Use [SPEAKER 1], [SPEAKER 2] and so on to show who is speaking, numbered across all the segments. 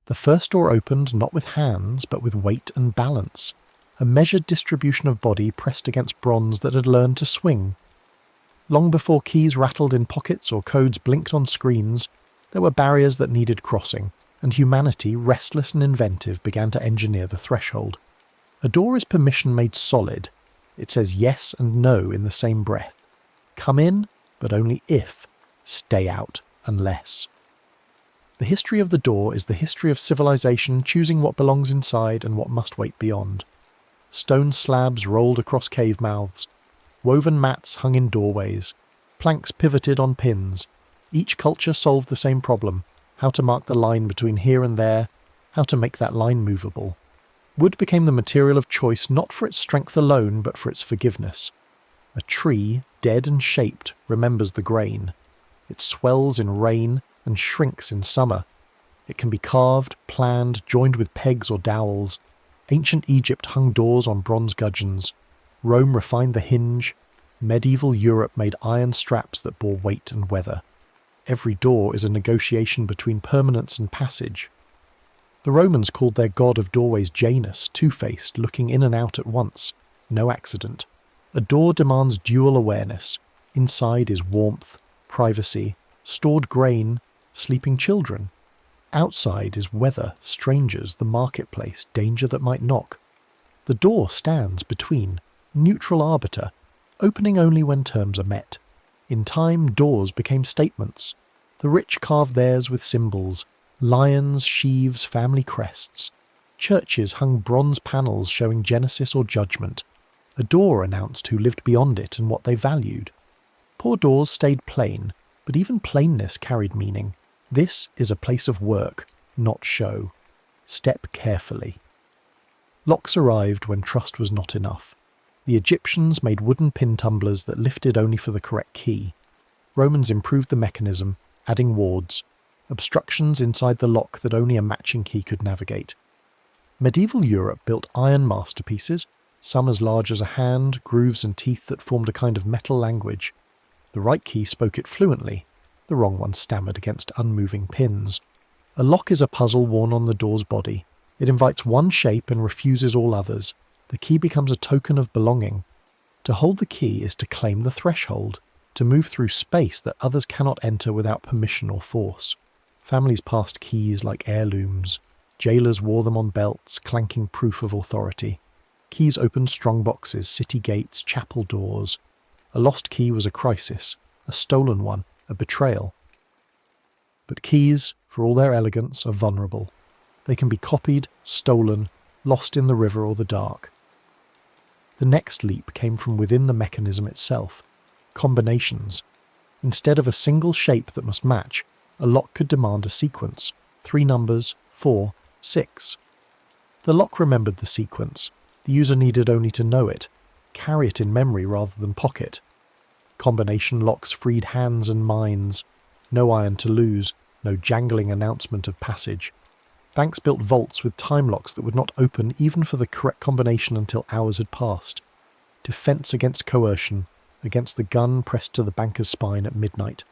[SPEAKER 1] The first door opened not with hands, but with weight and balance, a measured distribution of body pressed against bronze that had learned to swing. Long before keys rattled in pockets or codes blinked on screens, there were barriers that needed crossing, and humanity, restless and inventive, began to engineer the threshold. A door is permission made solid. It says yes and no in the same breath. Come in, but only if. Stay out, unless. The history of the door is the history of civilization choosing what belongs inside and what must wait beyond. Stone slabs rolled across cave mouths, woven mats hung in doorways, planks pivoted on pins. Each culture solved the same problem: how to mark the line between here and there, how to make that line movable. Wood became the material of choice not for its strength alone, but for its forgiveness. A tree, dead and shaped, remembers the grain. It swells in rain and shrinks in summer. It can be carved, planned, joined with pegs or dowels. Ancient Egypt hung doors on bronze gudgeons. Rome refined the hinge. Medieval Europe made iron straps that bore weight and weather. Every door is a negotiation between permanence and passage. The Romans called their god of doorways Janus, two-faced, looking in and out at once. No accident. A door demands dual awareness. Inside is warmth, privacy, stored grain, sleeping children. Outside is weather, strangers, the marketplace, danger that might knock. The door stands between, neutral arbiter, opening only when terms are met. In time, doors became statements. The rich carved theirs with symbols, lions, sheaves, family crests. Churches hung bronze panels showing Genesis or judgment. A door announced who lived beyond it and what they valued. Poor doors stayed plain, but even plainness carried meaning. This is a place of work, not show. Step carefully. Locks arrived when trust was not enough. The Egyptians made wooden pin tumblers that lifted only for the correct key. Romans improved the mechanism, adding wards, obstructions inside the lock that only a matching key could navigate. Medieval Europe built iron masterpieces, some as large as a hand, grooves and teeth that formed a kind of metal language. The right key spoke it fluently. The wrong one stammered against unmoving pins. A lock is a puzzle worn on the door's body. It invites one shape and refuses all others. The key becomes a token of belonging. To hold the key is to claim the threshold, to move through space that others cannot enter without permission or force. Families passed keys like heirlooms. Jailers wore them on belts, clanking proof of authority. Keys opened strong boxes, city gates, chapel doors. A lost key was a crisis, a stolen one, a betrayal. But keys, for all their elegance, are vulnerable. They can be copied, stolen, lost in the river or the dark. The next leap came from within the mechanism itself. Combinations. Instead of a single shape that must match, a lock could demand a sequence. 3 numbers, 4, 6. The lock remembered the sequence. The user needed only to know it, carry it in memory rather than pocket. Combination locks freed hands and minds. No iron to lose, no jangling announcement of passage. Banks built vaults with time locks that would not open even for the correct combination until hours had passed. Defense against coercion, against the gun pressed to the banker's spine at midnight.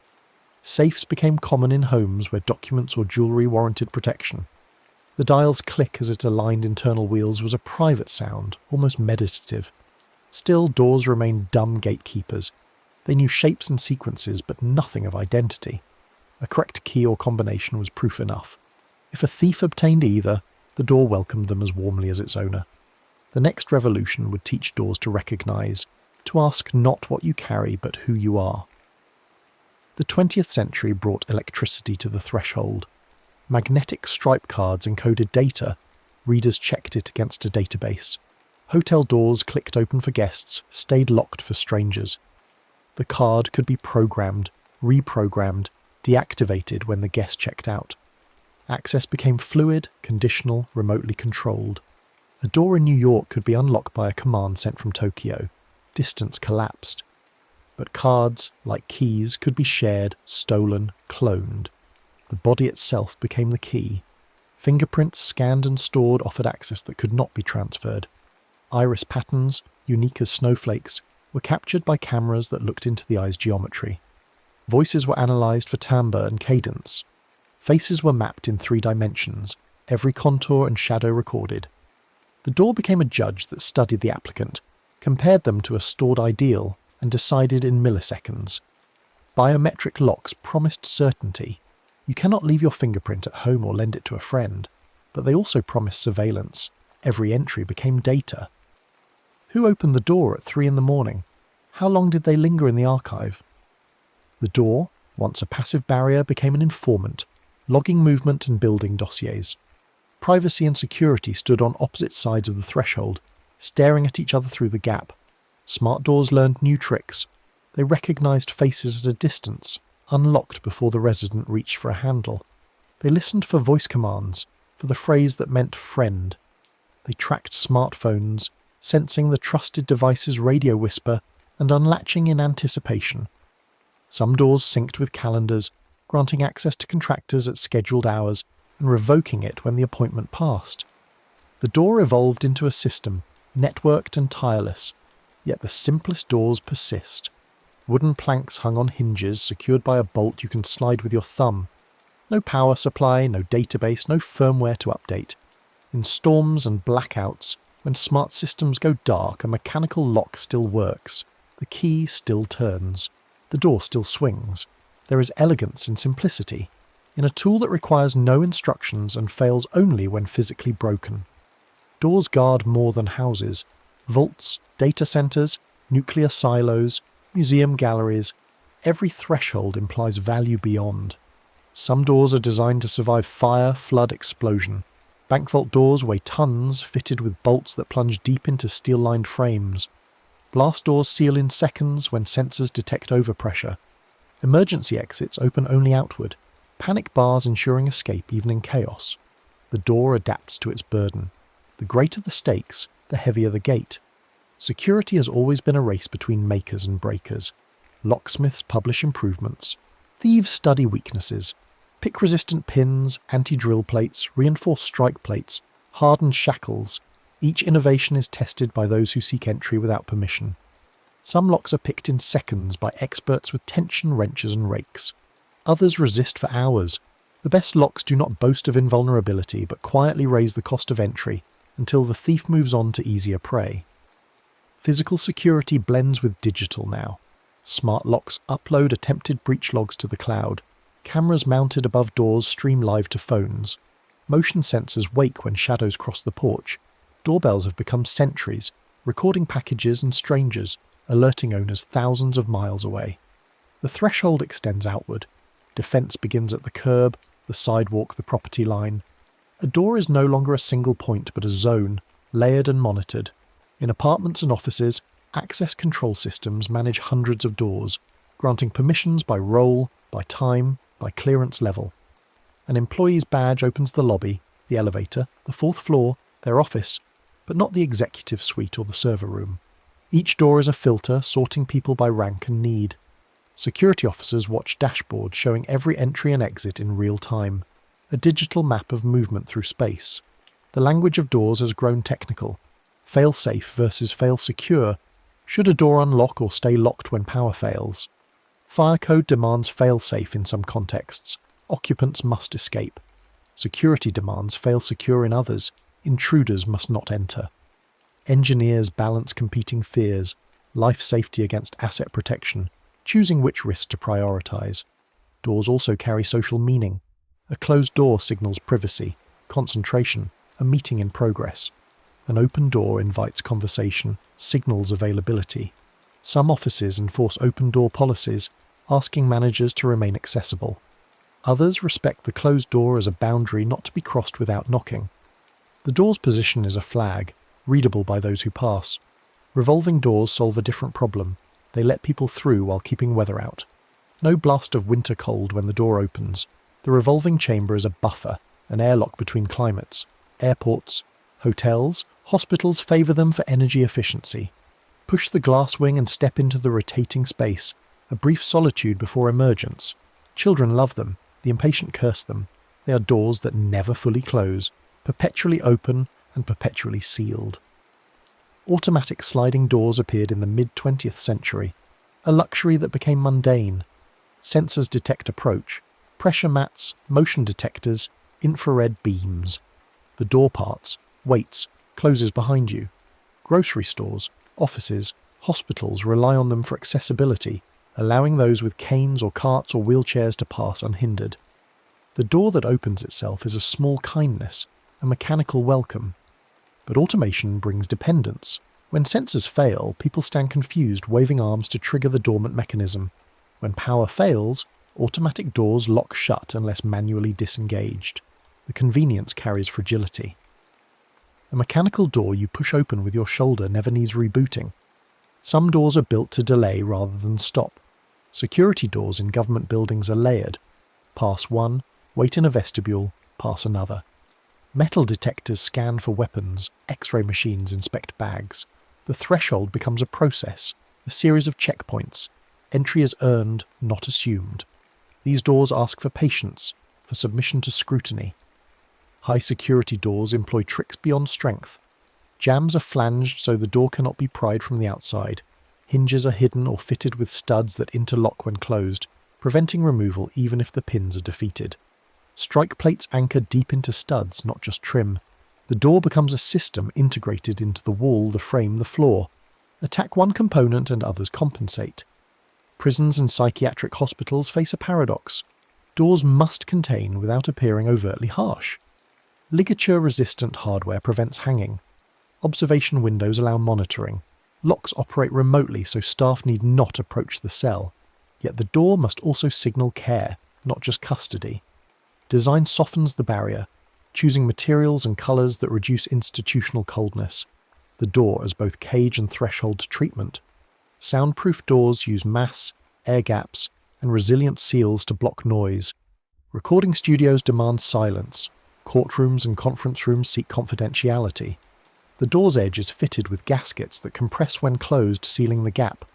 [SPEAKER 1] Safes became common in homes where documents or jewellery warranted protection. The dial's click as it aligned internal wheels was a private sound, almost meditative. Still, doors remained dumb gatekeepers. They knew shapes and sequences, but nothing of identity. A correct key or combination was proof enough. If a thief obtained either, the door welcomed them as warmly as its owner. The next revolution would teach doors to recognise, to ask not what you carry, but who you are. The 20th century brought electricity to the threshold. Magnetic stripe cards encoded data. Readers checked it against a database. Hotel doors clicked open for guests, stayed locked for strangers. The card could be programmed, reprogrammed, deactivated when the guest checked out. Access became fluid, conditional, remotely controlled. A door in New York could be unlocked by a command sent from Tokyo. Distance collapsed. But cards, like keys, could be shared, stolen, cloned. The body itself became the key. Fingerprints scanned and stored offered access that could not be transferred. Iris patterns, unique as snowflakes, were captured by cameras that looked into the eye's geometry. Voices were analysed for timbre and cadence. Faces were mapped in 3 dimensions. every contour and shadow recorded. The door became a judge that studied the applicant, compared them to a stored ideal, and decided in milliseconds. Biometric locks promised certainty. You cannot leave your fingerprint at home or lend it to a friend, but they also promised surveillance. Every entry became data. Who opened the door at 3 a.m? How long did they linger in the archive? The door, once a passive barrier, became an informant, logging movement and building dossiers. Privacy and security stood on opposite sides of the threshold, staring at each other through the gap. Smart doors learned new tricks. They recognised faces at a distance, unlocked before the resident reached for a handle. They listened for voice commands, for the phrase that meant friend. They tracked smartphones, sensing the trusted device's radio whisper and unlatching in anticipation. Some doors synced with calendars, granting access to contractors at scheduled hours and revoking it when the appointment passed. The door evolved into a system, networked and tireless, yet the simplest doors persist. Wooden planks hung on hinges secured by a bolt you can slide with your thumb. No power supply, no database, no firmware to update. In storms and blackouts, when smart systems go dark, a mechanical lock still works. The key still turns. The door still swings. There is elegance in simplicity, in a tool that requires no instructions and fails only when physically broken. Doors guard more than houses. Vaults, data centres, nuclear silos, museum galleries. Every threshold implies value beyond. Some doors are designed to survive fire, flood, explosion. Bank vault doors weigh tons, fitted with bolts that plunge deep into steel-lined frames. Blast doors seal in seconds when sensors detect overpressure. Emergency exits open only outward, panic bars ensuring escape even in chaos. The door adapts to its burden. The greater the stakes, the heavier the gate. Security has always been a race between makers and breakers. Locksmiths publish improvements. Thieves study weaknesses. Pick-resistant pins, anti-drill plates, reinforced strike plates, hardened shackles. Each innovation is tested by those who seek entry without permission. Some locks are picked in seconds by experts with tension wrenches and rakes. Others resist for hours. The best locks do not boast of invulnerability but quietly raise the cost of entry until the thief moves on to easier prey. Physical security blends with digital now. Smart locks upload attempted breach logs to the cloud. Cameras mounted above doors stream live to phones. Motion sensors wake when shadows cross the porch. Doorbells have become sentries, recording packages and strangers, alerting owners thousands of miles away. The threshold extends outward. Defence begins at the curb, the sidewalk, the property line. A door is no longer a single point but a zone, layered and monitored. In apartments and offices, access control systems manage hundreds of doors, granting permissions by role, by time, by clearance level. An employee's badge opens the lobby, the elevator, the fourth floor, their office, but not the executive suite or the server room. Each door is a filter sorting people by rank and need. Security officers watch dashboards showing every entry and exit in real time, a digital map of movement through space. The language of doors has grown technical. Fail-safe versus fail-secure. Should a door unlock or stay locked when power fails? Fire code demands fail-safe in some contexts. Occupants must escape. Security demands fail-secure in others. Intruders must not enter. Engineers balance competing fears, life safety against asset protection, choosing which risk to prioritise. Doors also carry social meaning. A closed door signals privacy, concentration, a meeting in progress. An open door invites conversation, signals availability. Some offices enforce open door policies, asking managers to remain accessible. Others respect the closed door as a boundary not to be crossed without knocking. The door's position is a flag, readable by those who pass. Revolving doors solve a different problem. They let people through while keeping weather out. No blast of winter cold when the door opens. The revolving chamber is a buffer, an airlock between climates. Airports, hotels, hospitals favour them for energy efficiency. Push the glass wing and step into the rotating space, a brief solitude before emergence. Children love them, the impatient curse them. They are doors that never fully close, perpetually open and perpetually sealed. Automatic sliding doors appeared in the mid-20th century, a luxury that became mundane. Sensors detect approach, pressure mats, motion detectors, infrared beams. The door parts, waits, closes behind you. Grocery stores, offices, hospitals rely on them for accessibility, allowing those with canes or carts or wheelchairs to pass unhindered. The door that opens itself is a small kindness, a mechanical welcome. But automation brings dependence. When sensors fail, people stand confused, waving arms to trigger the dormant mechanism. When power fails, automatic doors lock shut unless manually disengaged. The convenience carries fragility. A mechanical door you push open with your shoulder never needs rebooting. Some doors are built to delay rather than stop. Security doors in government buildings are layered. Pass one, wait in a vestibule, pass another. Metal detectors scan for weapons, X-ray machines inspect bags. The threshold becomes a process, a series of checkpoints. Entry is earned, not assumed. These doors ask for patience, for submission to scrutiny. High-security doors employ tricks beyond strength. Jambs are flanged so the door cannot be pried from the outside. Hinges are hidden or fitted with studs that interlock when closed, preventing removal even if the pins are defeated. Strike plates anchor deep into studs, not just trim. The door becomes a system integrated into the wall, the frame, the floor. Attack one component and others compensate. Prisons and psychiatric hospitals face a paradox. Doors must contain without appearing overtly harsh. Ligature-resistant hardware prevents hanging. Observation windows allow monitoring. Locks operate remotely so staff need not approach the cell. Yet the door must also signal care, not just custody. Design softens the barrier, choosing materials and colours that reduce institutional coldness. The door as both cage and threshold to treatment. Soundproof doors use mass, air gaps, and resilient seals to block noise. Recording studios demand silence. Courtrooms and conference rooms seek confidentiality. The door's edge is fitted with gaskets that compress when closed, sealing the gap.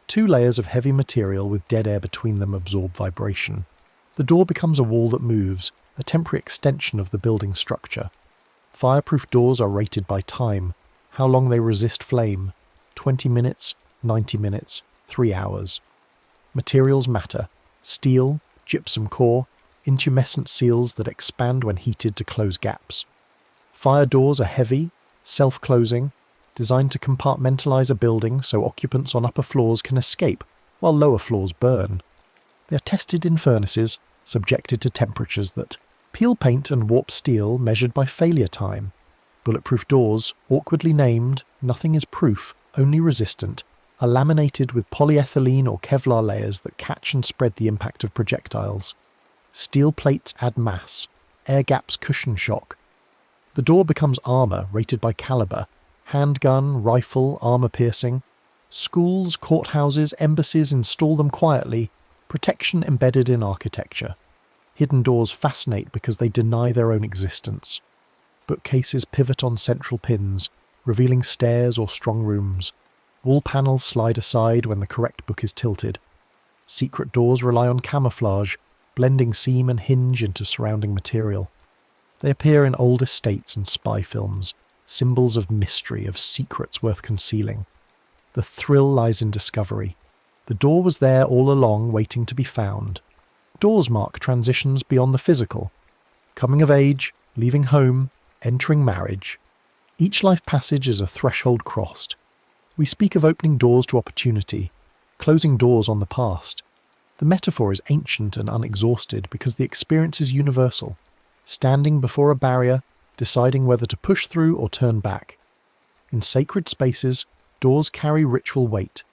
[SPEAKER 1] 2 layers of heavy material with dead air between them absorb vibration. The door becomes a wall that moves, a temporary extension of the building structure. Fireproof doors are rated by time, how long they resist flame. 20 minutes, 90 minutes, 3 hours. Materials matter. Steel, gypsum core, intumescent seals that expand when heated to close gaps. Fire doors are heavy, self-closing, designed to compartmentalize a building so occupants on upper floors can escape while lower floors burn. They are tested in furnaces, subjected to temperatures that peel paint and warp steel measured by failure time. Bulletproof doors, awkwardly named, nothing is proof, only resistant, are laminated with polyethylene or Kevlar layers that catch and spread the impact of projectiles. Steel plates add mass, air gaps cushion shock. The door becomes armour rated by calibre, handgun, rifle, armour-piercing. Schools, courthouses, embassies install them quietly, protection embedded in architecture. Hidden doors fascinate because they deny their own existence. Bookcases pivot on central pins, revealing stairs or strong rooms. Wall panels slide aside when the correct book is tilted. Secret doors rely on camouflage, blending seam and hinge into surrounding material. They appear in old estates and spy films, symbols of mystery, of secrets worth concealing. The thrill lies in discovery. The door was there all along, waiting to be found. Doors mark transitions beyond the physical. Coming of age, leaving home, entering marriage. Each life passage is a threshold crossed. We speak of opening doors to opportunity, closing doors on the past. The metaphor is ancient and unexhausted because the experience is universal. Standing before a barrier, deciding whether to push through or turn back. In sacred spaces, doors carry ritual weight.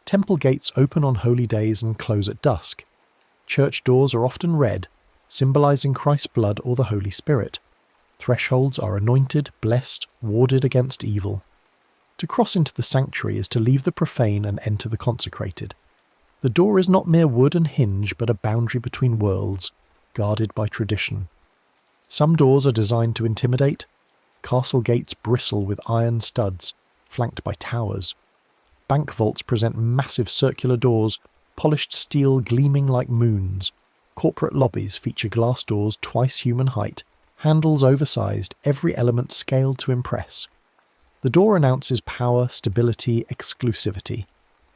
[SPEAKER 1] Temple gates open on holy days and close at dusk. Church doors are often red, symbolizing Christ's blood or the Holy Spirit. Thresholds are anointed, blessed, warded against evil. To cross into the sanctuary is to leave the profane and enter the consecrated. The door is not mere wood and hinge, but a boundary between worlds, guarded by tradition. Some doors are designed to intimidate. Castle gates bristle with iron studs, flanked by towers. Bank vaults present massive circular doors, polished steel gleaming like moons. Corporate lobbies feature glass doors twice human height, handles oversized, every element scaled to impress. The door announces power, stability, exclusivity.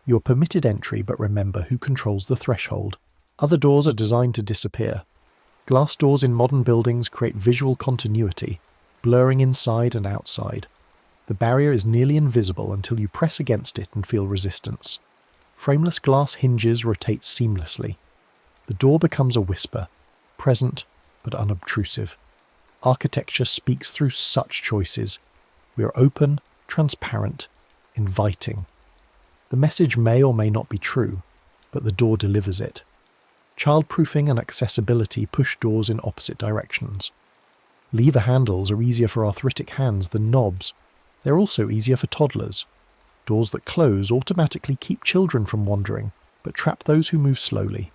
[SPEAKER 1] You're permitted entry, but remember who controls the threshold. Other doors are designed to disappear. Glass doors in modern buildings create visual continuity. blurring inside and outside. The barrier is nearly invisible until you press against it and feel resistance. Frameless glass hinges rotate seamlessly. The door becomes a whisper, present but unobtrusive. Architecture speaks through such choices. We are open, transparent, inviting. The message may or may not be true, but the door delivers it. Childproofing and accessibility push doors in opposite directions. Lever handles are easier for arthritic hands than knobs. They're also easier for toddlers. Doors that close automatically keep children from wandering, but trap those who move slowly.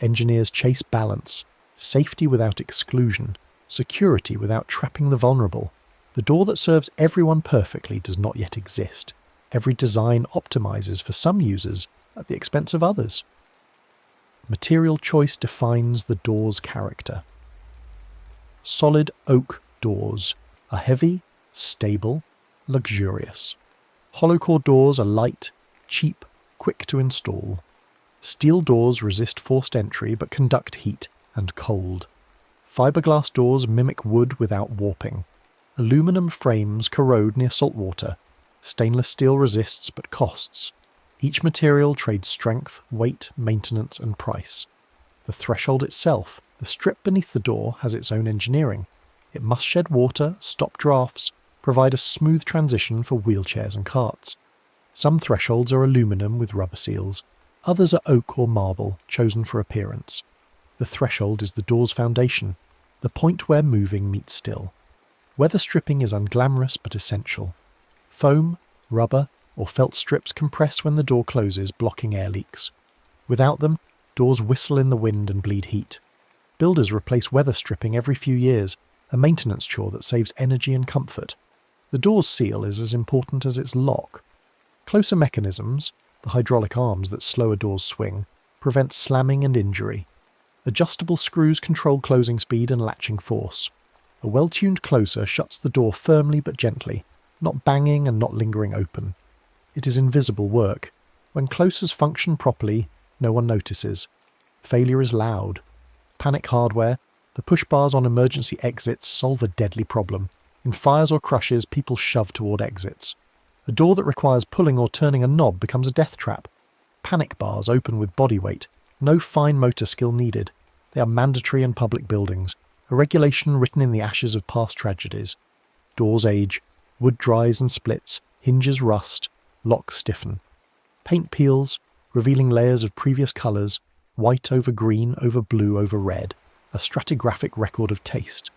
[SPEAKER 1] Engineers chase balance, safety without exclusion, security without trapping the vulnerable. The door that serves everyone perfectly does not yet exist. Every design optimizes for some users at the expense of others. Material choice defines the door's character. Solid oak doors are heavy, stable, luxurious. Hollow core doors are light, cheap, quick to install. Steel doors resist forced entry but conduct heat and cold. Fiberglass doors mimic wood without warping. Aluminum frames corrode near saltwater. Stainless steel resists but costs. Each material trades strength, weight, maintenance, and price. The threshold itself, the strip beneath the door, has its own engineering. It must shed water, stop drafts, provide a smooth transition for wheelchairs and carts. Some thresholds are aluminum with rubber seals. Others are oak or marble, chosen for appearance. The threshold is the door's foundation, the point where moving meets still. Weather stripping is unglamorous but essential. Foam, rubber, or felt strips compress when the door closes, blocking air leaks. Without them, doors whistle in the wind and bleed heat. Builders replace weather stripping every few years, a maintenance chore that saves energy and comfort. The door's seal is as important as its lock. Closer mechanisms, the hydraulic arms that slow a door's swing, prevent slamming and injury. Adjustable screws control closing speed and latching force. A well-tuned closer shuts the door firmly but gently, not banging and not lingering open. It is invisible work. When closers function properly, no one notices. Failure is loud. Panic hardware, the push bars on emergency exits solve a deadly problem. In fires or crushes, people shove toward exits. A door that requires pulling or turning a knob becomes a death trap. Panic bars open with body weight. No fine motor skill needed. They are mandatory in public buildings, a regulation written in the ashes of past tragedies. Doors age, wood dries and splits, hinges rust, locks stiffen. Paint peels, revealing layers of previous colours, white over green over blue over red, a stratigraphic record of taste.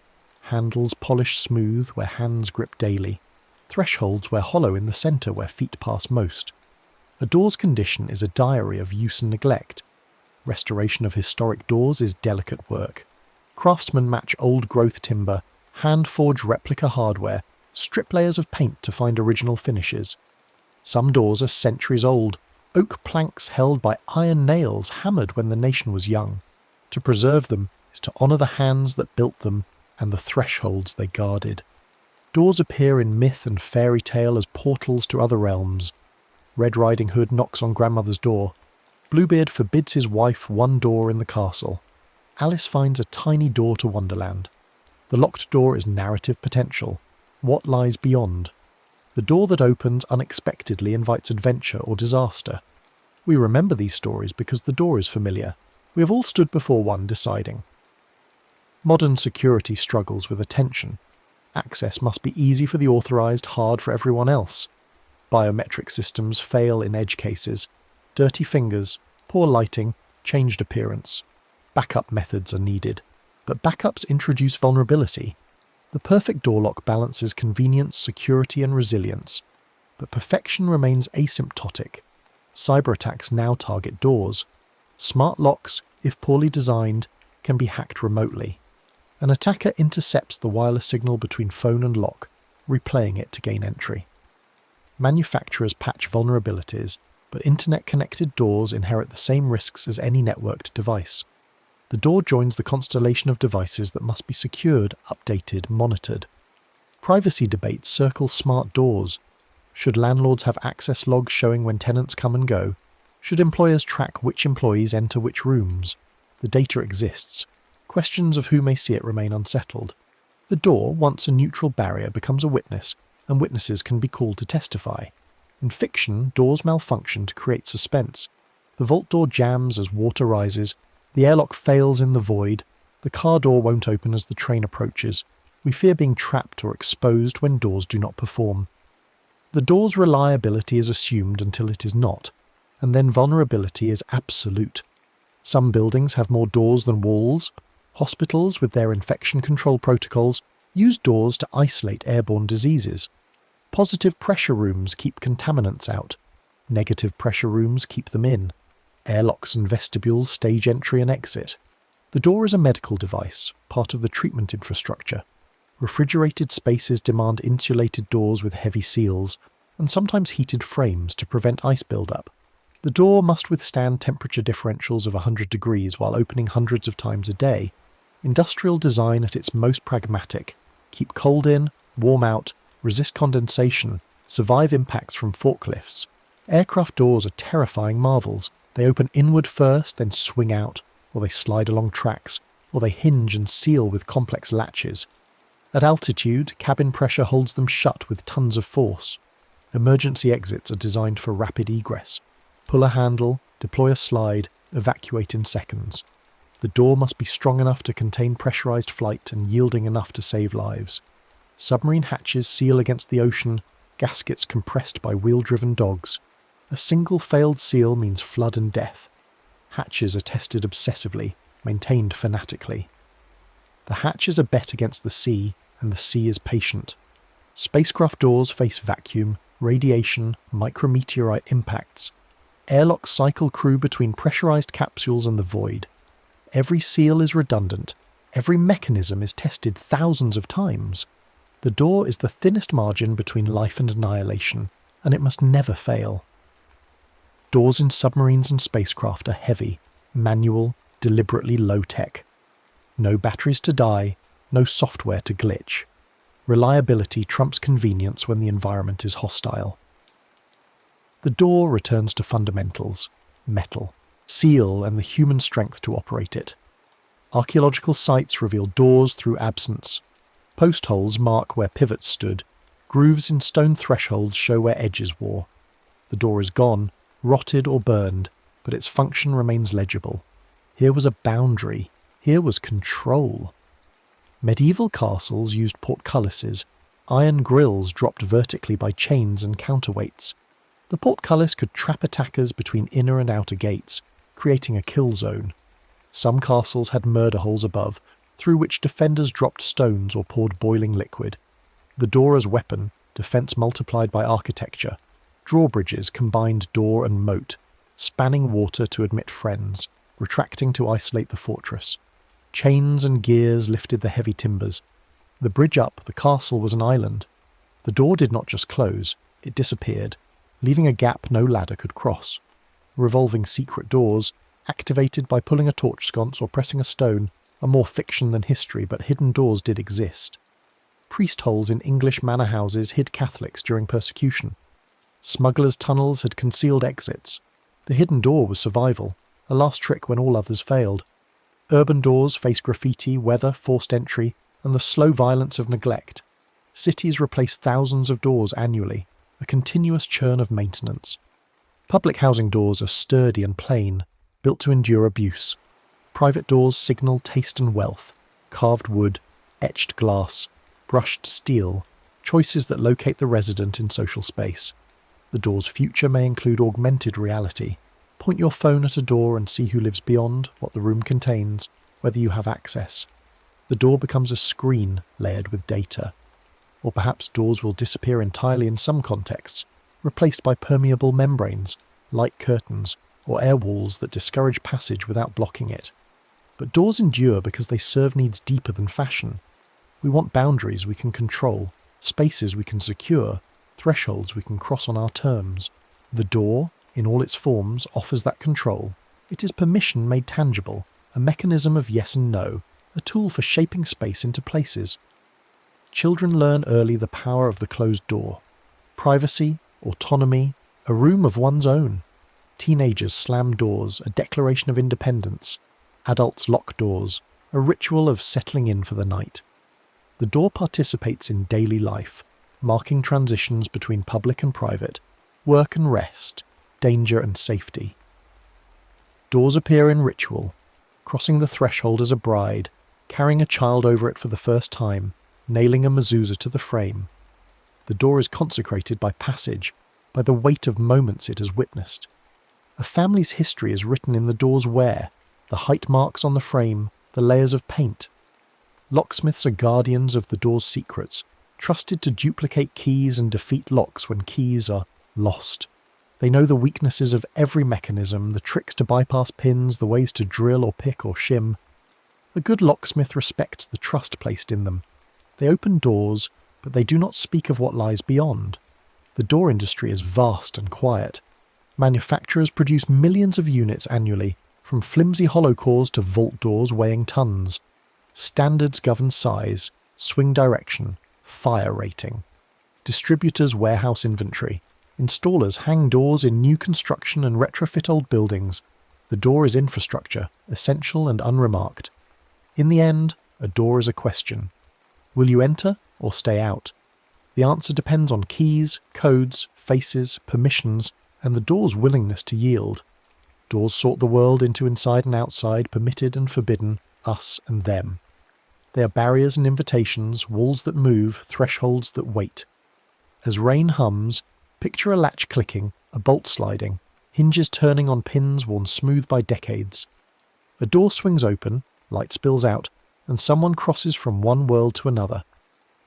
[SPEAKER 1] Handles polish smooth where hands grip daily. Thresholds wear hollow in the centre where feet pass most. A door's condition is a diary of use and neglect. Restoration of historic doors is delicate work. Craftsmen match old-growth timber, hand-forge replica hardware, strip layers of paint to find original finishes. Some doors are centuries old, oak planks held by iron nails hammered when the nation was young. To preserve them is to honour the hands that built them and the thresholds they guarded. Doors appear in myth and fairy tale as portals to other realms. Red Riding Hood knocks on grandmother's door. Bluebeard forbids his wife one door in the castle. Alice finds a tiny door to Wonderland. The locked door is narrative potential. What lies beyond? The door that opens unexpectedly invites adventure or disaster. We remember these stories because the door is familiar. We have all stood before one deciding. Modern security struggles with attention. Access must be easy for the authorised, hard for everyone else. Biometric systems fail in edge cases. Dirty fingers, poor lighting, changed appearance. Backup methods are needed. But backups introduce vulnerability. The perfect door lock balances convenience, security and resilience. But perfection remains asymptotic. Cyber attacks now target doors. Smart locks, if poorly designed, can be hacked remotely. An attacker intercepts the wireless signal between phone and lock, replaying it to gain entry. Manufacturers patch vulnerabilities, but internet-connected doors inherit the same risks as any networked device. The door joins the constellation of devices that must be secured, updated, monitored. Privacy debates circle smart doors. Should landlords have access logs showing when tenants come and go? Should employers track which employees enter which rooms? The data exists. Questions of who may see it remain unsettled. The door, once a neutral barrier, becomes a witness, and witnesses can be called to testify. In fiction, doors malfunction to create suspense. The vault door jams as water rises, the airlock fails in the void, the car door won't open as the train approaches. We fear being trapped or exposed when doors do not perform. The door's reliability is assumed until it is not, and then vulnerability is absolute. Some buildings have more doors than walls. Hospitals, with their infection control protocols, use doors to isolate airborne diseases. Positive pressure rooms keep contaminants out. Negative pressure rooms keep them in. Airlocks and vestibules stage entry and exit. The door is a medical device, part of the treatment infrastructure. Refrigerated spaces demand insulated doors with heavy seals, and sometimes heated frames to prevent ice buildup. The door must withstand temperature differentials of 100 degrees while opening hundreds of times a day. Industrial design at its most pragmatic. Keep cold in, warm out, resist condensation, survive impacts from forklifts. Aircraft doors are terrifying marvels. They open inward first, then swing out, or they slide along tracks, or they hinge and seal with complex latches. At altitude, cabin pressure holds them shut with tons of force. Emergency exits are designed for rapid egress. Pull a handle, deploy a slide, evacuate in seconds. The door must be strong enough to contain pressurized flight and yielding enough to save lives. Submarine hatches seal against the ocean, gaskets compressed by wheel-driven dogs. A single failed seal means flood and death. Hatches are tested obsessively, maintained fanatically. The hatch is a bet against the sea, and the sea is patient. Spacecraft doors face vacuum, radiation, micrometeorite impacts. Airlocks cycle crew between pressurized capsules and the void. Every seal is redundant. Every mechanism is tested thousands of times. The door is the thinnest margin between life and annihilation, and it must never fail. Doors in submarines and spacecraft are heavy, manual, deliberately low-tech. No batteries to die, no software to glitch. Reliability trumps convenience when the environment is hostile. The door returns to fundamentals: metal, seal, and the human strength to operate it. Archaeological sites reveal doors through absence. Post holes mark where pivots stood. Grooves in stone thresholds show where edges wore. The door is gone, rotted or burned, but its function remains legible. Here was a boundary. Here was control. Medieval castles used portcullises, iron grills dropped vertically by chains and counterweights. The portcullis could trap attackers between inner and outer gates, creating a kill zone. Some castles had murder holes above, through which defenders dropped stones or poured boiling liquid. The door as weapon, defence multiplied by architecture. Drawbridges combined door and moat, spanning water to admit friends, retracting to isolate the fortress. Chains and gears lifted the heavy timbers. The bridge up, the castle was an island. The door did not just close, it disappeared, leaving a gap no ladder could cross. Revolving secret doors, activated by pulling a torch sconce or pressing a stone, are more fiction than history, but hidden doors did exist. Priest holes in English manor houses hid Catholics during persecution. Smugglers' tunnels had concealed exits. The hidden door was survival, a last trick when all others failed. Urban doors face graffiti, weather, forced entry, and the slow violence of neglect. Cities replace thousands of doors annually, a continuous churn of maintenance. Public housing doors are sturdy and plain, built to endure abuse. Private doors signal taste and wealth: carved wood, etched glass, brushed steel, choices that locate the resident in social space. The door's future may include augmented reality. Point your phone at a door and see who lives beyond, what the room contains, whether you have access. The door becomes a screen layered with data. Or perhaps doors will disappear entirely in some contexts, replaced by permeable membranes, light curtains, or air walls that discourage passage without blocking it. But doors endure because they serve needs deeper than fashion. We want boundaries we can control, spaces we can secure, thresholds we can cross on our terms. The door, in all its forms, offers that control. It is permission made tangible, a mechanism of yes and no, a tool for shaping space into places. Children learn early the power of the closed door. Privacy, autonomy, a room of one's own. Teenagers slam doors, a declaration of independence. Adults lock doors, a ritual of settling in for the night. The door participates in daily life, marking transitions between public and private, work and rest, danger and safety. Doors appear in ritual, crossing the threshold as a bride, carrying a child over it for the first time, nailing a mezuzah to the frame. The door is consecrated by passage, by the weight of moments it has witnessed. A family's history is written in the door's wear, the height marks on the frame, the layers of paint. Locksmiths are guardians of the door's secrets, trusted to duplicate keys and defeat locks when keys are lost. They know the weaknesses of every mechanism, the tricks to bypass pins, the ways to drill or pick or shim. A good locksmith respects the trust placed in them. They open doors, but they do not speak of what lies beyond. The door industry is vast and quiet. Manufacturers produce millions of units annually, from flimsy hollow cores to vault doors weighing tons. Standards govern size, swing direction, fire rating. Distributors warehouse inventory. Installers hang doors in new construction and retrofit old buildings. The door is infrastructure, essential and unremarked. In the end, a door is a question. Will you enter or stay out? The answer depends on keys, codes, faces, permissions, and the door's willingness to yield. Doors sort the world into inside and outside, permitted and forbidden, us and them. They are barriers and invitations, walls that move, thresholds that wait. As rain hums, picture a latch clicking, a bolt sliding, hinges turning on pins worn smooth by decades. A door swings open, light spills out, and someone crosses from one world to another.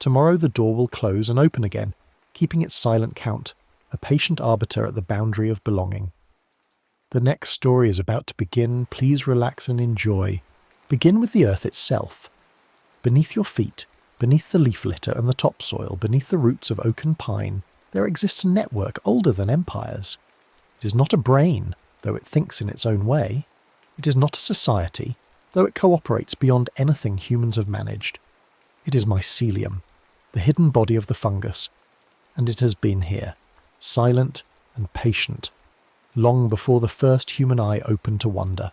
[SPEAKER 1] Tomorrow the door will close and open again, keeping its silent count, a patient arbiter at the boundary of belonging. The next story is about to begin. Please relax and enjoy. Begin with the earth itself. Beneath your feet, beneath the leaf litter and the topsoil, beneath the roots of oak and pine, there exists a network older than empires. It is not a brain, though it thinks in its own way. It is not a society, though it cooperates beyond anything humans have managed. It is mycelium, the hidden body of the fungus, and it has been here, silent and patient, long before the first human eye opened to wonder.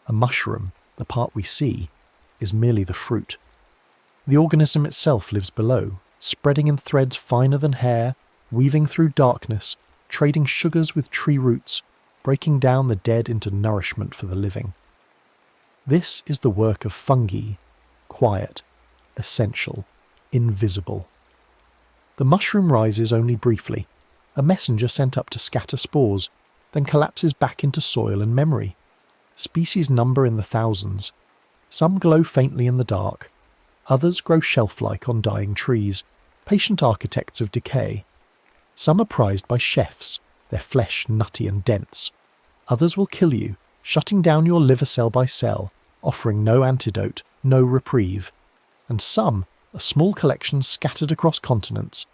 [SPEAKER 1] A mushroom, the part we see, is merely the fruit. The organism itself lives below, spreading in threads finer than hair, weaving through darkness, trading sugars with tree roots, breaking down the dead into nourishment for the living. This is the work of fungi, quiet, essential, invisible. The mushroom rises only briefly, a messenger sent up to scatter spores, then collapses back into soil and memory. Species number in the thousands. Some glow faintly in the dark. Others grow shelf-like on dying trees, patient architects of decay. Some are prized by chefs, their flesh nutty and dense. Others will kill you, shutting down your liver cell by cell, offering no antidote, no reprieve. And some, a small collection scattered across continents,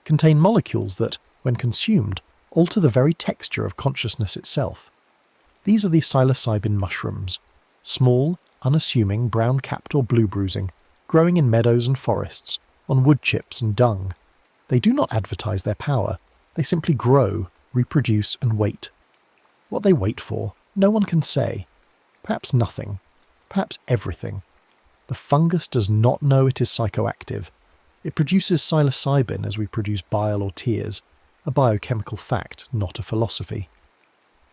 [SPEAKER 1] contain molecules that, when consumed, alter the very texture of consciousness itself. These are the psilocybin mushrooms, small, unassuming, brown-capped or blue-bruising, growing in meadows and forests, on wood chips and dung. They do not advertise their power, they simply grow, reproduce and wait. What they wait for, no one can say. Perhaps nothing, perhaps everything. The fungus does not know it is psychoactive. It produces psilocybin as we produce bile or tears, a biochemical fact, not a philosophy.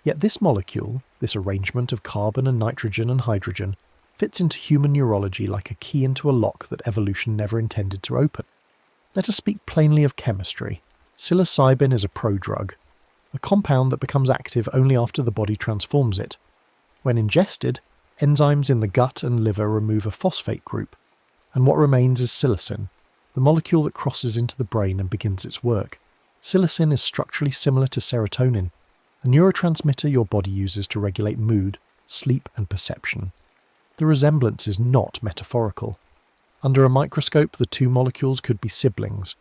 [SPEAKER 1] Yet this molecule, this arrangement of carbon and nitrogen and hydrogen, fits into human neurology like a key into a lock that evolution never intended to open. Let us speak plainly of chemistry. Psilocybin is a prodrug, a compound that becomes active only after the body transforms it. When ingested, enzymes in the gut and liver remove a phosphate group, and what remains is psilocin, the molecule that crosses into the brain and begins its work. Psilocin is structurally similar to serotonin, a neurotransmitter your body uses to regulate mood, sleep and perception. The resemblance is not metaphorical. Under a microscope, the two molecules could be siblings.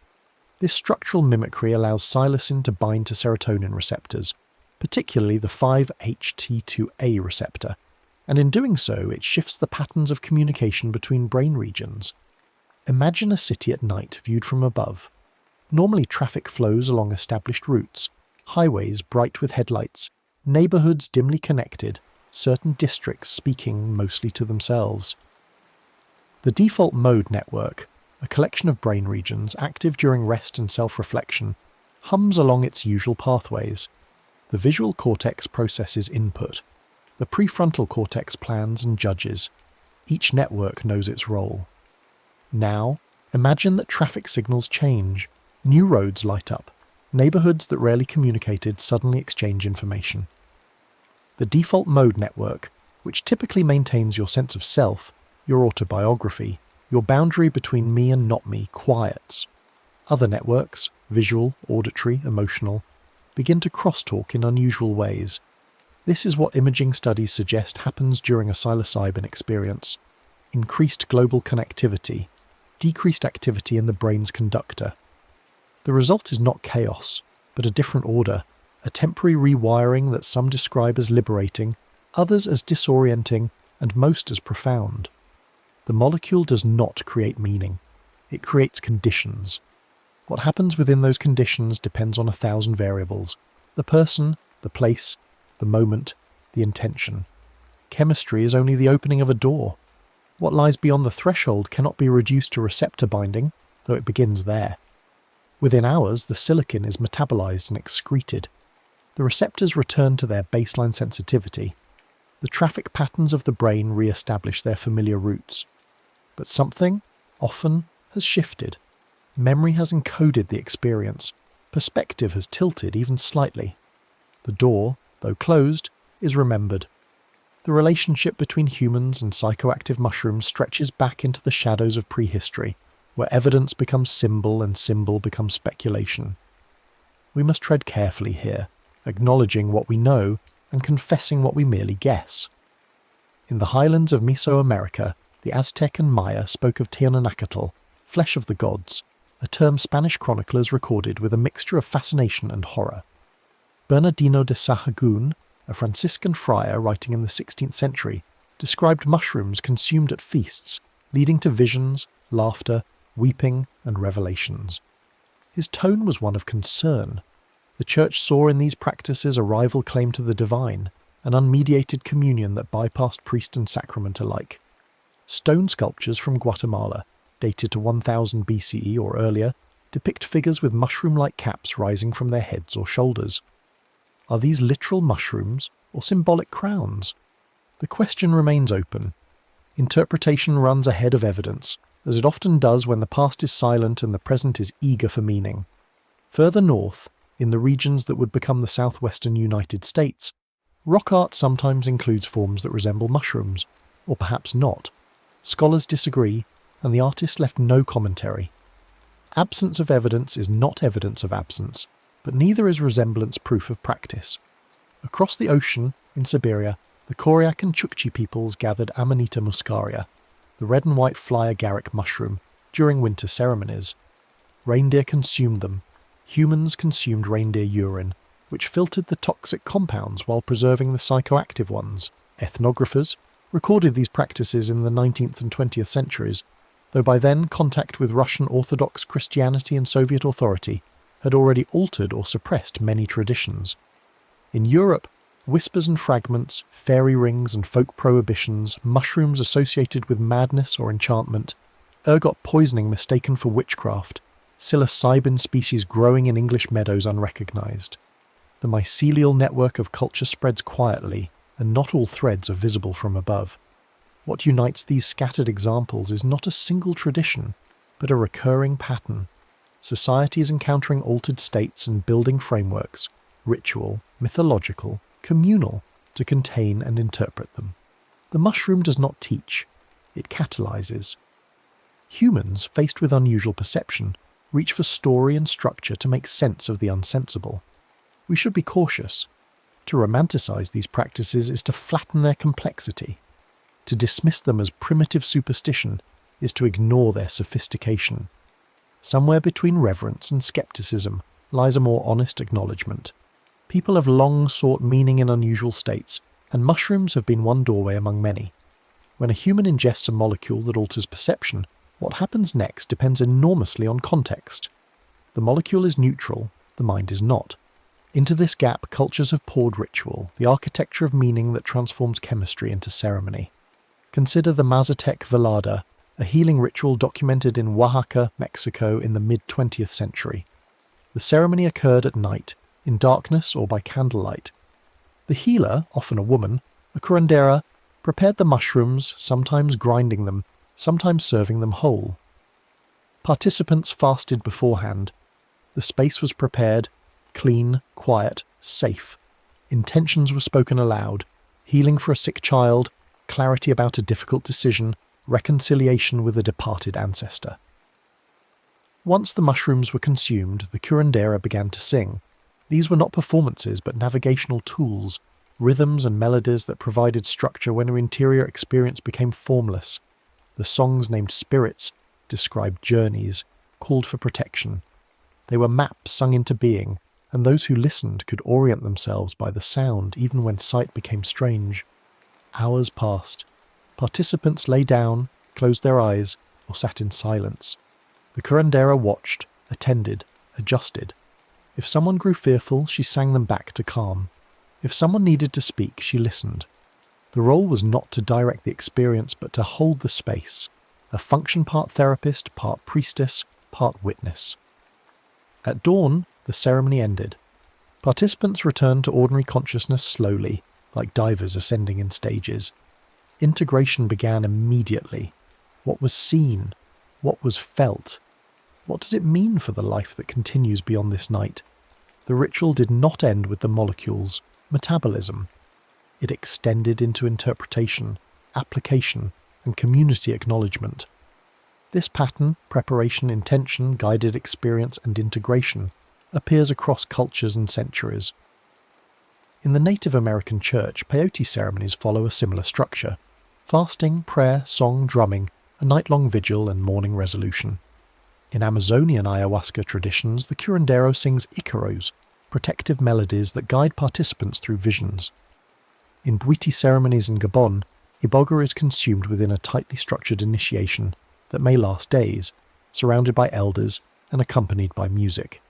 [SPEAKER 1] This structural mimicry allows psilocin to bind to serotonin receptors, particularly the 5-HT2A receptor, and in doing so it shifts the patterns of communication between brain regions. Imagine a city at night viewed from above. Normally traffic flows along established routes, highways bright with headlights, neighbourhoods dimly connected, certain districts speaking mostly to themselves. The default mode network, a collection of brain regions active during rest and self-reflection, hums along its usual pathways. The visual cortex processes input. The prefrontal cortex plans and judges. Each network knows its role. Now, imagine that traffic signals change. New roads light up. Neighbourhoods that rarely communicated suddenly exchange information. The default mode network, which typically maintains your sense of self, your autobiography, your boundary between me and not me, quiets. Other networks, visual, auditory, emotional, begin to crosstalk in unusual ways. This is what imaging studies suggest happens during a psilocybin experience. Increased global connectivity, decreased activity in the brain's conductor. The result is not chaos, but a different order, a temporary rewiring that some describe as liberating, others as disorienting, and most as profound. The molecule does not create meaning. It creates conditions. What happens within those conditions depends on 1,000 variables. The person, the place, the moment, the intention. Chemistry is only the opening of a door. What lies beyond the threshold cannot be reduced to receptor binding, though it begins there. Within hours, the silicon is metabolized and excreted. The receptors return to their baseline sensitivity. The traffic patterns of the brain re-establish their familiar routes. But something, often, has shifted. Memory has encoded the experience. Perspective has tilted even slightly. The door, though closed, is remembered. The relationship between humans and psychoactive mushrooms stretches back into the shadows of prehistory, where evidence becomes symbol and symbol becomes speculation. We must tread carefully here, acknowledging what we know and confessing what we merely guess. In the highlands of Mesoamerica, the Aztec and Maya spoke of Tenochtitlan, flesh of the gods, a term Spanish chroniclers recorded with a mixture of fascination and horror. Bernardino de Sahagún, a Franciscan friar writing in the 16th century, described mushrooms consumed at feasts, leading to visions, laughter, weeping, and revelations. His tone was one of concern. The Church saw in these practices a rival claim to the divine, an unmediated communion that bypassed priest and sacrament alike. Stone sculptures from Guatemala, dated to 1000 BCE or earlier, depict figures with mushroom-like caps rising from their heads or shoulders. Are these literal mushrooms or symbolic crowns? The question remains open. Interpretation runs ahead of evidence, as it often does when the past is silent and the present is eager for meaning. Further north, in the regions that would become the southwestern United States, rock art sometimes includes forms that resemble mushrooms, or perhaps not. Scholars disagree, and the artist left no commentary. Absence of evidence is not evidence of absence, but neither is resemblance proof of practice. Across the ocean, in Siberia, the Koryak and Chukchi peoples gathered Amanita muscaria, the red and white fly agaric mushroom, during winter ceremonies. Reindeer consumed them. Humans consumed reindeer urine, which filtered the toxic compounds while preserving the psychoactive ones. Ethnographers recorded these practices in the 19th and 20th centuries, though by then contact with Russian Orthodox Christianity and Soviet authority had already altered or suppressed many traditions. In Europe, whispers and fragments, fairy rings and folk prohibitions, mushrooms associated with madness or enchantment, ergot poisoning mistaken for witchcraft, psilocybin species growing in English meadows unrecognised. The mycelial network of culture spreads quietly, and not all threads are visible from above. What unites these scattered examples is not a single tradition, but a recurring pattern. Societies encountering altered states and building frameworks, ritual, mythological, communal, to contain and interpret them. The mushroom does not teach, it catalyses. Humans, faced with unusual perception, reach for story and structure to make sense of the unsensible. We should be cautious. To romanticize these practices is to flatten their complexity. To dismiss them as primitive superstition is to ignore their sophistication. Somewhere between reverence and skepticism lies a more honest acknowledgement. People have long sought meaning in unusual states, and mushrooms have been one doorway among many. When a human ingests a molecule that alters perception, what happens next depends enormously on context. The molecule is neutral, the mind is not. Into this gap, cultures have poured ritual, the architecture of meaning that transforms chemistry into ceremony. Consider the Mazatec velada, a healing ritual documented in Oaxaca, Mexico in the mid-20th century. The ceremony occurred at night, in darkness or by candlelight. The healer, often a woman, a curandera, prepared the mushrooms, sometimes grinding them, sometimes serving them whole. Participants fasted beforehand. The space was prepared, clean, quiet, safe. Intentions were spoken aloud, healing for a sick child, clarity about a difficult decision, reconciliation with a departed ancestor. Once the mushrooms were consumed, the curandera began to sing. These were not performances but navigational tools, rhythms and melodies that provided structure when her interior experience became formless. The songs named spirits described journeys, called for protection. They were maps sung into being, and those who listened could orient themselves by the sound even when sight became strange. Hours passed. Participants lay down, closed their eyes, or sat in silence. The curandera watched, attended, adjusted. If someone grew fearful, she sang them back to calm. If someone needed to speak, she listened. The role was not to direct the experience, but to hold the space. A function part therapist, part priestess, part witness. At dawn, the ceremony ended. Participants returned to ordinary consciousness slowly, like divers ascending in stages. Integration began immediately. What was seen? What was felt? What does it mean for the life that continues beyond this night? The ritual did not end with the molecules, metabolism. It extended into interpretation, application, and community acknowledgement. This pattern, preparation, intention, guided experience, and integration, appears across cultures and centuries. In the Native American church, peyote ceremonies follow a similar structure: fasting, prayer, song, drumming, a night-long vigil, and morning resolution. In Amazonian ayahuasca traditions, the curandero sings icaros, protective melodies that guide participants through visions. In Bwiti ceremonies in Gabon, iboga is consumed within a tightly structured initiation that may last days, surrounded by elders and accompanied by music.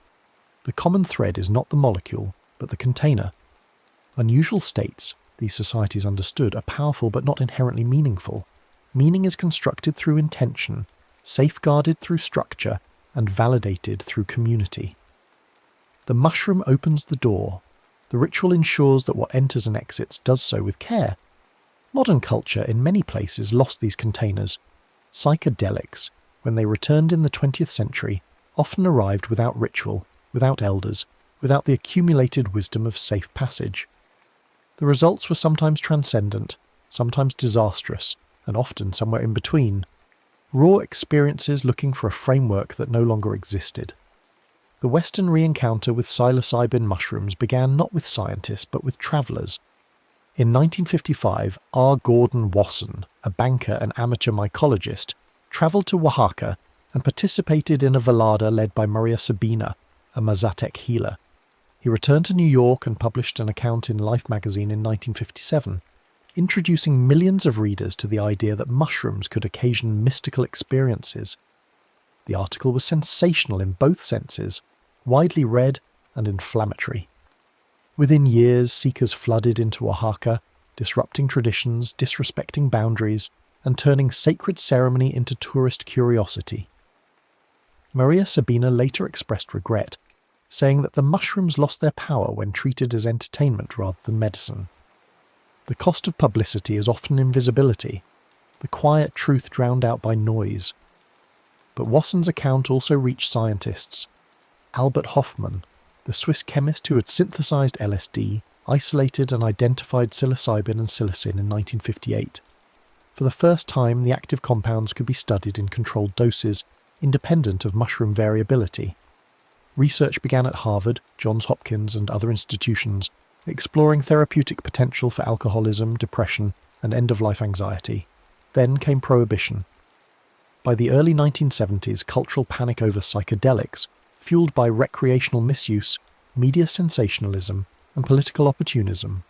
[SPEAKER 1] The common thread is not the molecule, but the container. Unusual states, these societies understood, are powerful but not inherently meaningful. Meaning is constructed through intention, safeguarded through structure, and validated through community. The mushroom opens the door. The ritual ensures that what enters and exits does so with care. Modern culture in many places lost these containers. Psychedelics, when they returned in the 20th century, often arrived without ritual, without elders, without the accumulated wisdom of safe passage. The results were sometimes transcendent, sometimes disastrous, and often somewhere in between. Raw experiences looking for a framework that no longer existed. The Western re-encounter with psilocybin mushrooms began not with scientists but with travellers. In 1955, R. Gordon Wasson, a banker and amateur mycologist, travelled to Oaxaca and participated in a velada led by Maria Sabina, a Mazatec healer. He returned to New York and published an account in Life magazine in 1957, introducing millions of readers to the idea that mushrooms could occasion mystical experiences. The article was sensational in both senses, widely read and inflammatory. Within years, seekers flooded into Oaxaca, disrupting traditions, disrespecting boundaries, and turning sacred ceremony into tourist curiosity. Maria Sabina later expressed regret, saying that the mushrooms lost their power when treated as entertainment rather than medicine. The cost of publicity is often invisibility, the quiet truth drowned out by noise. But Wasson's account also reached scientists. Albert Hofmann, the Swiss chemist who had synthesized LSD, isolated and identified psilocybin and psilocin in 1958. For the first time, the active compounds could be studied in controlled doses, independent of mushroom variability. Research began at Harvard, Johns Hopkins, and other institutions, exploring therapeutic potential for alcoholism, depression, and end-of-life anxiety. Then came Prohibition. By the early 1970s, cultural panic over psychedelics, fueled by recreational misuse, media sensationalism, and political opportunism,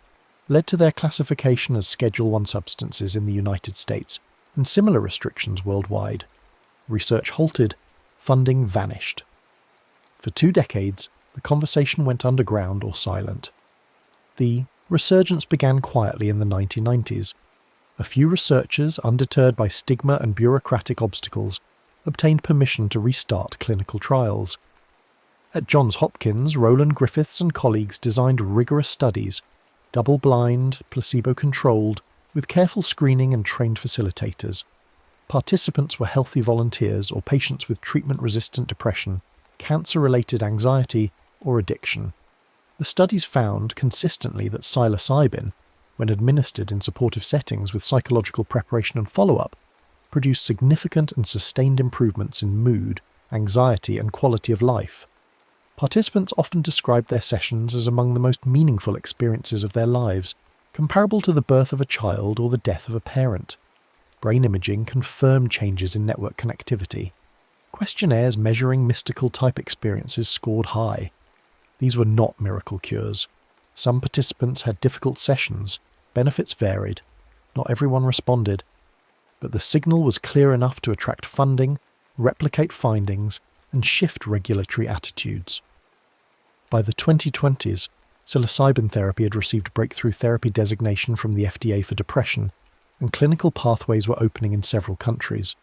[SPEAKER 1] led to their classification as Schedule I substances in the United States, and similar restrictions worldwide. Research halted, funding vanished. For 2 decades, the conversation went underground or silent. The resurgence began quietly in the 1990s. A few researchers, undeterred by stigma and bureaucratic obstacles, obtained permission to restart clinical trials. At Johns Hopkins, Roland Griffiths and colleagues designed rigorous studies, double-blind, placebo-controlled, with careful screening and trained facilitators. Participants were healthy volunteers or patients with treatment-resistant depression, cancer-related anxiety, or addiction. The studies found consistently that psilocybin, when administered in supportive settings with psychological preparation and follow-up, produced significant and sustained improvements in mood, anxiety, and quality of life. Participants often described their sessions as among the most meaningful experiences of their lives, comparable to the birth of a child or the death of a parent. Brain imaging confirmed changes in network connectivity. Questionnaires measuring mystical type experiences scored high. These were not miracle cures. Some participants had difficult sessions, benefits varied, not everyone responded, but the signal was clear enough to attract funding, replicate findings, and shift regulatory attitudes. By the 2020s, psilocybin therapy had received breakthrough therapy designation from the FDA for depression, and clinical pathways were opening in several countries.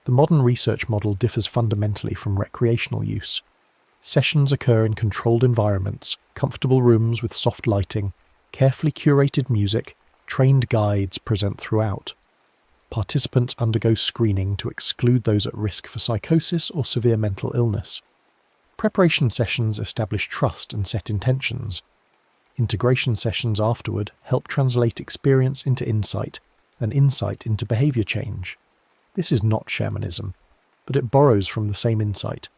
[SPEAKER 1] The modern research model differs fundamentally from recreational use. Sessions occur in controlled environments, comfortable rooms with soft lighting, carefully curated music, trained guides present throughout. Participants undergo screening to exclude those at risk for psychosis or severe mental illness. Preparation sessions establish trust and set intentions. Integration sessions afterward help translate experience into insight, and insight into behavior change. This is not shamanism, but it borrows from the same insight.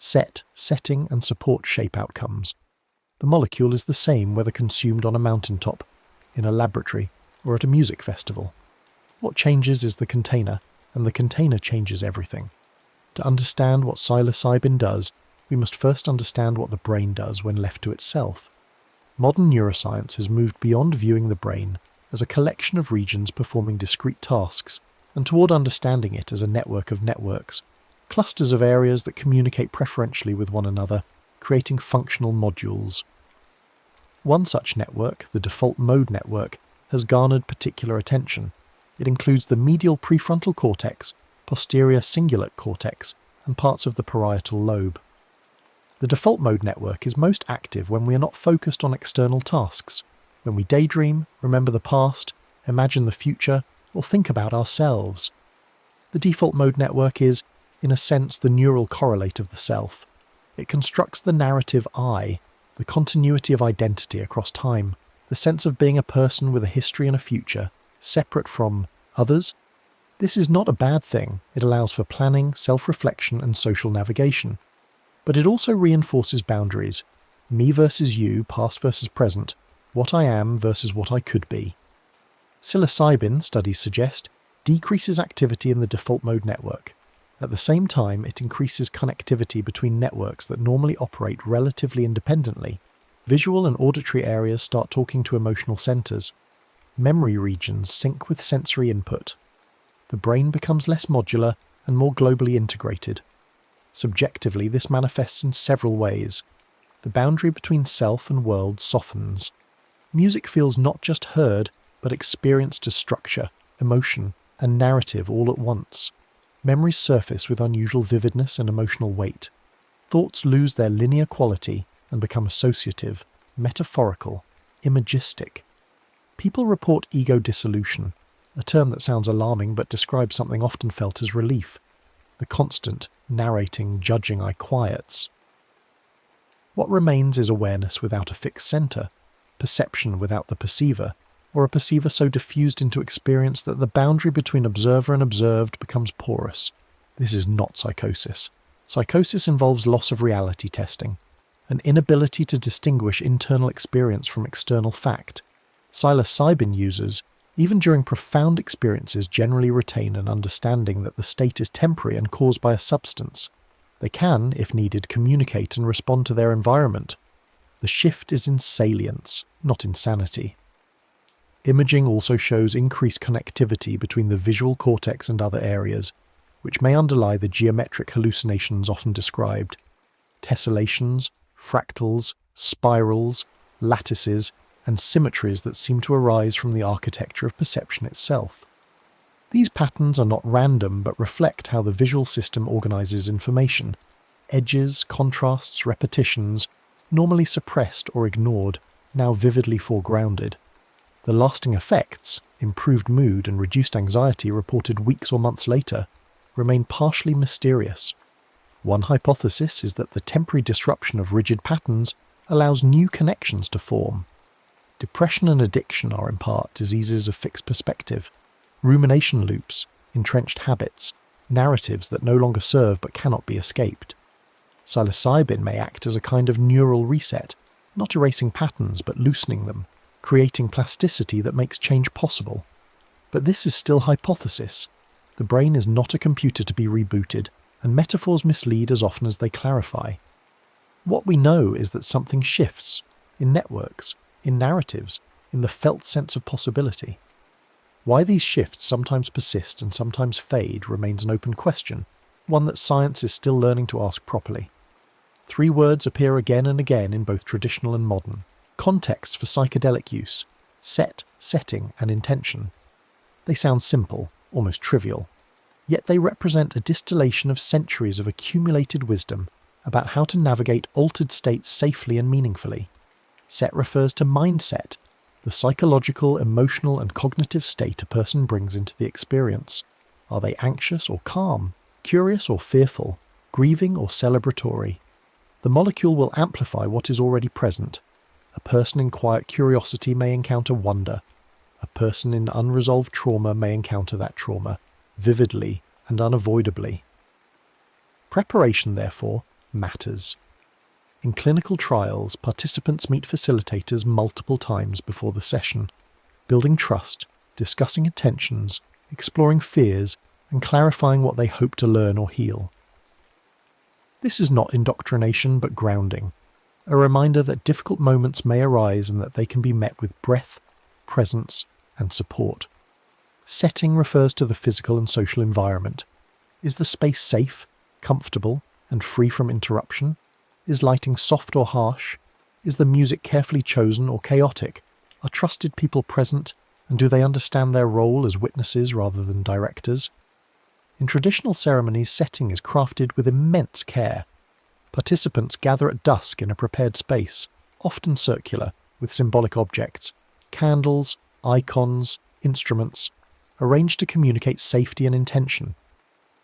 [SPEAKER 1] Setting, and support shape outcomes. The molecule is the same whether consumed on a mountaintop, in a laboratory, or at a music festival. What changes is the container, and the container changes everything. To understand what psilocybin does, we must first understand what the brain does when left to itself. Modern neuroscience has moved beyond viewing the brain as a collection of regions performing discrete tasks, and toward understanding it as a network of networks, clusters of areas that communicate preferentially with one another, creating functional modules. One such network, the default mode network, has garnered particular attention. It includes the medial prefrontal cortex, posterior cingulate cortex, and parts of the parietal lobe. The default mode network is most active when we are not focused on external tasks, when we daydream, remember the past, imagine the future, or think about ourselves. The default mode network is, in a sense, the neural correlate of the self. It constructs the narrative I, the continuity of identity across time, the sense of being a person with a history and a future, separate from others. This is not a bad thing. It allows for planning, self-reflection, and social navigation. But it also reinforces boundaries. Me versus you, past versus present, what I am versus what I could be. Psilocybin, studies suggest, decreases activity in the default mode network. At the same time, it increases connectivity between networks that normally operate relatively independently. Visual and auditory areas start talking to emotional centers. Memory regions sync with sensory input. The brain becomes less modular and more globally integrated. Subjectively, this manifests in several ways. The boundary between self and world softens. Music feels not just heard, but experienced as structure, emotion, and narrative all at once. Memories surface with unusual vividness and emotional weight. Thoughts lose their linear quality and become associative, metaphorical, imagistic. People report ego dissolution, a term that sounds alarming but describes something often felt as relief. The constant, narrating, judging I quiets. What remains is awareness without a fixed centre, perception without the perceiver, or a perceiver so diffused into experience that the boundary between observer and observed becomes porous. This is not psychosis. Psychosis involves loss of reality testing, an inability to distinguish internal experience from external fact. Psilocybin users, even during profound experiences, generally retain an understanding that the state is temporary and caused by a substance. They can, if needed, communicate and respond to their environment. The shift is in salience, not insanity. Imaging also shows increased connectivity between the visual cortex and other areas, which may underlie the geometric hallucinations often described. Tessellations, fractals, spirals, lattices, and symmetries that seem to arise from the architecture of perception itself. These patterns are not random but reflect how the visual system organises information. Edges, contrasts, repetitions, normally suppressed or ignored, now vividly foregrounded. The lasting effects, improved mood and reduced anxiety reported weeks or months later, remain partially mysterious. One hypothesis is that the temporary disruption of rigid patterns allows new connections to form. Depression and addiction are in part diseases of fixed perspective, rumination loops, entrenched habits, narratives that no longer serve but cannot be escaped. Psilocybin may act as a kind of neural reset, not erasing patterns but loosening them, creating plasticity that makes change possible. But this is still hypothesis. The brain is not a computer to be rebooted, and metaphors mislead as often as they clarify. What we know is that something shifts, in networks, in narratives, in the felt sense of possibility. Why these shifts sometimes persist and sometimes fade remains an open question, one that science is still learning to ask properly. 3 words appear again and again in both traditional and modern. Contexts for psychedelic use: set, setting, and intention. They sound simple, almost trivial, yet they represent a distillation of centuries of accumulated wisdom about how to navigate altered states safely and meaningfully. Set refers to mindset, the psychological, emotional, and cognitive state a person brings into the experience. Are they anxious or calm, curious or fearful, grieving or celebratory? The molecule will amplify what is already present. A person in quiet curiosity may encounter wonder. A person in unresolved trauma may encounter that trauma, vividly and unavoidably. Preparation, therefore, matters. In clinical trials, participants meet facilitators multiple times before the session, building trust, discussing intentions, exploring fears, and clarifying what they hope to learn or heal. This is not indoctrination but grounding, a reminder that difficult moments may arise and that they can be met with breath, presence, and support. Setting refers to the physical and social environment. Is the space safe, comfortable, and free from interruption? Is lighting soft or harsh? Is the music carefully chosen or chaotic? Are trusted people present, and do they understand their role as witnesses rather than directors? In traditional ceremonies, setting is crafted with immense care. Participants gather at dusk in a prepared space, often circular, with symbolic objects, candles, icons, instruments, arranged to communicate safety and intention.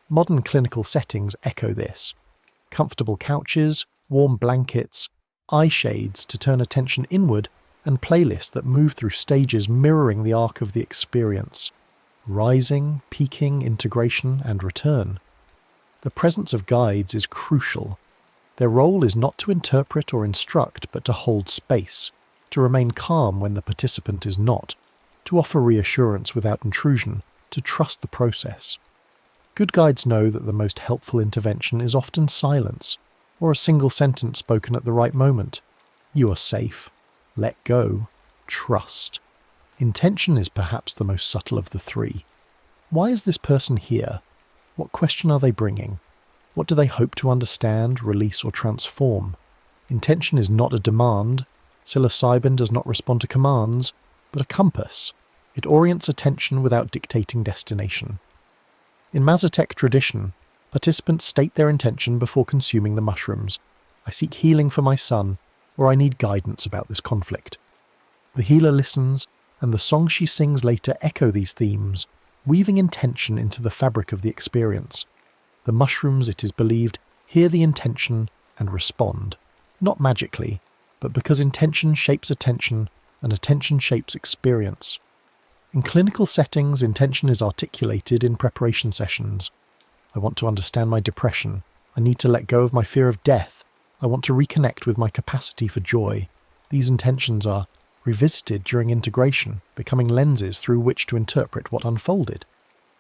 [SPEAKER 1] Modern clinical settings echo this. Comfortable couches, warm blankets, eye shades to turn attention inward, and playlists that move through stages mirroring the arc of the experience. Rising, peaking, integration, and return. The presence of guides is crucial. Their role is not to interpret or instruct, but to hold space, to remain calm when the participant is not, to offer reassurance without intrusion, to trust the process. Good guides know that the most helpful intervention is often silence, or a single sentence spoken at the right moment. You are safe. Let go. Trust. Intention is perhaps the most subtle of the 3. Why is this person here? What question are they bringing? What do they hope to understand, release, or transform? Intention is not a demand. Psilocybin does not respond to commands, but a compass. It orients attention without dictating destination. In Mazatec tradition, participants state their intention before consuming the mushrooms. I seek healing for my son, or I need guidance about this conflict. The healer listens, and the songs she sings later echo these themes, weaving intention into the fabric of the experience. The mushrooms, it is believed, hear the intention and respond, not magically, but because intention shapes attention, and attention shapes experience. In clinical settings, intention is articulated in preparation sessions. I want to understand my depression. I need to let go of my fear of death. I want to reconnect with my capacity for joy. These intentions are revisited during integration, becoming lenses through which to interpret what unfolded.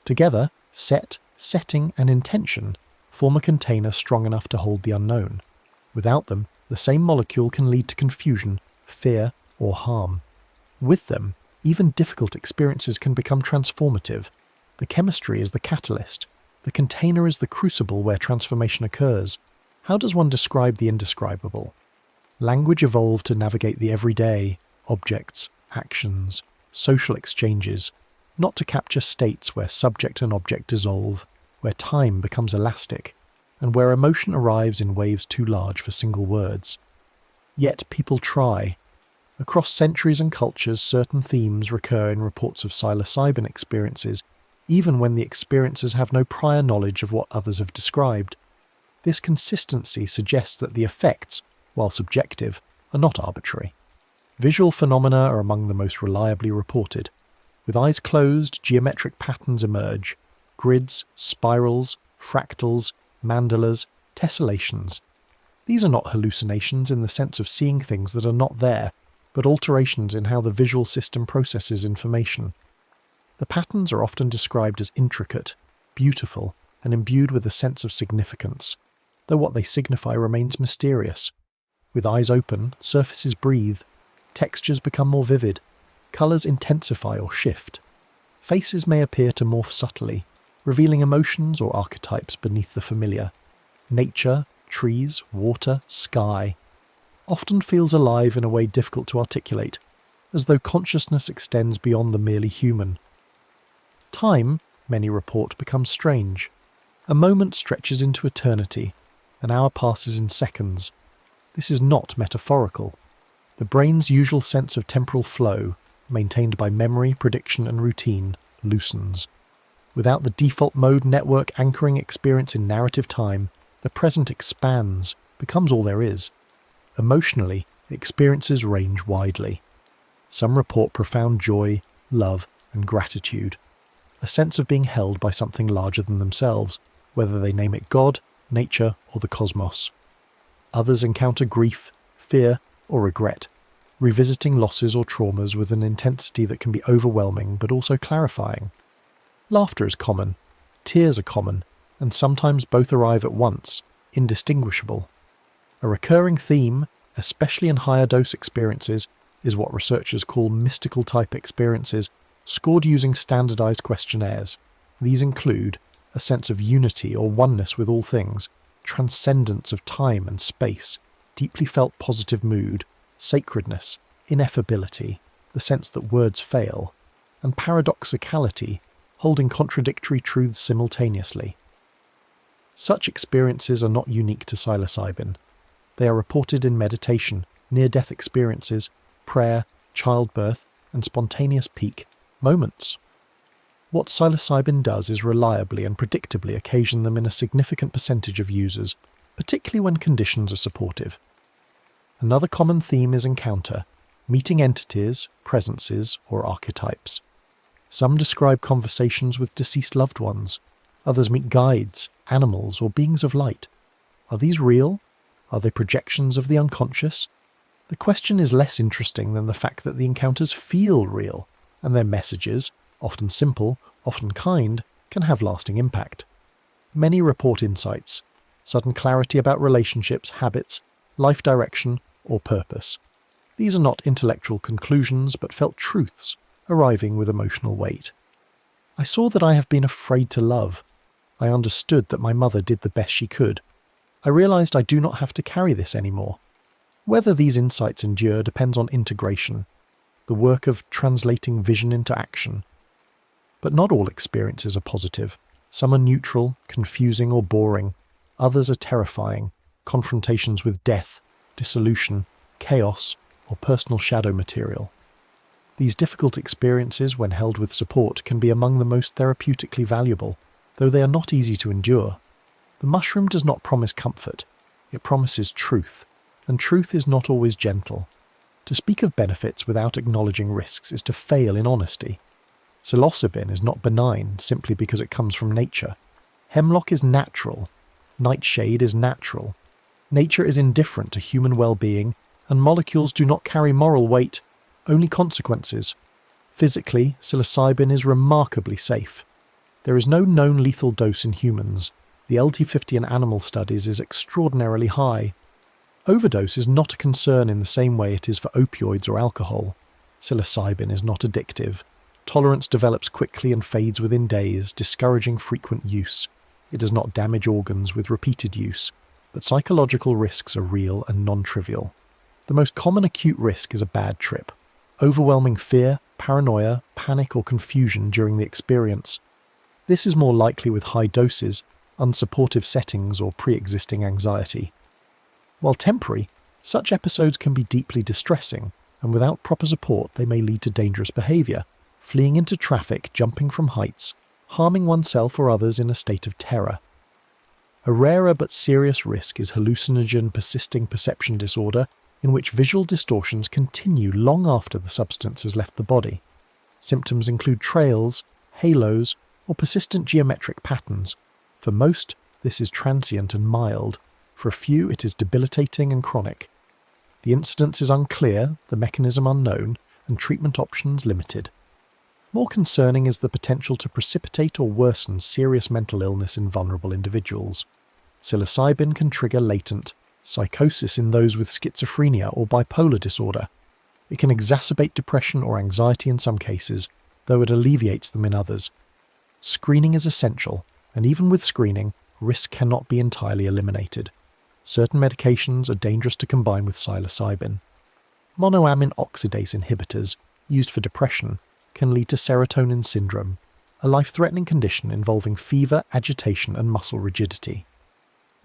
[SPEAKER 1] Together, set, setting, and intention form a container strong enough to hold the unknown. Without them, the same molecule can lead to confusion, fear, or harm. With them, even difficult experiences can become transformative. The chemistry is the catalyst. The container is the crucible where transformation occurs. How does one describe the indescribable? Language evolved to navigate the everyday. objects, actions, social exchanges, not to capture states where subject and object dissolve, where time becomes elastic, and where emotion arrives in waves too large for single words. Yet people try. Across centuries and cultures, certain themes recur in reports of psilocybin experiences, even when the experiencers have no prior knowledge of what others have described. This consistency suggests that the effects, while subjective, are not arbitrary. Visual phenomena are among the most reliably reported. With eyes closed, geometric patterns emerge: grids, spirals, fractals, mandalas, tessellations. These are not hallucinations in the sense of seeing things that are not there, but alterations in how the visual system processes information. The patterns are often described as intricate, beautiful, and imbued with a sense of significance, though what they signify remains mysterious. With eyes open, surfaces breathe, textures become more vivid, colours intensify or shift. Faces may appear to morph subtly, revealing emotions or archetypes beneath the familiar. Nature, trees, water, sky, often feels alive in a way difficult to articulate, as though consciousness extends beyond the merely human. Time, many report, becomes strange. A moment stretches into eternity, an hour passes in seconds. This is not metaphorical. The brain's usual sense of temporal flow, maintained by memory, prediction and routine, loosens. Without the default mode network anchoring experience in narrative time, the present expands, becomes all there is. Emotionally, experiences range widely. Some report profound joy, love, and gratitude, a sense of being held by something larger than themselves, whether they name it God, nature, or the cosmos. Others encounter grief, fear, or regret, revisiting losses or traumas with an intensity that can be overwhelming but also clarifying. Laughter is common, tears are common, and sometimes both arrive at once, indistinguishable. A recurring theme, especially in higher dose experiences, is what researchers call mystical type experiences, scored using standardized questionnaires. These include a sense of unity or oneness with all things, transcendence of time and space, deeply felt positive mood, sacredness, ineffability, the sense that words fail, and paradoxicality, holding contradictory truths simultaneously. Such experiences are not unique to psilocybin. They are reported in meditation, near-death experiences, prayer, childbirth, and spontaneous peak moments. What psilocybin does is reliably and predictably occasion them in a significant percentage of users, particularly when conditions are supportive. Another common theme is encounter, meeting entities, presences, or archetypes. Some describe conversations with deceased loved ones. Others meet guides, animals, or beings of light. Are these real? Are they projections of the unconscious? The question is less interesting than the fact that the encounters feel real, and their messages, often simple, often kind, can have lasting impact. Many report insights, sudden clarity about relationships, habits, life direction, or purpose. These are not intellectual conclusions, but felt truths, arriving with emotional weight. I saw that I have been afraid to love. I understood that my mother did the best she could. I realized I do not have to carry this anymore. Whether these insights endure depends on integration, the work of translating vision into action. But not all experiences are positive. Some are neutral, confusing, or boring. Others are terrifying, confrontations with death, dissolution, chaos, or personal shadow material. These difficult experiences, when held with support, can be among the most therapeutically valuable, though they are not easy to endure. The mushroom does not promise comfort. It promises truth, and truth is not always gentle. To speak of benefits without acknowledging risks is to fail in honesty. Psilocybin is not benign simply because it comes from nature. Hemlock is natural. Nightshade is natural. Nature is indifferent to human well-being, and molecules do not carry moral weight, only consequences. Physically, psilocybin is remarkably safe. There is no known lethal dose in humans. The LT50 in animal studies is extraordinarily high. Overdose is not a concern in the same way it is for opioids or alcohol. Psilocybin is not addictive. Tolerance develops quickly and fades within days, discouraging frequent use. It does not damage organs with repeated use, but psychological risks are real and non-trivial. The most common acute risk is a bad trip. overwhelming fear, paranoia, panic or confusion during the experience. This is more likely with high doses, unsupportive settings or pre-existing anxiety. While temporary, such episodes can be deeply distressing, and without proper support they may lead to dangerous behaviour, fleeing into traffic, jumping from heights, harming oneself or others in a state of terror. A rarer but serious risk is hallucinogen persisting perception disorder, in which visual distortions continue long after the substance has left the body. Symptoms include trails, halos, or persistent geometric patterns. For most, this is transient and mild. For a few, it is debilitating and chronic. The incidence is unclear, the mechanism unknown, and treatment options limited. More concerning is the potential to precipitate or worsen serious mental illness in vulnerable individuals. Psilocybin can trigger latent psychosis in those with schizophrenia or bipolar disorder. It can exacerbate depression or anxiety in some cases, though it alleviates them in others. Screening is essential, and even with screening, risk cannot be entirely eliminated. Certain medications are dangerous to combine with psilocybin. Monoamine oxidase inhibitors, used for depression, can lead to serotonin syndrome, a life-threatening condition involving fever, agitation, and muscle rigidity.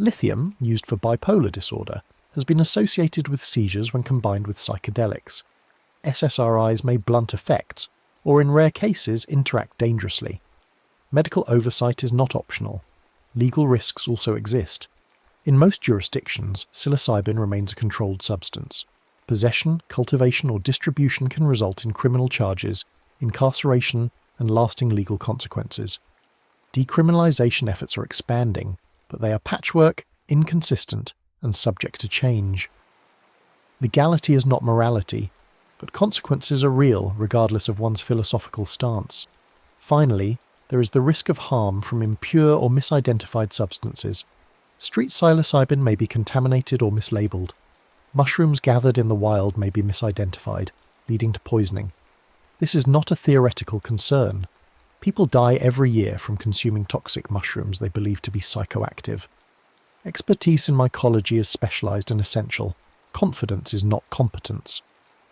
[SPEAKER 1] Lithium, used for bipolar disorder, has been associated with seizures when combined with psychedelics. SSRIs may blunt effects, or in rare cases interact dangerously. Medical oversight is not optional. Legal risks also exist. In most jurisdictions, psilocybin remains a controlled substance. Possession, cultivation, or distribution can result in criminal charges, incarceration, and lasting legal consequences. Decriminalization efforts are expanding, but they are patchwork, inconsistent, and subject to change. Legality is not morality, but consequences are real regardless of one's philosophical stance. Finally, there is the risk of harm from impure or misidentified substances. Street psilocybin may be contaminated or mislabeled. Mushrooms gathered in the wild may be misidentified, leading to poisoning. This is not a theoretical concern. People die every year from consuming toxic mushrooms they believe to be psychoactive. Expertise in mycology is specialized and essential. Confidence is not competence.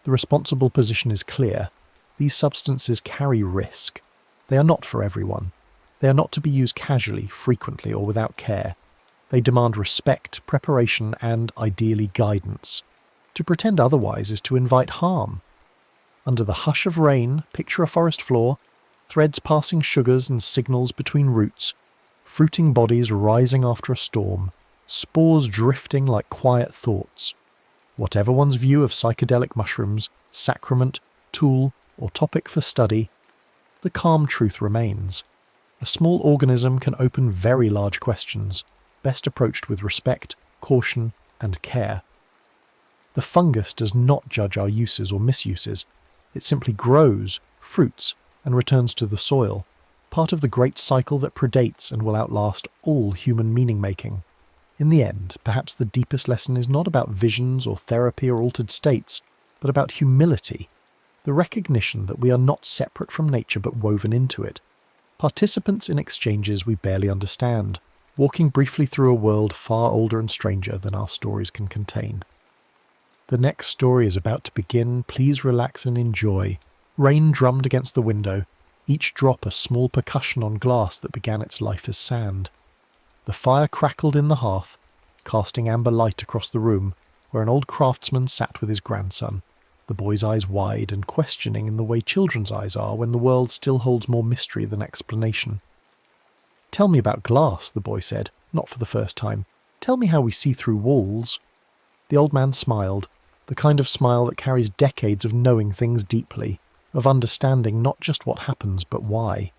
[SPEAKER 1] The responsible position is clear. These substances carry risk. They are not for everyone. They are not to be used casually, frequently, or without care. They demand respect, preparation, and, ideally, guidance. To pretend otherwise is to invite harm. Under the hush of rain, picture a forest floor, threads passing sugars and signals between roots, fruiting bodies rising after a storm, spores drifting like quiet thoughts. Whatever one's view of psychedelic mushrooms, sacrament, tool, or topic for study, the calm truth remains. A small organism can open very large questions, best approached with respect, caution, and care. The fungus does not judge our uses or misuses. It simply grows, fruits, and returns to the soil, part of the great cycle that predates and will outlast all human meaning-making. In the end, perhaps the deepest lesson is not about visions or therapy or altered states, but about humility, the recognition that we are not separate from nature but woven into it, participants in exchanges we barely understand, walking briefly through a world far older and stranger than our stories can contain. The next story is about to begin. Please relax and enjoy. Rain drummed against the window, each drop a small percussion on glass that began its life as sand. The fire crackled in the hearth, casting amber light across the room, where an old craftsman sat with his grandson, the boy's eyes wide and questioning in the way children's eyes are when the world still holds more mystery than explanation. "Tell me about glass," the boy said, not for the first time. "Tell me how we see through walls." The old man smiled, the kind of smile that carries decades of knowing things deeply, of understanding not just what happens but why.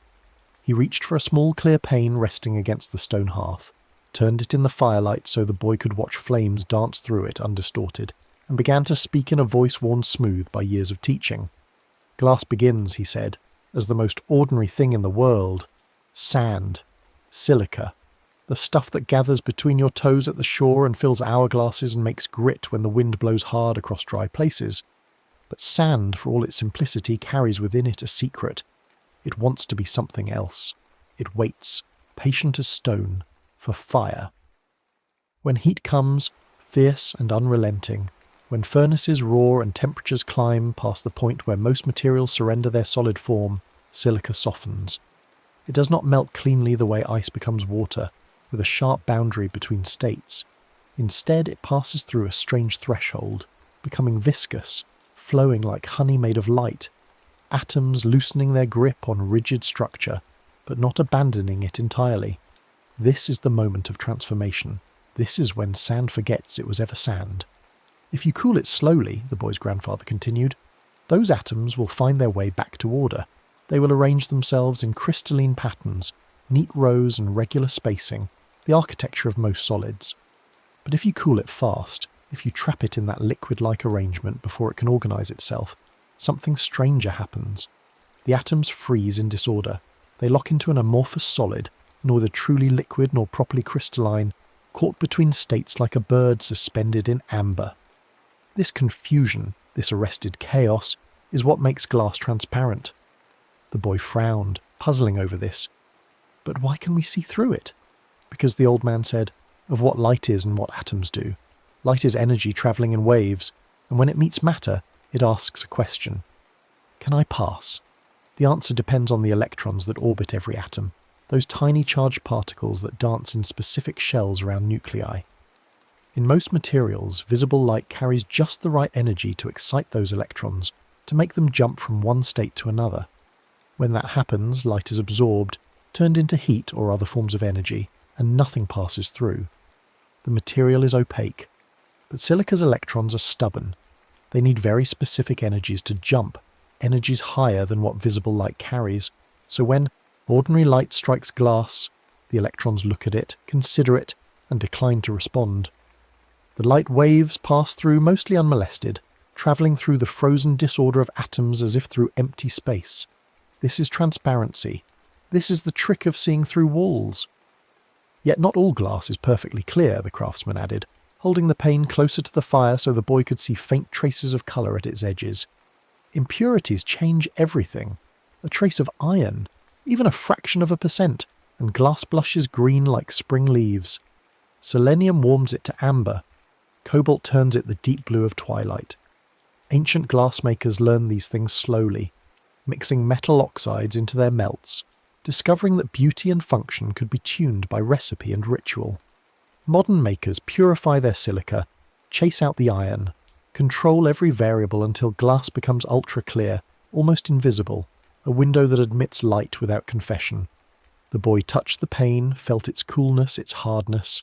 [SPEAKER 1] He reached for a small clear pane resting against the stone hearth, turned it in the firelight so the boy could watch flames dance through it undistorted, and began to speak in a voice worn smooth by years of teaching. "Glass begins," he said, "as the most ordinary thing in the world. Sand. Silica. The stuff that gathers between your toes at the shore and fills hourglasses and makes grit when the wind blows hard across dry places. But sand, for all its simplicity, carries within it a secret. It wants to be something else. It waits, patient as stone, for fire. When heat comes, fierce and unrelenting, When furnaces roar and temperatures climb past the point where most materials surrender their solid form, silica softens. It does not melt cleanly the way ice becomes water, with a sharp boundary between states. Instead, it passes through a strange threshold, becoming viscous, flowing like honey made of light, atoms loosening their grip on rigid structure, but not abandoning it entirely. This is the moment of transformation. This is when sand forgets it was ever sand. If you cool it slowly, the boy's grandfather continued, those atoms will find their way back to order. They will arrange themselves in crystalline patterns, neat rows and regular spacing, the architecture of most solids. But if you cool it fast, if you trap it in that liquid-like arrangement before it can organise itself, something stranger happens. The atoms freeze in disorder. They lock into an amorphous solid, neither truly liquid nor properly crystalline, caught between states like a bird suspended in amber. This confusion, this arrested chaos, is what makes glass transparent. The boy frowned, puzzling over this. But why can we see through it? Because the old man said, of what light is and what atoms do. Light is energy travelling in waves, and when it meets matter, it asks a question. Can I pass? The answer depends on the electrons that orbit every atom, those tiny charged particles that dance in specific shells around nuclei. In most materials, visible light carries just the right energy to excite those electrons, to make them jump from one state to another. When that happens, light is absorbed, turned into heat or other forms of energy, and nothing passes through. The material is opaque, but silica's electrons are stubborn. They need very specific energies to jump, energies higher than what visible light carries, so when ordinary light strikes glass, the electrons look at it, consider it, and decline to respond. The light waves pass through mostly unmolested, travelling through the frozen disorder of atoms as if through empty space. This is transparency. This is the trick of seeing through walls. Yet not all glass is perfectly clear, the craftsman added, holding the pane closer to the fire so the boy could see faint traces of colour at its edges. Impurities change everything. A trace of iron, even a fraction of a percent, and glass blushes green like spring leaves. Selenium warms it to amber. Cobalt turns it the deep blue of twilight. Ancient glassmakers learned these things slowly, mixing metal oxides into their melts, discovering that beauty and function could be tuned by recipe and ritual. Modern makers purify their silica, chase out the iron, control every variable until glass becomes ultra-clear, almost invisible, a window that admits light without confession. The boy touched the pane, felt its coolness, its hardness.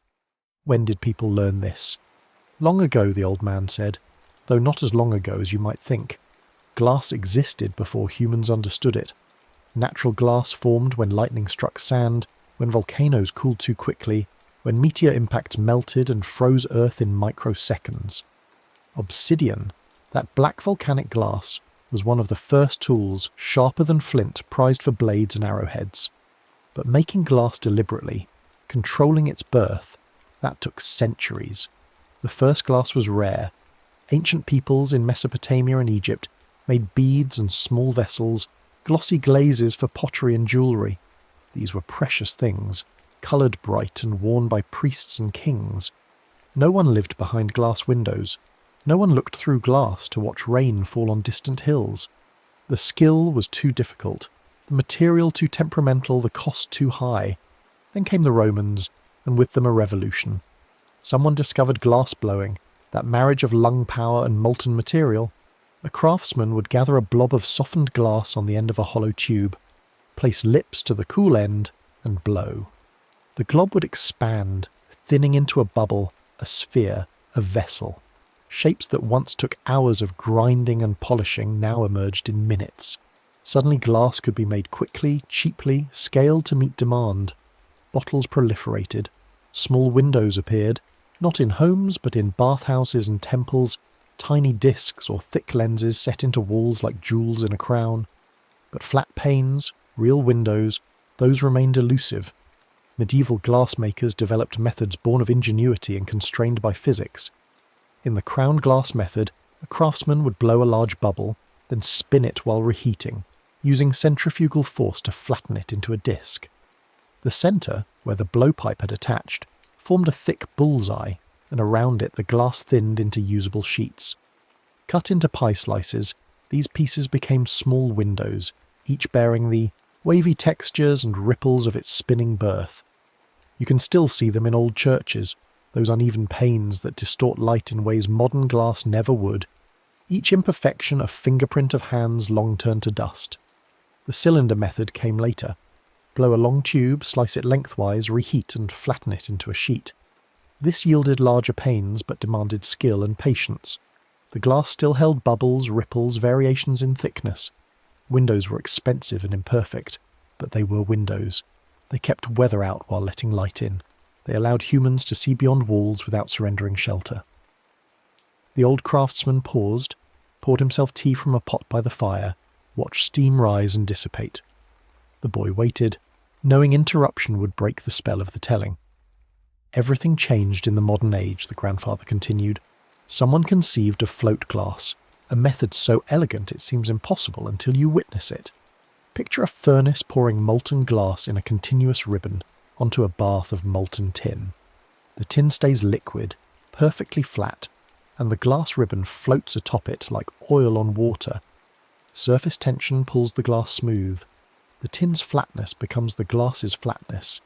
[SPEAKER 1] When did people learn this? Long ago, the old man said, though not as long ago as you might think. Glass existed before humans understood it. Natural glass formed when lightning struck sand, when volcanoes cooled too quickly, when meteor impacts melted and froze Earth in microseconds. Obsidian, that black volcanic glass, was one of the first tools, sharper than flint, prized for blades and arrowheads. But making glass deliberately, controlling its birth, that took centuries. The first glass was rare. Ancient peoples in Mesopotamia and Egypt made beads and small vessels, glossy glazes for pottery and jewellery. These were precious things, coloured bright and worn by priests and kings. No one lived behind glass windows. No one looked through glass to watch rain fall on distant hills. The skill was too difficult, the material too temperamental, the cost too high. Then came the Romans, and with them a revolution. Someone discovered glass blowing, that marriage of lung power and molten material. A craftsman would gather a blob of softened glass on the end of a hollow tube, place lips to the cool end, and blow. The glob would expand, thinning into a bubble, a sphere, a vessel. Shapes that once took hours of grinding and polishing now emerged in minutes. Suddenly glass could be made quickly, cheaply, scaled to meet demand. Bottles proliferated. Small windows appeared, not in homes but in bathhouses and temples, tiny discs or thick lenses set into walls like jewels in a crown. But flat panes, real windows, those remained elusive. Medieval glassmakers developed methods born of ingenuity and constrained by physics. In the crown glass method, a craftsman would blow a large bubble, then spin it while reheating, using centrifugal force to flatten it into a disc. The centre, where the blowpipe had attached, formed a thick bullseye, and around it the glass thinned into usable sheets. Cut into pie slices, these pieces became small windows, each bearing the wavy textures and ripples of its spinning birth. You can still see them in old churches, those uneven panes that distort light in ways modern glass never would, each imperfection a fingerprint of hands long turned to dust. The cylinder method came later. Blow a long tube, slice it lengthwise, reheat and flatten it into a sheet. This yielded larger panes but demanded skill and patience. The glass still held bubbles, ripples, variations in thickness. Windows were expensive and imperfect, but they were windows. They kept weather out while letting light in. They allowed humans to see beyond walls without surrendering shelter. The old craftsman paused, poured himself tea from a pot by the fire, watched steam rise and dissipate. The boy waited, knowing interruption would break the spell of the telling. Everything changed in the modern age, the grandfather continued. Someone conceived of float glass, a method so elegant it seems impossible until you witness it. Picture a furnace pouring molten glass in a continuous ribbon onto a bath of molten tin. The tin stays liquid, perfectly flat, and the glass ribbon floats atop it like oil on water. Surface tension pulls the glass smooth. The tin's flatness becomes the glass's flatness.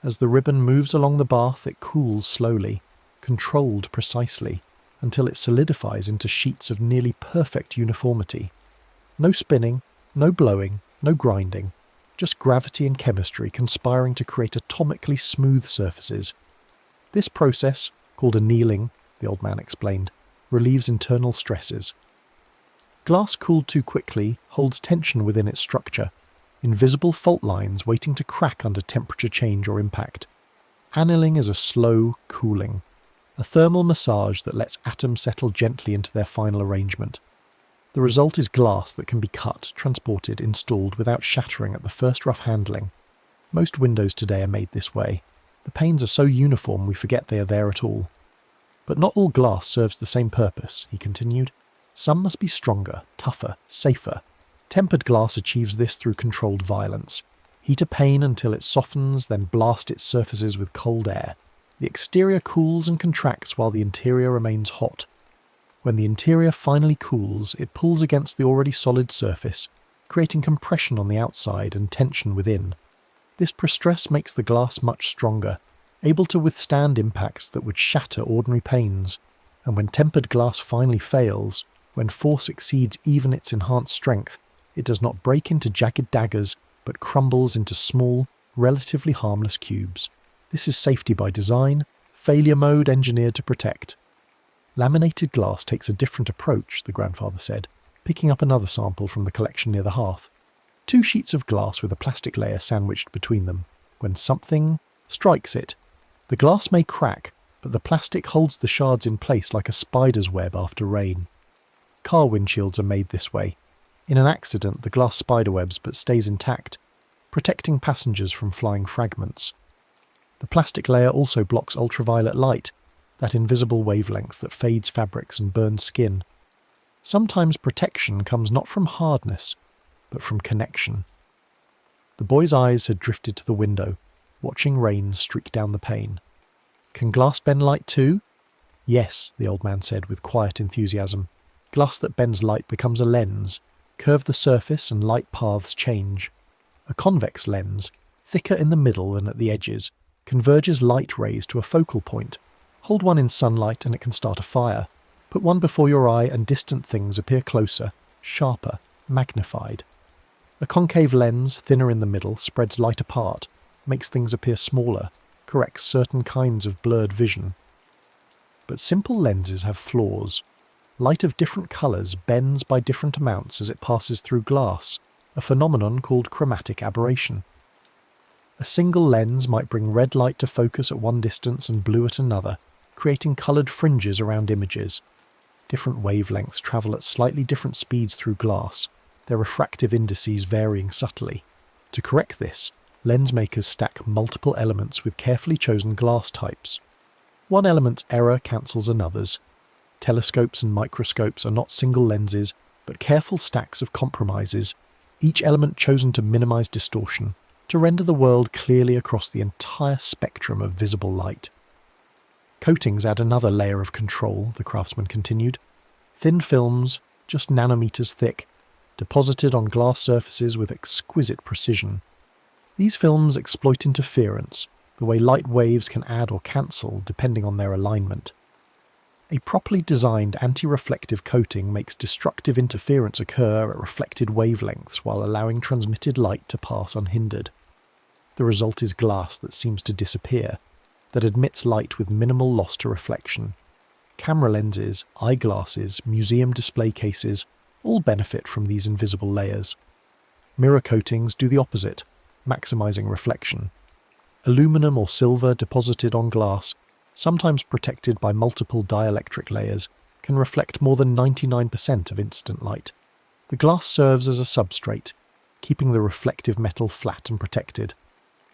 [SPEAKER 1] As the ribbon moves along the bath, it cools slowly, controlled precisely, until it solidifies into sheets of nearly perfect uniformity. No spinning, no blowing, no grinding, just gravity and chemistry conspiring to create atomically smooth surfaces. This process, called annealing, the old man explained, relieves internal stresses. Glass cooled too quickly holds tension within its structure, invisible fault lines waiting to crack under temperature change or impact. Annealing is a slow cooling, a thermal massage that lets atoms settle gently into their final arrangement. The result is glass that can be cut, transported, installed without shattering at the first rough handling. Most windows today are made this way. The panes are so uniform we forget they are there at all. But not all glass serves the same purpose, he continued. Some must be stronger, tougher, safer. Tempered glass achieves this through controlled violence. Heat a pane until it softens, then blast its surfaces with cold air. The exterior cools and contracts while the interior remains hot. When the interior finally cools, it pulls against the already solid surface, creating compression on the outside and tension within. This prestress makes the glass much stronger, able to withstand impacts that would shatter ordinary panes. And when tempered glass finally fails, when force exceeds even its enhanced strength, it does not break into jagged daggers, but crumbles into small, relatively harmless cubes. This is safety by design, failure mode engineered to protect. Laminated glass takes a different approach, the grandfather said, picking up another sample from the collection near the hearth. 2 sheets of glass with a plastic layer sandwiched between them. When something strikes it, the glass may crack, but the plastic holds the shards in place like a spider's web after rain. Car windshields are made this way. In an accident, the glass spiderwebs but stays intact, protecting passengers from flying fragments. The plastic layer also blocks ultraviolet light, that invisible wavelength that fades fabrics and burns skin. Sometimes protection comes not from hardness, but from connection. The boy's eyes had drifted to the window, watching rain streak down the pane. Can glass bend light too? Yes, the old man said with quiet enthusiasm. Glass that bends light becomes a lens. Curve the surface and light paths change. A convex lens, thicker in the middle than at the edges, converges light rays to a focal point. Hold one in sunlight and it can start a fire. Put one before your eye and distant things appear closer, sharper, magnified. A concave lens, thinner in the middle, spreads light apart, makes things appear smaller, corrects certain kinds of blurred vision. But simple lenses have flaws. Light of different colours bends by different amounts as it passes through glass, a phenomenon called chromatic aberration. A single lens might bring red light to focus at one distance and blue at another, creating coloured fringes around images. Different wavelengths travel at slightly different speeds through glass, their refractive indices varying subtly. To correct this, lens makers stack multiple elements with carefully chosen glass types. One element's error cancels another's. Telescopes and microscopes are not single lenses, but careful stacks of compromises, each element chosen to minimise distortion, to render the world clearly across the entire spectrum of visible light. Coatings add another layer of control, the craftsman continued. Thin films, just nanometers thick, deposited on glass surfaces with exquisite precision. These films exploit interference, the way light waves can add or cancel depending on their alignment. A properly designed anti-reflective coating makes destructive interference occur at reflected wavelengths while allowing transmitted light to pass unhindered. The result is glass that seems to disappear, that admits light with minimal loss to reflection. Camera lenses, eyeglasses, museum display cases all benefit from these invisible layers. Mirror coatings do the opposite, maximizing reflection. Aluminum or silver deposited on glass, sometimes protected by multiple dielectric layers, can reflect more than 99% of incident light. The glass serves as a substrate, keeping the reflective metal flat and protected.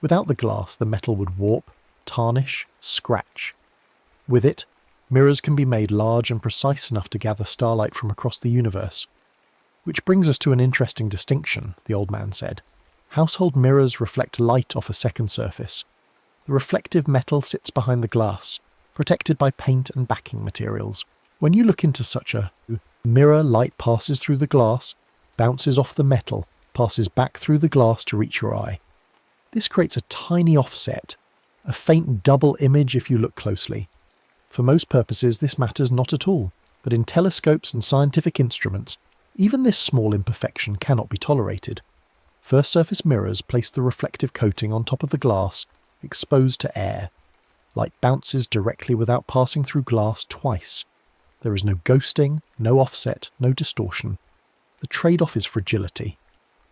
[SPEAKER 1] Without the glass, the metal would warp, tarnish, scratch. With it, mirrors can be made large and precise enough to gather starlight from across the universe. Which brings us to an interesting distinction, the old man said. Household mirrors reflect light off a second surface. The reflective metal sits behind the glass, protected by paint and backing materials. When you look into such a mirror, light passes through the glass, bounces off the metal, passes back through the glass to reach your eye. This creates a tiny offset, a faint double image if you look closely. For most purposes, this matters not at all, but in telescopes and scientific instruments, even this small imperfection cannot be tolerated. First surface mirrors place the reflective coating on top of the glass, exposed to air. Light bounces directly without passing through glass twice. There is no ghosting, no offset, no distortion. The trade-off is fragility.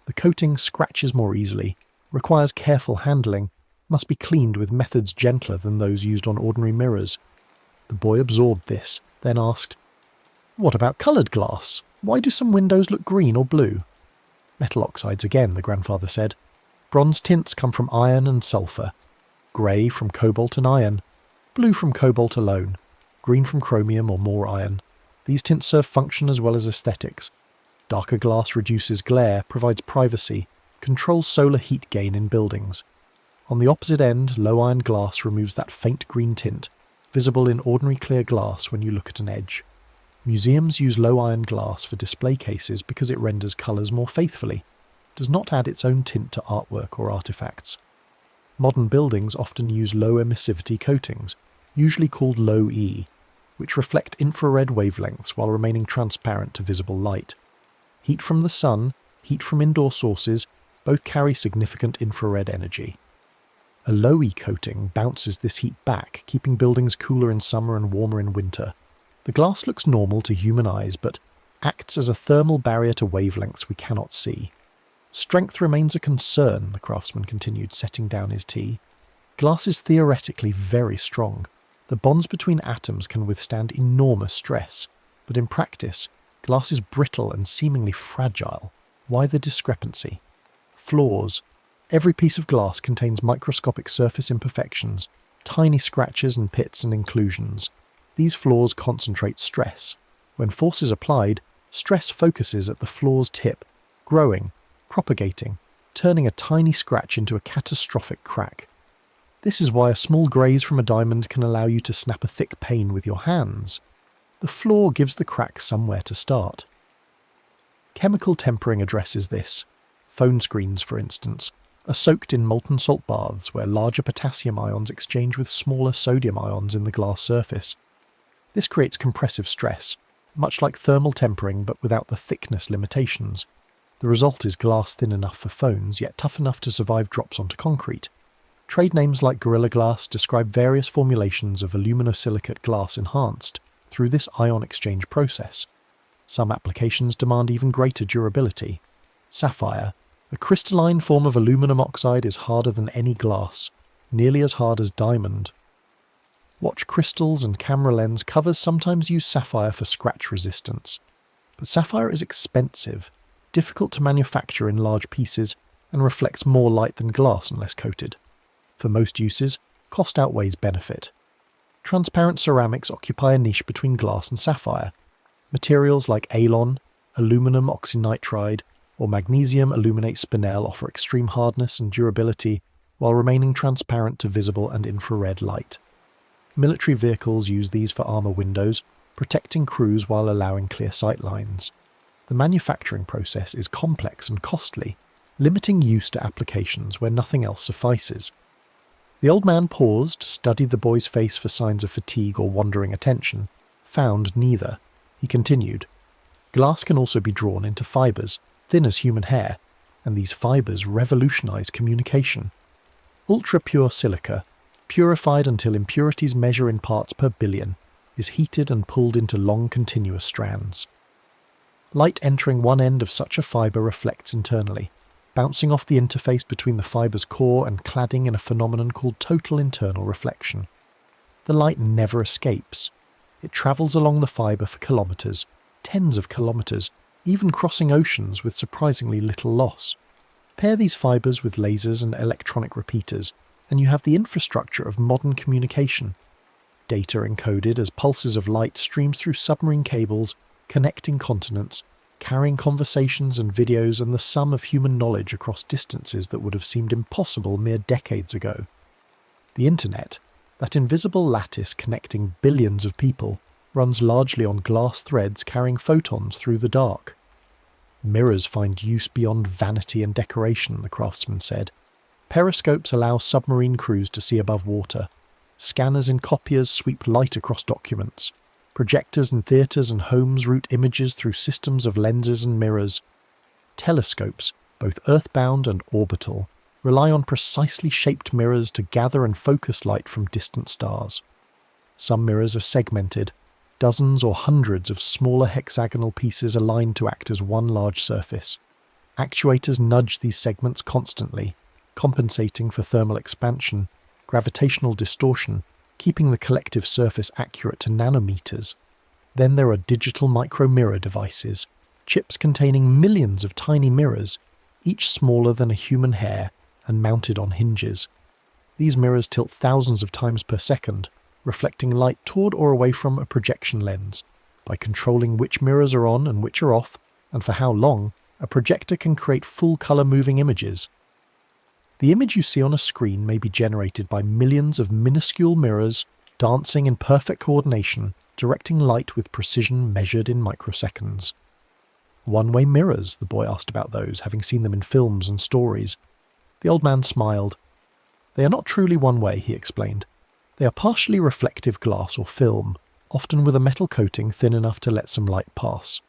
[SPEAKER 1] The coating scratches more easily, requires careful handling, must be cleaned with methods gentler than those used on ordinary mirrors. The boy absorbed this, then asked, "What about coloured glass? Why do some windows look green or blue?" "Metal oxides again," the grandfather said. "Bronze tints come from iron and sulphur. Grey from cobalt and iron. Blue from cobalt alone. Green from chromium or more iron. These tints serve function as well as aesthetics. Darker glass reduces glare, provides privacy, controls solar heat gain in buildings. On the opposite end, low iron glass removes that faint green tint, visible in ordinary clear glass when you look at an edge. Museums use low iron glass for display cases because it renders colours more faithfully, does not add its own tint to artwork or artefacts. Modern buildings often use low emissivity coatings, usually called low E, which reflect infrared wavelengths while remaining transparent to visible light. Heat from the sun, heat from indoor sources, both carry significant infrared energy. A low E coating bounces this heat back, keeping buildings cooler in summer and warmer in winter. The glass looks normal to human eyes, but acts as a thermal barrier to wavelengths we cannot see. Strength remains a concern, the craftsman continued, setting down his tea. Glass is theoretically very strong. The bonds between atoms can withstand enormous stress, but in practice, glass is brittle and seemingly fragile. Why the discrepancy? Flaws. Every piece of glass contains microscopic surface imperfections, tiny scratches and pits and inclusions. These flaws concentrate stress. When force is applied, stress focuses at the flaw's tip, growing, propagating, turning a tiny scratch into a catastrophic crack. This is why a small graze from a diamond can allow you to snap a thick pane with your hands. The flaw gives the crack somewhere to start. Chemical tempering addresses this. Phone screens, for instance, are soaked in molten salt baths where larger potassium ions exchange with smaller sodium ions in the glass surface. This creates compressive stress, much like thermal tempering but without the thickness limitations. The result is glass thin enough for phones, yet tough enough to survive drops onto concrete. Trade names like Gorilla Glass describe various formulations of aluminosilicate glass enhanced through this ion exchange process. Some applications demand even greater durability. Sapphire, a crystalline form of aluminum oxide, is harder than any glass, nearly as hard as diamond. Watch crystals and camera lens covers sometimes use sapphire for scratch resistance. But sapphire is expensive, difficult to manufacture in large pieces, and reflects more light than glass unless coated. For most uses, cost outweighs benefit. Transparent ceramics occupy a niche between glass and sapphire. Materials like Alon, aluminum oxynitride, or magnesium aluminate spinel offer extreme hardness and durability while remaining transparent to visible and infrared light. Military vehicles use these for armour windows, protecting crews while allowing clear sight lines. The manufacturing process is complex and costly, limiting use to applications where nothing else suffices. The old man paused, studied the boy's face for signs of fatigue or wandering attention, found neither. He continued. Glass can also be drawn into fibres, thin as human hair, and these fibres revolutionise communication. Ultra-pure silica, purified until impurities measure in parts per billion, is heated and pulled into long continuous strands. Light entering one end of such a fibre reflects internally, bouncing off the interface between the fibre's core and cladding in a phenomenon called total internal reflection. The light never escapes. It travels along the fibre for kilometres, tens of kilometres, even crossing oceans with surprisingly little loss. Pair these fibres with lasers and electronic repeaters, and you have the infrastructure of modern communication. Data encoded as pulses of light streams through submarine cables, connecting continents, carrying conversations and videos and the sum of human knowledge across distances that would have seemed impossible mere decades ago. The internet, that invisible lattice connecting billions of people, runs largely on glass threads carrying photons through the dark. Mirrors find use beyond vanity and decoration, the craftsman said. Periscopes allow submarine crews to see above water. Scanners in copiers sweep light across documents. Projectors in theatres and homes route images through systems of lenses and mirrors. Telescopes, both earthbound and orbital, rely on precisely shaped mirrors to gather and focus light from distant stars. Some mirrors are segmented, dozens or hundreds of smaller hexagonal pieces aligned to act as one large surface. Actuators nudge these segments constantly, compensating for thermal expansion, gravitational distortion, keeping the collective surface accurate to nanometers. Then there are digital micro-mirror devices, chips containing millions of tiny mirrors, each smaller than a human hair and mounted on hinges. These mirrors tilt thousands of times per second, reflecting light toward or away from a projection lens. By controlling which mirrors are on and which are off, and for how long, a projector can create full-color moving images. The image you see on a screen may be generated by millions of minuscule mirrors dancing in perfect coordination, directing light with precision measured in microseconds. One-way mirrors, the boy asked about those, having seen them in films and stories. The old man smiled. They are not truly one-way, he explained. They are partially reflective glass or film, often with a metal coating thin enough to let some light pass.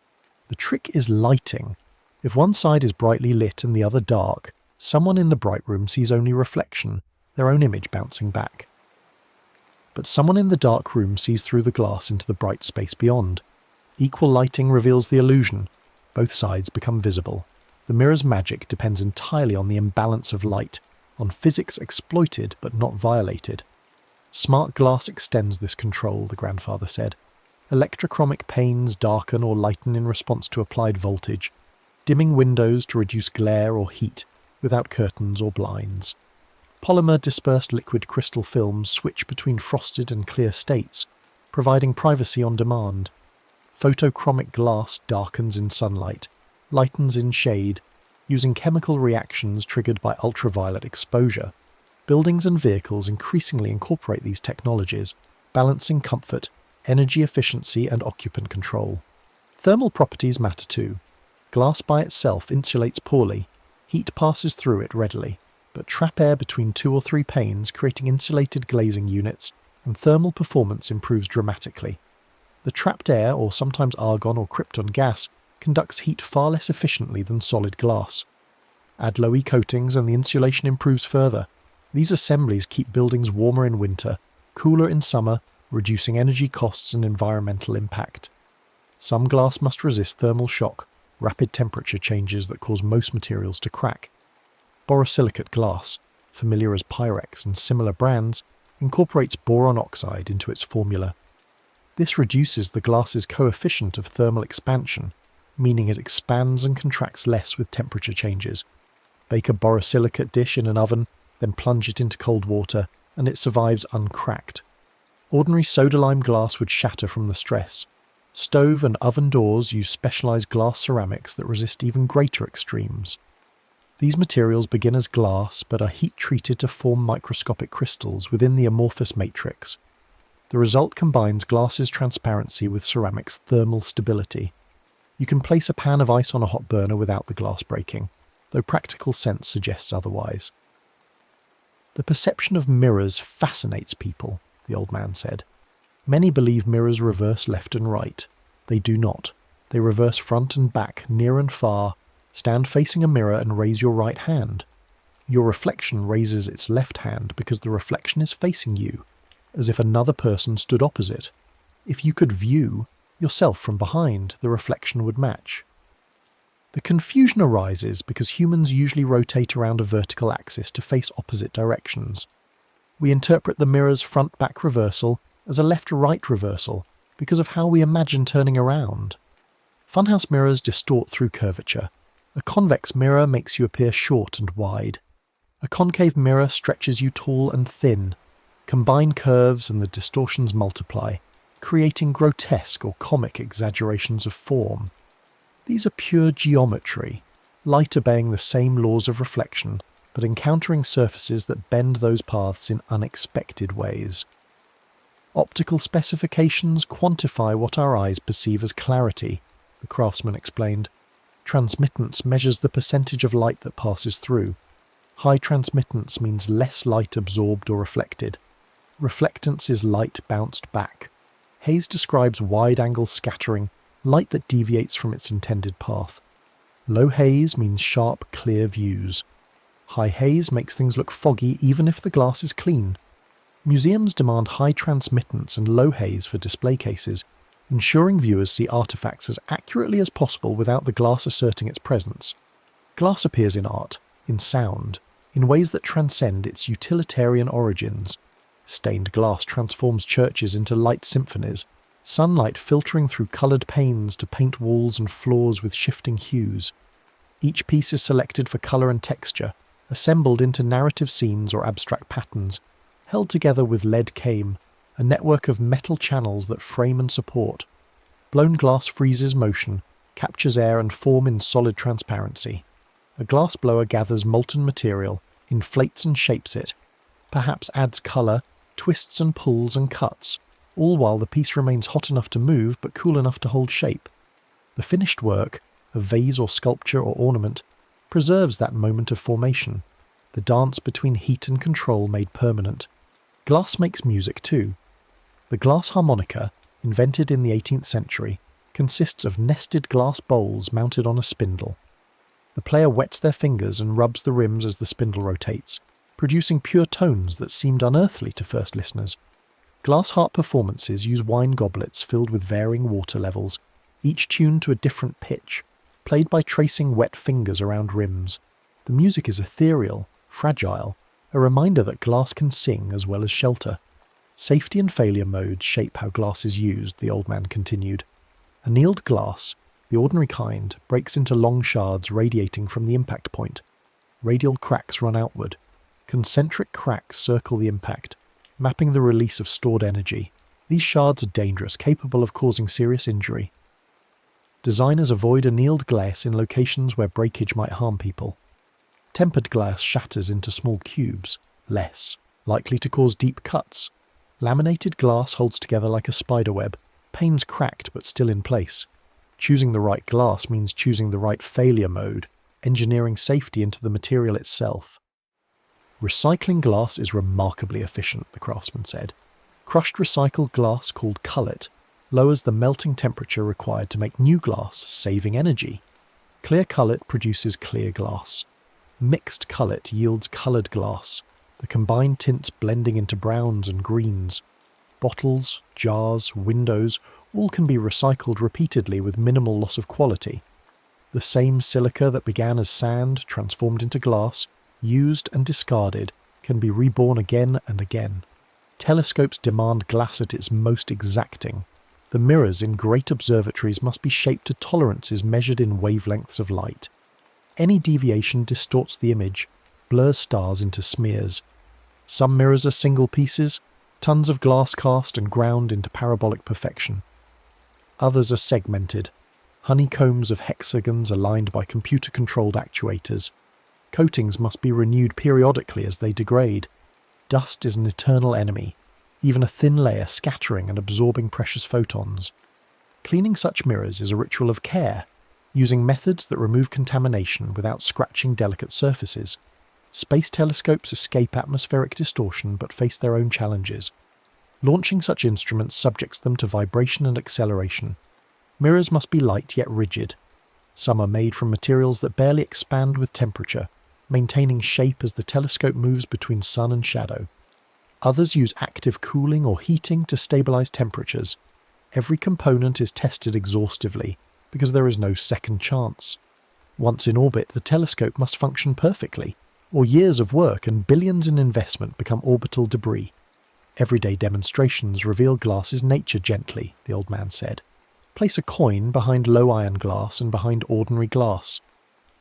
[SPEAKER 1] The trick is lighting. If one side is brightly lit and the other dark, someone in the bright room sees only reflection, their own image bouncing back. But someone in the dark room sees through the glass into the bright space beyond. Equal lighting reveals the illusion. Both sides become visible. The mirror's magic depends entirely on the imbalance of light, on physics exploited but not violated. Smart glass extends this control, the grandfather said. Electrochromic panes darken or lighten in response to applied voltage, dimming windows to reduce glare or heat, without curtains or blinds. Polymer-dispersed liquid crystal films switch between frosted and clear states, providing privacy on demand. Photochromic glass darkens in sunlight, lightens in shade, using chemical reactions triggered by ultraviolet exposure. Buildings and vehicles increasingly incorporate these technologies, balancing comfort, energy efficiency and occupant control. Thermal properties matter too. Glass by itself insulates poorly. Heat passes through it readily, but trap air between 2 or 3 panes, creating insulated glazing units, and thermal performance improves dramatically. The trapped air, or sometimes argon or krypton gas, conducts heat far less efficiently than solid glass. Add low E coatings and the insulation improves further. These assemblies keep buildings warmer in winter, cooler in summer, reducing energy costs and environmental impact. Some glass must resist thermal shock, rapid temperature changes that cause most materials to crack. Borosilicate glass, familiar as Pyrex and similar brands, incorporates boron oxide into its formula. This reduces the glass's coefficient of thermal expansion, meaning it expands and contracts less with temperature changes. Bake a borosilicate dish in an oven, then plunge it into cold water, and it survives uncracked. Ordinary soda-lime glass would shatter from the stress. Stove and oven doors use specialized glass ceramics that resist even greater extremes. These materials begin as glass but are heat-treated to form microscopic crystals within the amorphous matrix. The result combines glass's transparency with ceramic's thermal stability. You can place a pan of ice on a hot burner without the glass breaking, though practical sense suggests otherwise. The perception of mirrors fascinates people, the old man said. Many believe mirrors reverse left and right. They do not. They reverse front and back, near and far. Stand facing a mirror and raise your right hand. Your reflection raises its left hand because the reflection is facing you, as if another person stood opposite. If you could view yourself from behind, the reflection would match. The confusion arises because humans usually rotate around a vertical axis to face opposite directions. We interpret the mirror's front-back reversal as a left-right reversal because of how we imagine turning around. Funhouse mirrors distort through curvature. A convex mirror makes you appear short and wide. A concave mirror stretches you tall and thin. Combine curves and the distortions multiply, creating grotesque or comic exaggerations of form. These are pure geometry, light obeying the same laws of reflection, but encountering surfaces that bend those paths in unexpected ways. Optical specifications quantify what our eyes perceive as clarity, the craftsman explained. Transmittance measures the percentage of light that passes through. High transmittance means less light absorbed or reflected. Reflectance is light bounced back. Haze describes wide-angle scattering, light that deviates from its intended path. Low haze means sharp, clear views. High haze makes things look foggy even if the glass is clean. Museums demand high transmittance and low haze for display cases, ensuring viewers see artifacts as accurately as possible without the glass asserting its presence. Glass appears in art, in sound, in ways that transcend its utilitarian origins. Stained glass transforms churches into light symphonies, sunlight filtering through coloured panes to paint walls and floors with shifting hues. Each piece is selected for colour and texture, assembled into narrative scenes or abstract patterns, held together with lead came, a network of metal channels that frame and support. Blown glass freezes motion, captures air and form in solid transparency. A glass blower gathers molten material, inflates and shapes it, perhaps adds colour, twists and pulls and cuts, all while the piece remains hot enough to move but cool enough to hold shape. The finished work, a vase or sculpture or ornament, preserves that moment of formation, the dance between heat and control made permanent. Glass makes music too. The glass harmonica, invented in the 18th century, consists of nested glass bowls mounted on a spindle. The player wets their fingers and rubs the rims as the spindle rotates, producing pure tones that seemed unearthly to first listeners. Glass harp performances use wine goblets filled with varying water levels, each tuned to a different pitch, played by tracing wet fingers around rims. The music is ethereal, fragile, a reminder that glass can sing as well as shelter. Safety and failure modes shape how glass is used, the old man continued. Annealed glass, the ordinary kind, breaks into long shards radiating from the impact point. Radial cracks run outward. Concentric cracks circle the impact, mapping the release of stored energy. These shards are dangerous, capable of causing serious injury. Designers avoid annealed glass in locations where breakage might harm people. Tempered glass shatters into small cubes, less, likely to cause deep cuts. Laminated glass holds together like a spiderweb, panes cracked but still in place. Choosing the right glass means choosing the right failure mode, engineering safety into the material itself. Recycling glass is remarkably efficient, the craftsman said. Crushed recycled glass, called cullet, lowers the melting temperature required to make new glass, saving energy. Clear cullet produces clear glass. Mixed cullet yields coloured glass, the combined tints blending into browns and greens. Bottles, jars, windows, all can be recycled repeatedly with minimal loss of quality. The same silica that began as sand, transformed into glass, used and discarded, can be reborn again and again. Telescopes demand glass at its most exacting. The mirrors in great observatories must be shaped to tolerances measured in wavelengths of light. Any deviation distorts the image, blurs stars into smears. Some mirrors are single pieces, tons of glass cast and ground into parabolic perfection. Others are segmented, honeycombs of hexagons aligned by computer-controlled actuators. Coatings must be renewed periodically as they degrade. Dust is an eternal enemy. even a thin layer scattering and absorbing precious photons. Cleaning such mirrors is a ritual of care, using methods that remove contamination without scratching delicate surfaces. Space telescopes escape atmospheric distortion but face their own challenges. Launching such instruments subjects them to vibration and acceleration. Mirrors must be light yet rigid. Some are made from materials that barely expand with temperature, maintaining shape as the telescope moves between sun and shadow. Others use active cooling or heating to stabilize temperatures. Every component is tested exhaustively, because there is no second chance. Once in orbit, the telescope must function perfectly, or years of work and billions in investment become orbital debris. Everyday demonstrations reveal glass's nature gently, the old man said. Place a coin behind low-iron glass and behind ordinary glass.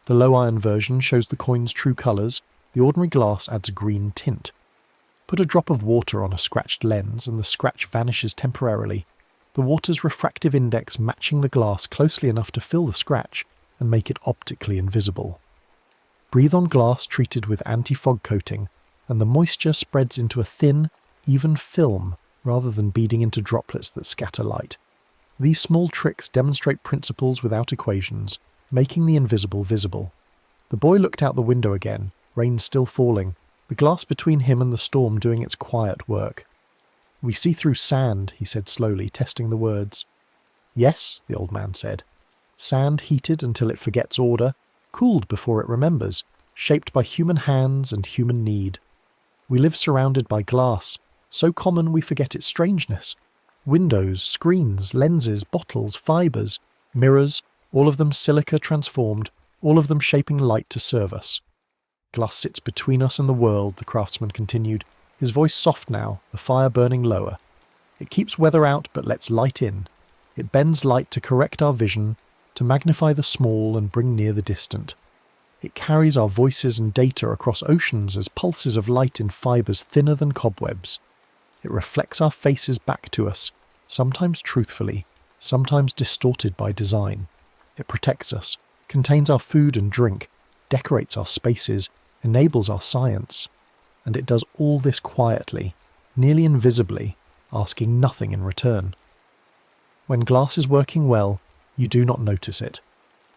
[SPEAKER 1] The low-iron version shows the coin's true colours, the ordinary glass adds a green tint. Put a drop of water on a scratched lens and the scratch vanishes temporarily, the water's refractive index matching the glass closely enough to fill the scratch and make it optically invisible. Breathe on glass treated with anti-fog coating, and the moisture spreads into a thin, even film rather than beading into droplets that scatter light. These small tricks demonstrate principles without equations, making the invisible visible. The boy looked out the window again, rain still falling, the glass between him and the storm doing its quiet work. "We see through sand," he said slowly, testing the words. "Yes," the old man said. "Sand heated until it forgets order, cooled before it remembers, shaped by human hands and human need. We live surrounded by glass, so common we forget its strangeness. Windows, screens, lenses, bottles, fibres, mirrors, all of them silica transformed, all of them shaping light to serve us. Glass sits between us and the world," the craftsman continued, his voice soft now, the fire burning lower. "It keeps weather out but lets light in. It bends light to correct our vision, to magnify the small and bring near the distant. It carries our voices and data across oceans as pulses of light in fibres thinner than cobwebs. It reflects our faces back to us, sometimes truthfully, sometimes distorted by design. It protects us, contains our food and drink, decorates our spaces, enables our science. And it does all this quietly, nearly invisibly, asking nothing in return. When glass is working well, you do not notice it.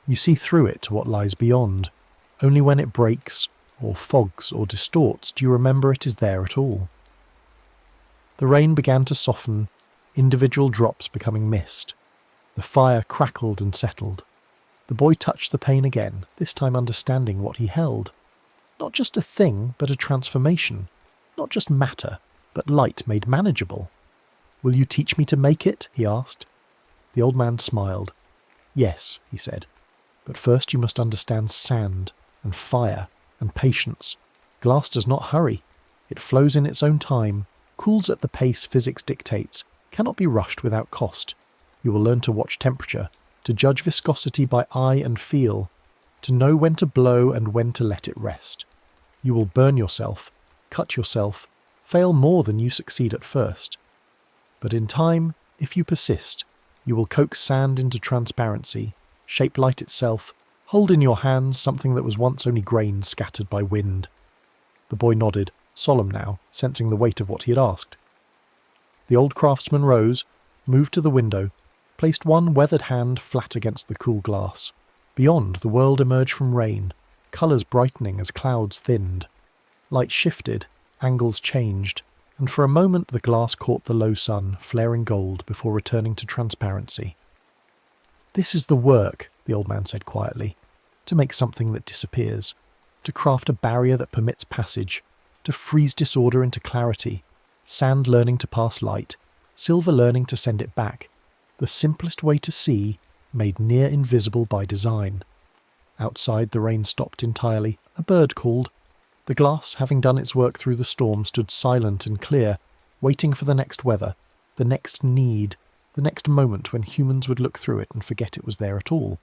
[SPEAKER 1] You see through it to what lies beyond. Only when it breaks, or fogs, or distorts do you remember it is there at all." The rain began to soften, individual drops becoming mist. The fire crackled and settled. The boy touched the pane again, this time understanding what he held. Not just a thing, but a transformation. Not just matter, but light made manageable. "Will you teach me to make it?" he asked. The old man smiled. "Yes," he said, "but first you must understand sand, and fire, and patience. Glass does not hurry. It flows in its own time, cools at the pace physics dictates, cannot be rushed without cost. You will learn to watch temperature, to judge viscosity by eye and feel, to know when to blow and when to let it rest. You will burn yourself, cut yourself, fail more than you succeed at first. But in time, if you persist, you will coax sand into transparency, shape light itself, hold in your hands something that was once only grains scattered by wind." The boy nodded, solemn now, sensing the weight of what he had asked. The old craftsman rose, moved to the window, placed one weathered hand flat against the cool glass. Beyond, the world emerged from rain, colours brightening as clouds thinned. Light shifted, angles changed, and for a moment the glass caught the low sun, flaring gold before returning to transparency. "This is the work," the old man said quietly, "to make something that disappears, to craft a barrier that permits passage, to freeze disorder into clarity, sand learning to pass light, silver learning to send it back, the simplest way to see, made near invisible by design." Outside the rain stopped entirely, a bird called. The glass, having done its work through the storm, stood silent and clear, waiting for the next weather, the next need, the next moment when humans would look through it and forget it was there at all.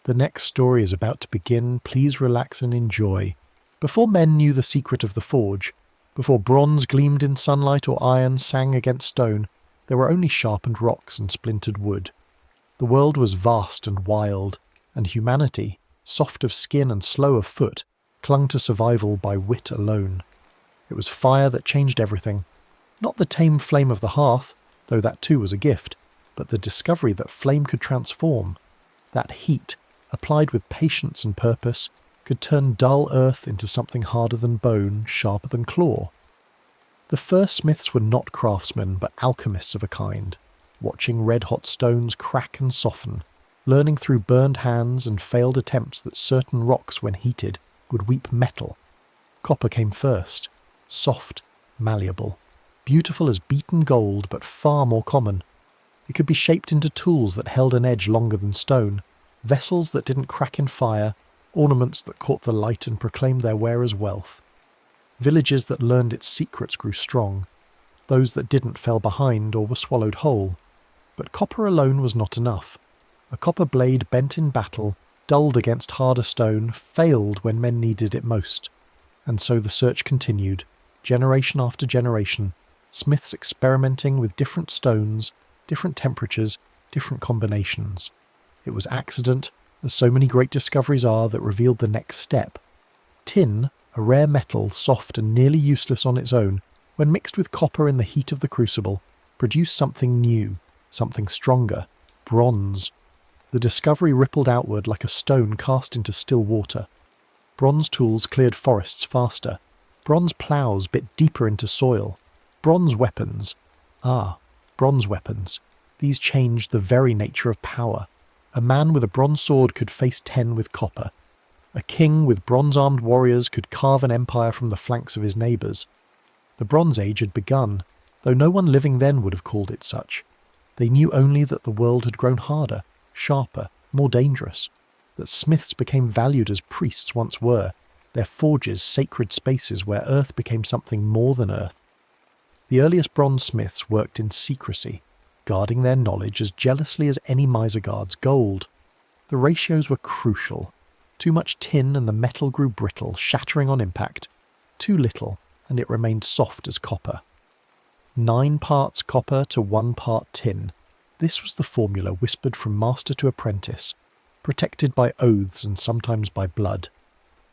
[SPEAKER 1] "The next story is about to begin, please relax and enjoy. Before men knew the secret of the forge, before bronze gleamed in sunlight or iron sang against stone, there were only sharpened rocks and splintered wood. The world was vast and wild, and humanity, soft of skin and slow of foot, clung to survival by wit alone. It was fire that changed everything. Not the tame flame of the hearth, though that too was a gift, but the discovery that flame could transform. That heat, applied with patience and purpose, could turn dull earth into something harder than bone, sharper than claw. The first smiths were not craftsmen, but alchemists of a kind, watching red-hot stones crack and soften, learning through burned hands and failed attempts that certain rocks, when heated, would weep metal. Copper came first, soft, malleable, beautiful as beaten gold, but far more common. It could be shaped into tools that held an edge longer than stone, vessels that didn't crack in fire, ornaments that caught the light and proclaimed their wearer's wealth. Villages that learned its secrets grew strong. Those that didn't fell behind or were swallowed whole. But copper alone was not enough. A copper blade bent in battle, dulled against harder stone, failed when men needed it most. And so the search continued, generation after generation, smiths experimenting with different stones, different temperatures, different combinations. It was accident, as so many great discoveries are, that revealed the next step. Tin, a rare metal, soft and nearly useless on its own, when mixed with copper in the heat of the crucible, produced something new, something stronger, bronze. The discovery rippled outward like a stone cast into still water. Bronze tools cleared forests faster. Bronze ploughs bit deeper into soil. Bronze weapons. Bronze weapons. These changed the very nature of power. A man with a bronze sword could face 10 with copper. A king with bronze-armed warriors could carve an empire from the flanks of his neighbours. The Bronze Age had begun, though no one living then would have called it such. They knew only that the world had grown harder, sharper, more dangerous, that smiths became valued as priests once were, their forges sacred spaces where earth became something more than earth. The earliest bronze smiths worked in secrecy, guarding their knowledge as jealously as any miser guards gold. The ratios were crucial. Too much tin and the metal grew brittle, shattering on impact. Too little, and it remained soft as copper. 9 parts copper to 1 part tin. This was the formula whispered from master to apprentice, protected by oaths and sometimes by blood.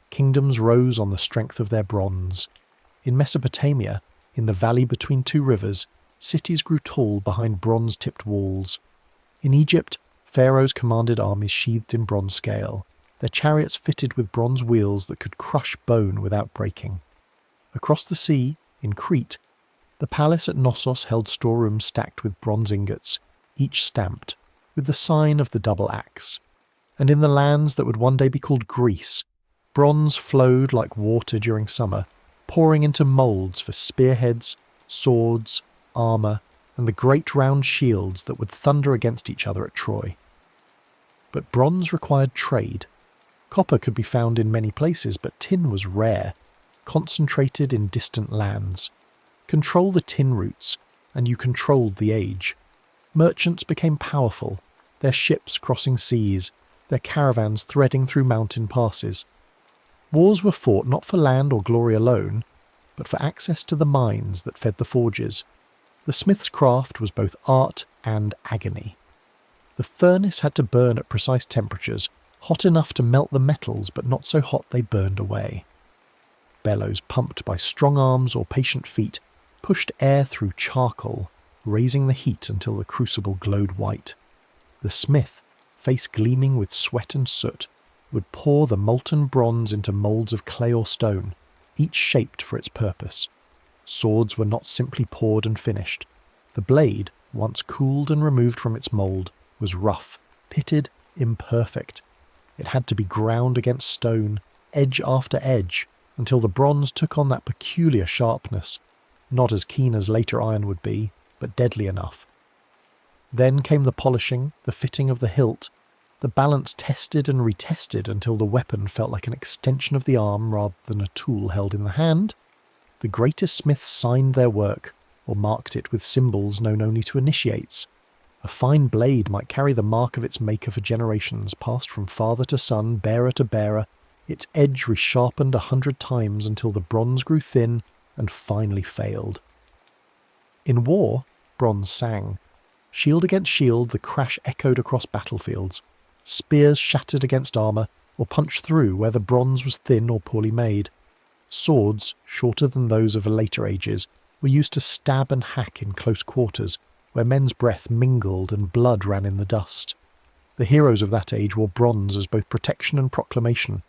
[SPEAKER 1] Kingdoms rose on the strength of their bronze. In Mesopotamia, in the valley between 2 rivers, cities grew tall behind bronze-tipped walls. In Egypt, pharaohs commanded armies sheathed in bronze scale, their chariots fitted with bronze wheels that could crush bone without breaking. Across the sea, in Crete, the palace at Knossos held storerooms stacked with bronze ingots, each stamped, with the sign of the double axe. And in the lands that would one day be called Greece, bronze flowed like water during summer, pouring into moulds for spearheads, swords, armour, and the great round shields that would thunder against each other at Troy. But bronze required trade. Copper could be found in many places, but tin was rare, concentrated in distant lands. Control the tin routes, and you controlled the age. Merchants became powerful, their ships crossing seas, their caravans threading through mountain passes. Wars were fought not for land or glory alone, but for access to the mines that fed the forges. The smith's craft was both art and agony. The furnace had to burn at precise temperatures, hot enough to melt the metals but not so hot they burned away. Bellows pumped by strong arms or patient feet pushed air through charcoal, raising the heat until the crucible glowed white. The smith, face gleaming with sweat and soot, would pour the molten bronze into moulds of clay or stone, each shaped for its purpose. Swords were not simply poured and finished. The blade, once cooled and removed from its mould, was rough, pitted, imperfect. It had to be ground against stone, edge after edge, until the bronze took on that peculiar sharpness, not as keen as later iron would be, but deadly enough. Then came the polishing, the fitting of the hilt, the balance tested and retested until the weapon felt like an extension of the arm rather than a tool held in the hand. The greatest smiths signed their work, or marked it with symbols known only to initiates. A fine blade might carry the mark of its maker for generations, passed from father to son, bearer to bearer, its edge resharpened 100 times until the bronze grew thin and finally failed. In war, bronze sang. Shield against shield, the crash echoed across battlefields. Spears shattered against armour, or punched through where the bronze was thin or poorly made. Swords, shorter than those of later ages, were used to stab and hack in close quarters, where men's breath mingled and blood ran in the dust. The heroes of that age wore bronze as both protection and proclamation.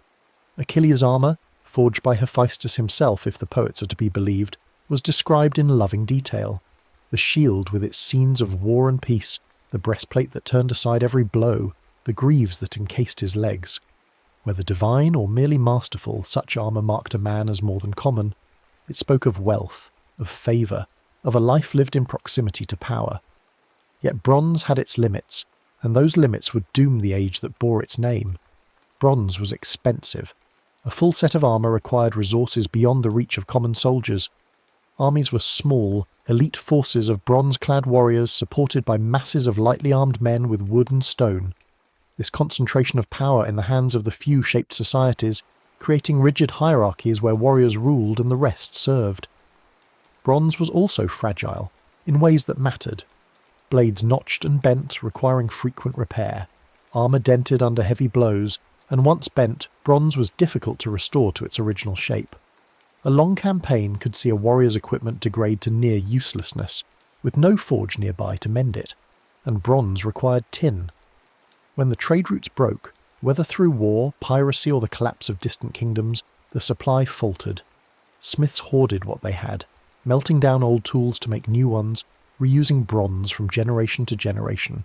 [SPEAKER 1] Achilles' armour, forged by Hephaestus himself if the poets are to be believed, was described in loving detail. The shield with its scenes of war and peace, the breastplate that turned aside every blow, the greaves that encased his legs. Whether divine or merely masterful, such armour marked a man as more than common. It spoke of wealth, of favour, of a life lived in proximity to power. Yet bronze had its limits, and those limits would doom the age that bore its name. Bronze was expensive. A full set of armour required resources beyond the reach of common soldiers. Armies were small, elite forces of bronze-clad warriors supported by masses of lightly armed men with wood and stone. This concentration of power in the hands of the few shaped societies, creating rigid hierarchies where warriors ruled and the rest served. Bronze was also fragile, in ways that mattered. Blades notched and bent, requiring frequent repair. Armour dented under heavy blows, and once bent, bronze was difficult to restore to its original shape. A long campaign could see a warrior's equipment degrade to near uselessness, with no forge nearby to mend it, and bronze required tin. When the trade routes broke, whether through war, piracy or the collapse of distant kingdoms, the supply faltered. Smiths hoarded what they had, melting down old tools to make new ones, reusing bronze from generation to generation.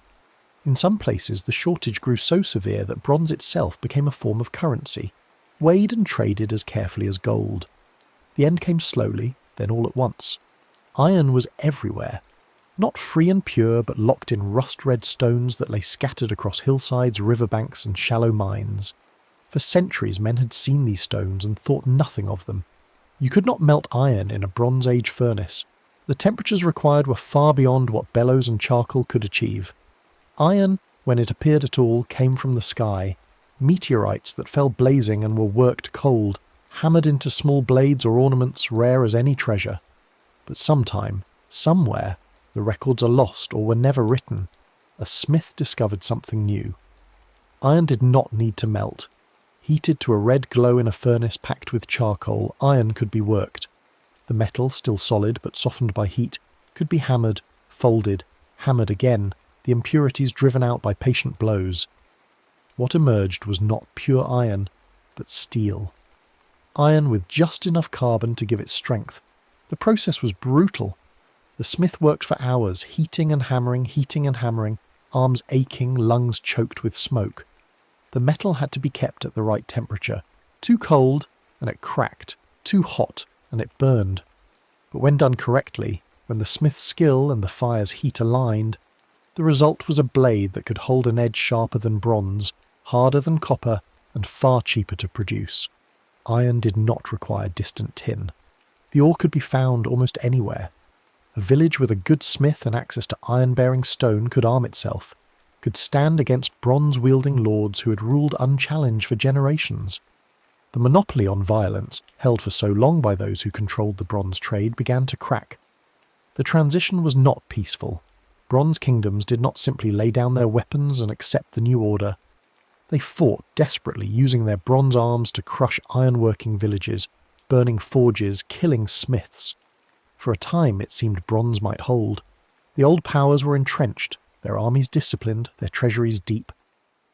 [SPEAKER 1] In some places the shortage grew so severe that bronze itself became a form of currency, weighed and traded as carefully as gold. The end came slowly, then all at once. Iron was everywhere, not free and pure but locked in rust-red stones that lay scattered across hillsides, riverbanks and shallow mines. For centuries men had seen these stones and thought nothing of them. You could not melt iron in a Bronze Age furnace. The temperatures required were far beyond what bellows and charcoal could achieve. Iron, when it appeared at all, came from the sky, meteorites that fell blazing and were worked cold, hammered into small blades or ornaments rare as any treasure. But sometime, somewhere, the records are lost or were never written. A smith discovered something new. Iron did not need to melt. Heated to a red glow in a furnace packed with charcoal, iron could be worked. The metal, still solid but softened by heat, could be hammered, folded, hammered again, the impurities driven out by patient blows. What emerged was not pure iron, but steel. Iron with just enough carbon to give it strength. The process was brutal. The smith worked for hours, heating and hammering, arms aching, lungs choked with smoke. The metal had to be kept at the right temperature. Too cold, and it cracked. Too hot, and it burned. But when done correctly, when the smith's skill and the fire's heat aligned, the result was a blade that could hold an edge sharper than bronze, harder than copper, and far cheaper to produce. Iron did not require distant tin. The ore could be found almost anywhere. A village with a good smith and access to iron-bearing stone could arm itself, could stand against bronze-wielding lords who had ruled unchallenged for generations. The monopoly on violence, held for so long by those who controlled the bronze trade, began to crack. The transition was not peaceful. Bronze kingdoms did not simply lay down their weapons and accept the new order. They fought desperately, using their bronze arms to crush iron-working villages, burning forges, killing smiths. For a time it seemed bronze might hold. The old powers were entrenched, their armies disciplined, their treasuries deep.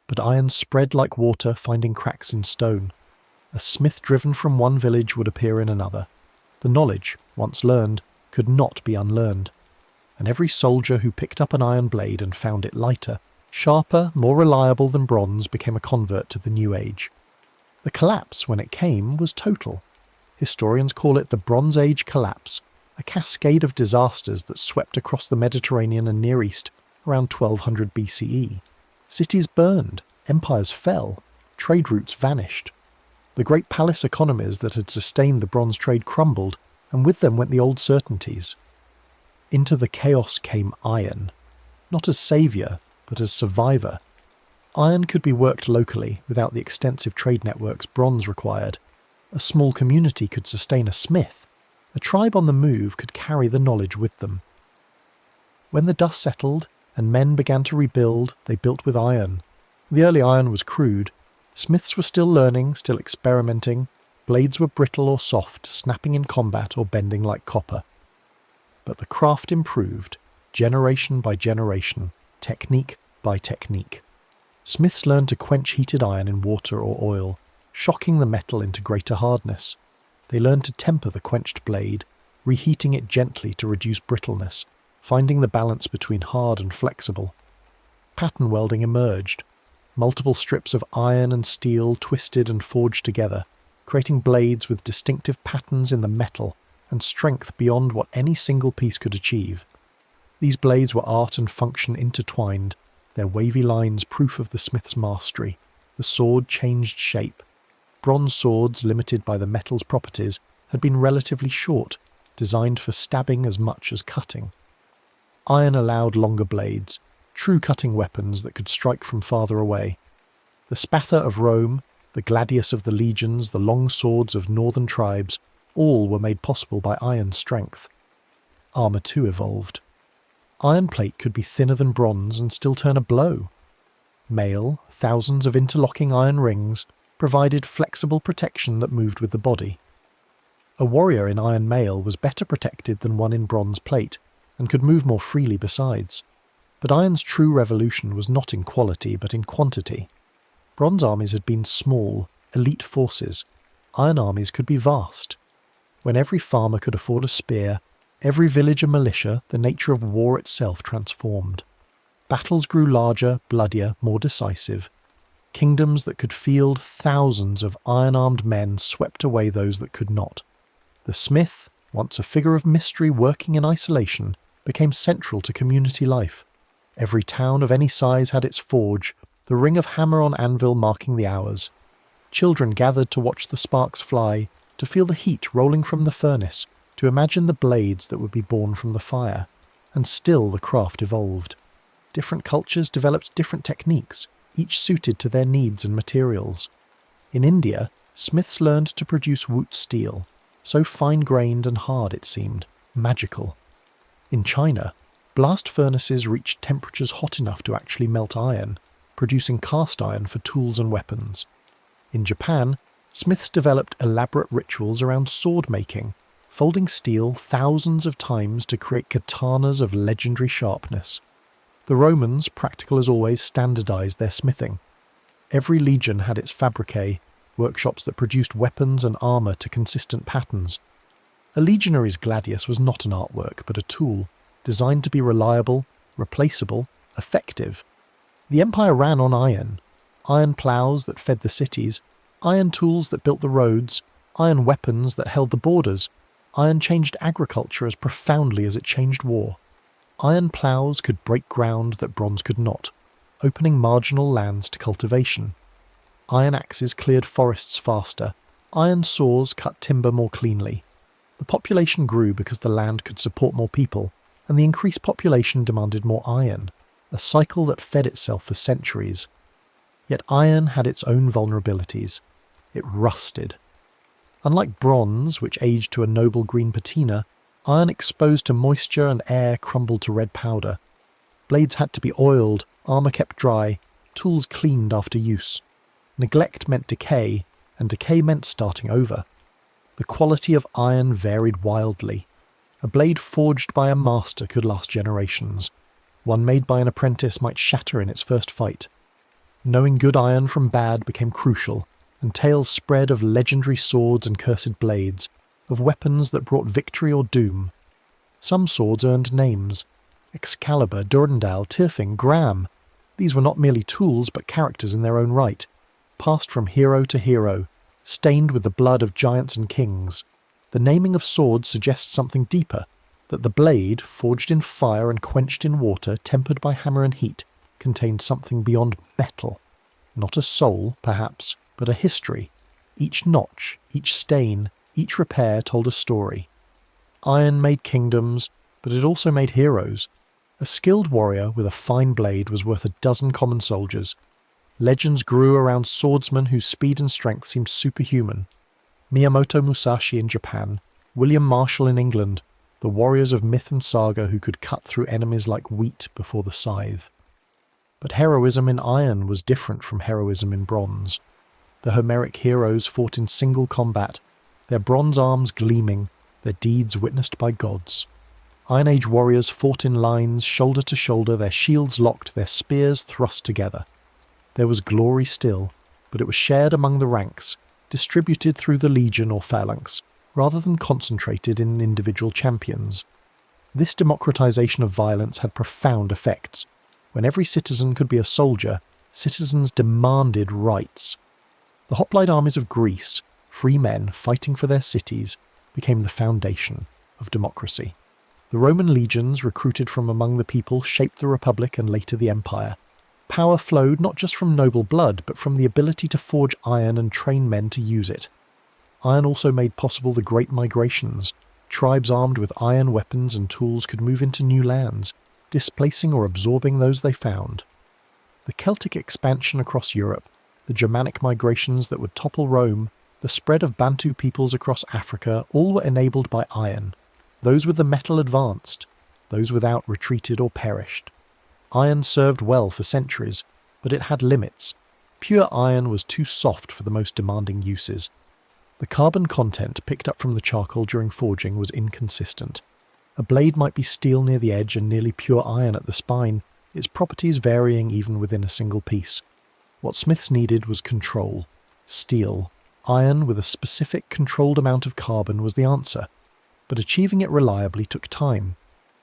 [SPEAKER 1] But iron spread like water, finding cracks in stone. A smith driven from one village would appear in another. The knowledge, once learned, could not be unlearned. And every soldier who picked up an iron blade and found it lighter, sharper, more reliable than bronze, became a convert to the new age. The collapse, when it came, was total. Historians call it the Bronze Age collapse, a cascade of disasters that swept across the Mediterranean and Near East around 1200 BCE. Cities burned, empires fell, trade routes vanished. The great palace economies that had sustained the bronze trade crumbled, and with them went the old certainties. Into the chaos came iron, not as saviour, but as survivor. Iron could be worked locally without the extensive trade networks bronze required. A small community could sustain a smith. A tribe on the move could carry the knowledge with them. When the dust settled and men began to rebuild, they built with iron. The early iron was crude. Smiths were still learning, still experimenting. Blades were brittle or soft, snapping in combat or bending like copper. But the craft improved, generation by generation, technique by technique. Smiths learned to quench heated iron in water or oil, shocking the metal into greater hardness. They learned to temper the quenched blade, reheating it gently to reduce brittleness, finding the balance between hard and flexible. Pattern welding emerged. Multiple strips of iron and steel twisted and forged together, creating blades with distinctive patterns in the metal and strength beyond what any single piece could achieve. These blades were art and function intertwined, their wavy lines proof of the smith's mastery. The sword changed shape. Bronze swords, limited by the metal's properties, had been relatively short, designed for stabbing as much as cutting. Iron allowed longer blades, true cutting weapons that could strike from farther away. The spatha of Rome, the gladius of the legions, the long swords of northern tribes, all were made possible by iron strength. Armour too evolved. Iron plate could be thinner than bronze and still turn a blow. Mail, thousands of interlocking iron rings, provided flexible protection that moved with the body. A warrior in iron mail was better protected than one in bronze plate, and could move more freely besides. But iron's true revolution was not in quality but in quantity. Bronze armies had been small, elite forces. Iron armies could be vast. When every farmer could afford a spear, every village a militia, the nature of war itself transformed. Battles grew larger, bloodier, more decisive. Kingdoms that could field thousands of iron-armed men swept away those that could not. The smith, once a figure of mystery working in isolation, became central to community life. Every town of any size had its forge, the ring of hammer on anvil marking the hours. Children gathered to watch the sparks fly, to feel the heat rolling from the furnace, to imagine the blades that would be born from the fire. And still the craft evolved. Different cultures developed different techniques, each suited to their needs and materials. In India, smiths learned to produce woot steel, so fine-grained and hard it seemed, magical. In China, blast furnaces reached temperatures hot enough to actually melt iron, producing cast iron for tools and weapons. In Japan, smiths developed elaborate rituals around sword-making, folding steel thousands of times to create katanas of legendary sharpness. The Romans, practical as always, standardized their smithing. Every legion had its fabricae, workshops that produced weapons and armour to consistent patterns. A legionary's gladius was not an artwork, but a tool, designed to be reliable, replaceable, effective. The empire ran on iron ploughs that fed the cities, iron tools that built the roads, iron weapons that held the borders. Iron changed agriculture as profoundly as it changed war. Iron ploughs could break ground that bronze could not, opening marginal lands to cultivation. Iron axes cleared forests faster. Iron saws cut timber more cleanly. The population grew because the land could support more people, and the increased population demanded more iron, a cycle that fed itself for centuries. Yet iron had its own vulnerabilities. It rusted. Unlike bronze, which aged to a noble green patina, iron exposed to moisture and air crumbled to red powder. Blades had to be oiled, armour kept dry, tools cleaned after use. Neglect meant decay, and decay meant starting over. The quality of iron varied wildly. A blade forged by a master could last generations. One made by an apprentice might shatter in its first fight. Knowing good iron from bad became crucial, and tales spread of legendary swords and cursed blades, of weapons that brought victory or doom. Some swords earned names. Excalibur, Durandal, Tirfing, Graham. These were not merely tools but characters in their own right, passed from hero to hero, stained with the blood of giants and kings. The naming of swords suggests something deeper, that the blade, forged in fire and quenched in water, tempered by hammer and heat, contained something beyond metal. Not a soul, perhaps, but a history. Each notch, each stain, each repair told a story. Iron made kingdoms, but it also made heroes. A skilled warrior with a fine blade was worth a dozen common soldiers. Legends grew around swordsmen whose speed and strength seemed superhuman. Miyamoto Musashi in Japan, William Marshall in England, the warriors of myth and saga who could cut through enemies like wheat before the scythe. But heroism in iron was different from heroism in bronze. The Homeric heroes fought in single combat, their bronze arms gleaming, their deeds witnessed by gods. Iron Age warriors fought in lines, shoulder to shoulder, their shields locked, their spears thrust together. There was glory still, but it was shared among the ranks, distributed through the legion or phalanx, rather than concentrated in individual champions. This democratization of violence had profound effects. When every citizen could be a soldier, citizens demanded rights. The hoplite armies of Greece, free men fighting for their cities, became the foundation of democracy. The Roman legions recruited from among the people shaped the Republic and later the Empire. Power flowed not just from noble blood, but from the ability to forge iron and train men to use it. Iron also made possible the Great Migrations. Tribes armed with iron weapons and tools could move into new lands, displacing or absorbing those they found. The Celtic expansion across Europe, the Germanic migrations that would topple Rome, the spread of Bantu peoples across Africa, all were enabled by iron. Those with the metal advanced, those without retreated or perished. Iron served well for centuries, but it had limits. Pure iron was too soft for the most demanding uses. The carbon content picked up from the charcoal during forging was inconsistent. A blade might be steel near the edge and nearly pure iron at the spine, its properties varying even within a single piece. What smiths needed was control. Steel, iron with a specific controlled amount of carbon was the answer, but achieving it reliably took time.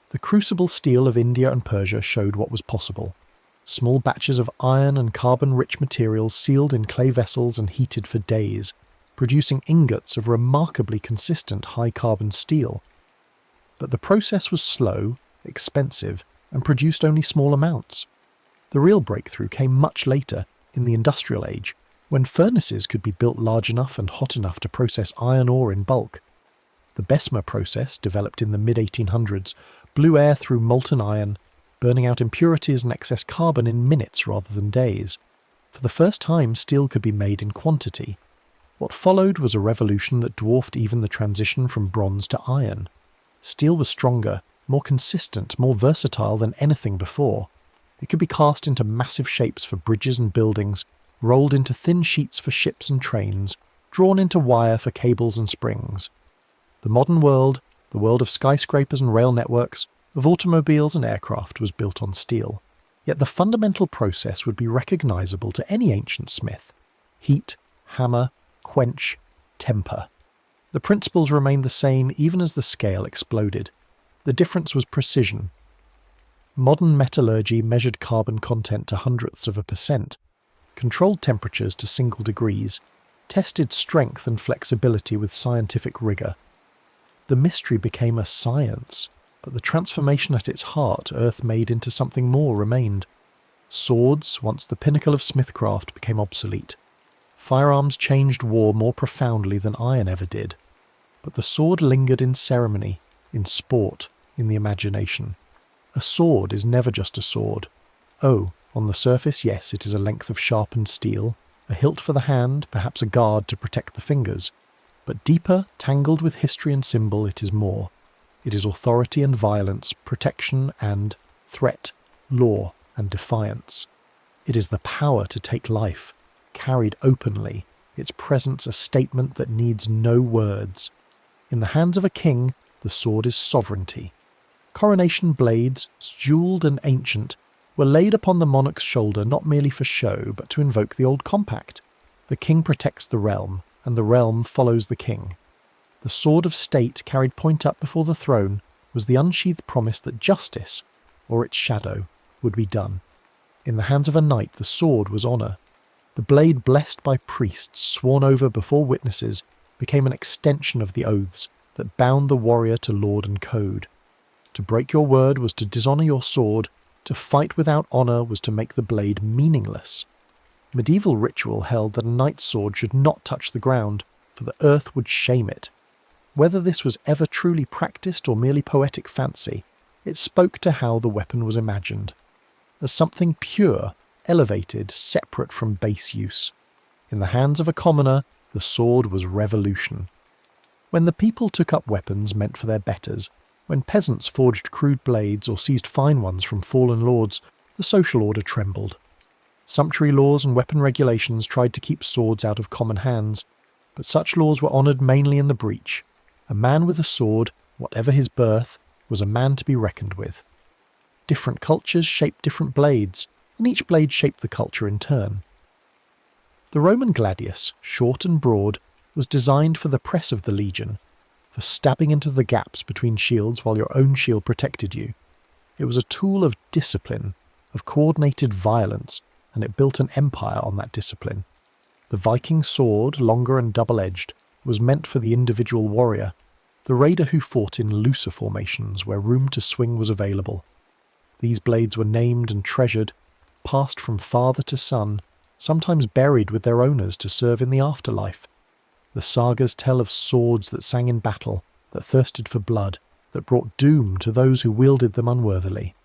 [SPEAKER 1] The crucible steel of India and Persia showed what was possible. Small batches of iron and carbon-rich materials sealed in clay vessels and heated for days, producing ingots of remarkably consistent high-carbon steel. But the process was slow, expensive, and produced only small amounts. The real breakthrough came much later, in the Industrial Age, when furnaces could be built large enough and hot enough to process iron ore in bulk. The Bessemer process, developed in the mid-1800s, blew air through molten iron, burning out impurities and excess carbon in minutes rather than days. For the first time, steel could be made in quantity. What followed was a revolution that dwarfed even the transition from bronze to iron. Steel was stronger, more consistent, more versatile than anything before. It could be cast into massive shapes for bridges and buildings, rolled into thin sheets for ships and trains, drawn into wire for cables and springs. The modern world, the world of skyscrapers and rail networks, of automobiles and aircraft, was built on steel. Yet the fundamental process would be recognizable to any ancient smith. Heat, hammer, quench, temper. The principles remained the same even as the scale exploded. The difference was precision. Modern metallurgy measured carbon content to hundredths of a percent, controlled temperatures to single degrees, tested strength and flexibility with scientific rigor. The mystery became a science, but the transformation at its heart earth made into something more remained. Swords, once the pinnacle of smithcraft, became obsolete. Firearms changed war more profoundly than iron ever did. But the sword lingered in ceremony, in sport, in the imagination. A sword is never just a sword. Oh, on the surface, yes, it is a length of sharpened steel, a hilt for the hand, perhaps a guard to protect the fingers. But deeper, tangled with history and symbol, it is more. It is authority and violence, protection and threat, law and defiance. It is the power to take life, carried openly, its presence a statement that needs no words. In the hands of a king, the sword is sovereignty. Coronation blades, jewelled and ancient, were laid upon the monarch's shoulder not merely for show, but to invoke the old compact. The king protects the realm, and the realm follows the king. The sword of state carried point up before the throne was the unsheathed promise that justice, or its shadow, would be done. In the hands of a knight the sword was honour. The blade blessed by priests, sworn over before witnesses, became an extension of the oaths that bound the warrior to lord and code. To break your word was to dishonour your sword, to fight without honour was to make the blade meaningless. Medieval ritual held that a knight's sword should not touch the ground, for the earth would shame it. Whether this was ever truly practised or merely poetic fancy, it spoke to how the weapon was imagined. As something pure, elevated, separate from base use. In the hands of a commoner, the sword was revolution. When the people took up weapons meant for their betters, when peasants forged crude blades or seized fine ones from fallen lords, the social order trembled. Sumptuary laws and weapon regulations tried to keep swords out of common hands, but such laws were honoured mainly in the breach. A man with a sword, whatever his birth, was a man to be reckoned with. Different cultures shaped different blades, and each blade shaped the culture in turn. The Roman gladius, short and broad, was designed for the press of the legion, for stabbing into the gaps between shields while your own shield protected you. It was a tool of discipline, of coordinated violence, and it built an empire on that discipline. The Viking sword, longer and double-edged, was meant for the individual warrior, the raider who fought in looser formations where room to swing was available. These blades were named and treasured, passed from father to son, sometimes buried with their owners to serve in the afterlife. The sagas tell of swords that sang in battle, that thirsted for blood, that brought doom to those who wielded them unworthily.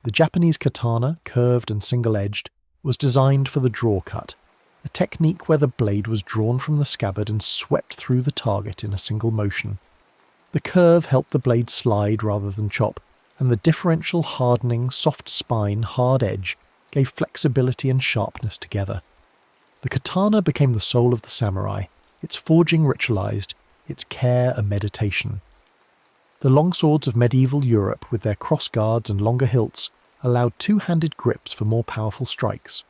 [SPEAKER 1] The Japanese katana, curved and single-edged, was designed for the draw cut, a technique where the blade was drawn from the scabbard and swept through the target in a single motion. The curve helped the blade slide rather than chop, and the differential hardening, soft spine, hard edge gave flexibility and sharpness together. The katana became the soul of the samurai, its forging ritualized, its care a meditation. The longswords of medieval Europe, with their cross-guards and longer hilts, allowed two-handed grips for more powerful strikes.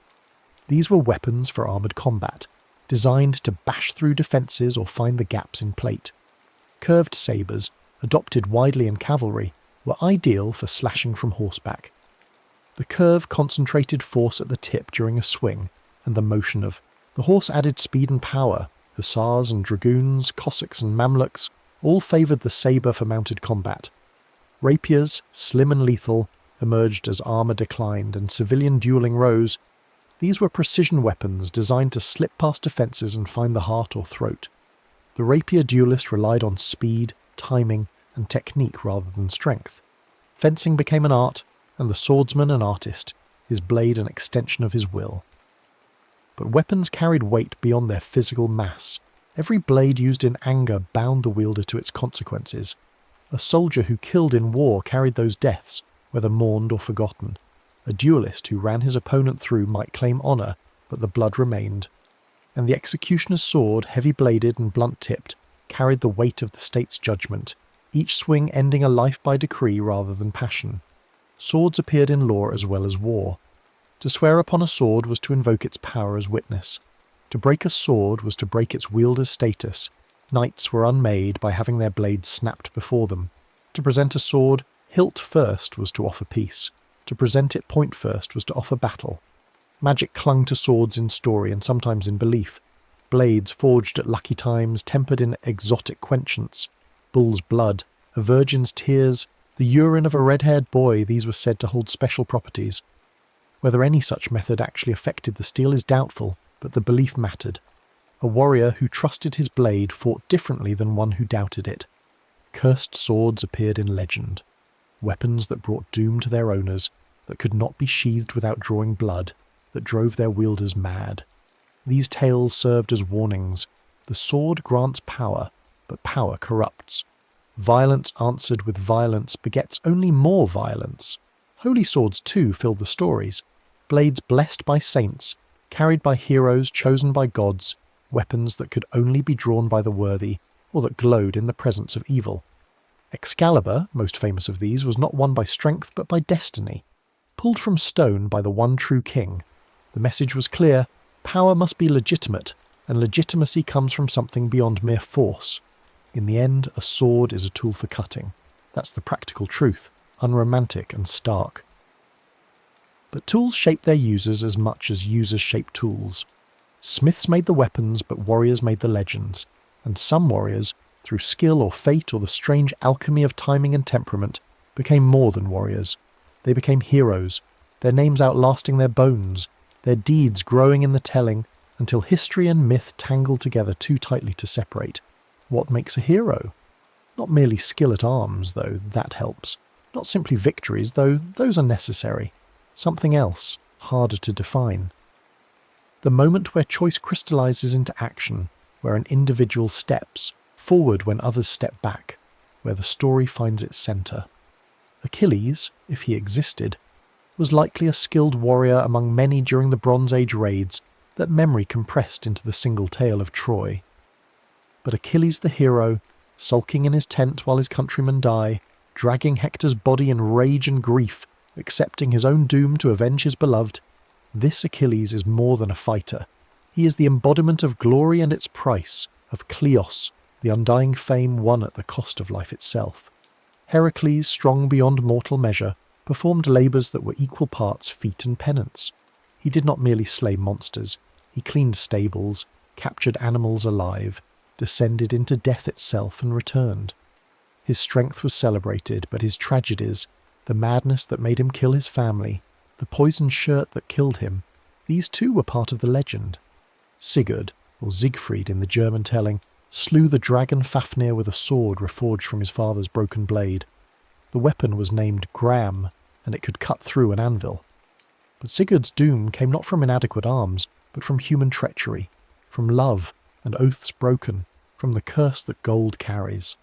[SPEAKER 1] These were weapons for armoured combat, designed to bash through defences or find the gaps in plate. Curved sabres, adopted widely in cavalry, were ideal for slashing from horseback. The curve concentrated force at the tip during a swing, and the motion of the horse added speed and power. Hussars and dragoons, Cossacks and Mamluks all favoured the sabre for mounted combat. Rapiers, slim and lethal, emerged as armour declined and civilian duelling rose. These were precision weapons designed to slip past defences and find the heart or throat. The rapier duelist relied on speed, timing, and technique rather than strength. Fencing became an art, and the swordsman an artist, his blade an extension of his will. But weapons carried weight beyond their physical mass. Every blade used in anger bound the wielder to its consequences. A soldier who killed in war carried those deaths, whether mourned or forgotten. A duelist who ran his opponent through might claim honour, but the blood remained. And the executioner's sword, heavy-bladed and blunt-tipped, carried the weight of the state's judgment, each swing ending a life by decree rather than passion. Swords appeared in law as well as war. To swear upon a sword was to invoke its power as witness. To break a sword was to break its wielder's status. Knights were unmade by having their blades snapped before them. To present a sword, hilt first was to offer peace. To present it point first was to offer battle. Magic clung to swords in story and sometimes in belief. Blades forged at lucky times, tempered in exotic quenchants. Bull's blood, a virgin's tears, the urine of a red-haired boy, these were said to hold special properties. Whether any such method actually affected the steel is doubtful, but the belief mattered. A warrior who trusted his blade fought differently than one who doubted it. Cursed swords appeared in legend. Weapons that brought doom to their owners, that could not be sheathed without drawing blood, that drove their wielders mad. These tales served as warnings. The sword grants power, but power corrupts. Violence answered with violence begets only more violence. Holy swords, too, filled the stories. Blades blessed by saints, carried by heroes chosen by gods, weapons that could only be drawn by the worthy, or that glowed in the presence of evil. Excalibur, most famous of these, was not won by strength but by destiny. Pulled from stone by the one true king, the message was clear: power must be legitimate, and legitimacy comes from something beyond mere force. In the end, a sword is a tool for cutting. That's the practical truth, unromantic and stark. But tools shape their users as much as users shape tools. Smiths made the weapons, but warriors made the legends, and some warriors, through skill or fate or the strange alchemy of timing and temperament, became more than warriors. They became heroes, their names outlasting their bones, their deeds growing in the telling, until history and myth tangled together too tightly to separate. What makes a hero? Not merely skill at arms, though that helps. Not simply victories, though those are necessary. Something else, harder to define. The moment where choice crystallizes into action, where an individual steps forward when others step back, where the story finds its centre. Achilles, if he existed, was likely a skilled warrior among many during the Bronze Age raids that memory compressed into the single tale of Troy. But Achilles the hero, sulking in his tent while his countrymen die, dragging Hector's body in rage and grief, accepting his own doom to avenge his beloved. This Achilles is more than a fighter. He is the embodiment of glory and its price, of Kleos, the undying fame won at the cost of life itself. Heracles, strong beyond mortal measure, performed labours that were equal parts feat and penance. He did not merely slay monsters, he cleaned stables, captured animals alive, descended into death itself and returned. His strength was celebrated, but his tragedies, the madness that made him kill his family, the poisoned shirt that killed him, these too were part of the legend. Sigurd, or Siegfried in the German telling, slew the dragon Fafnir with a sword reforged from his father's broken blade. The weapon was named Gram, and it could cut through an anvil. But Sigurd's doom came not from inadequate arms, but from human treachery, from love and oaths broken, from the curse that gold carries.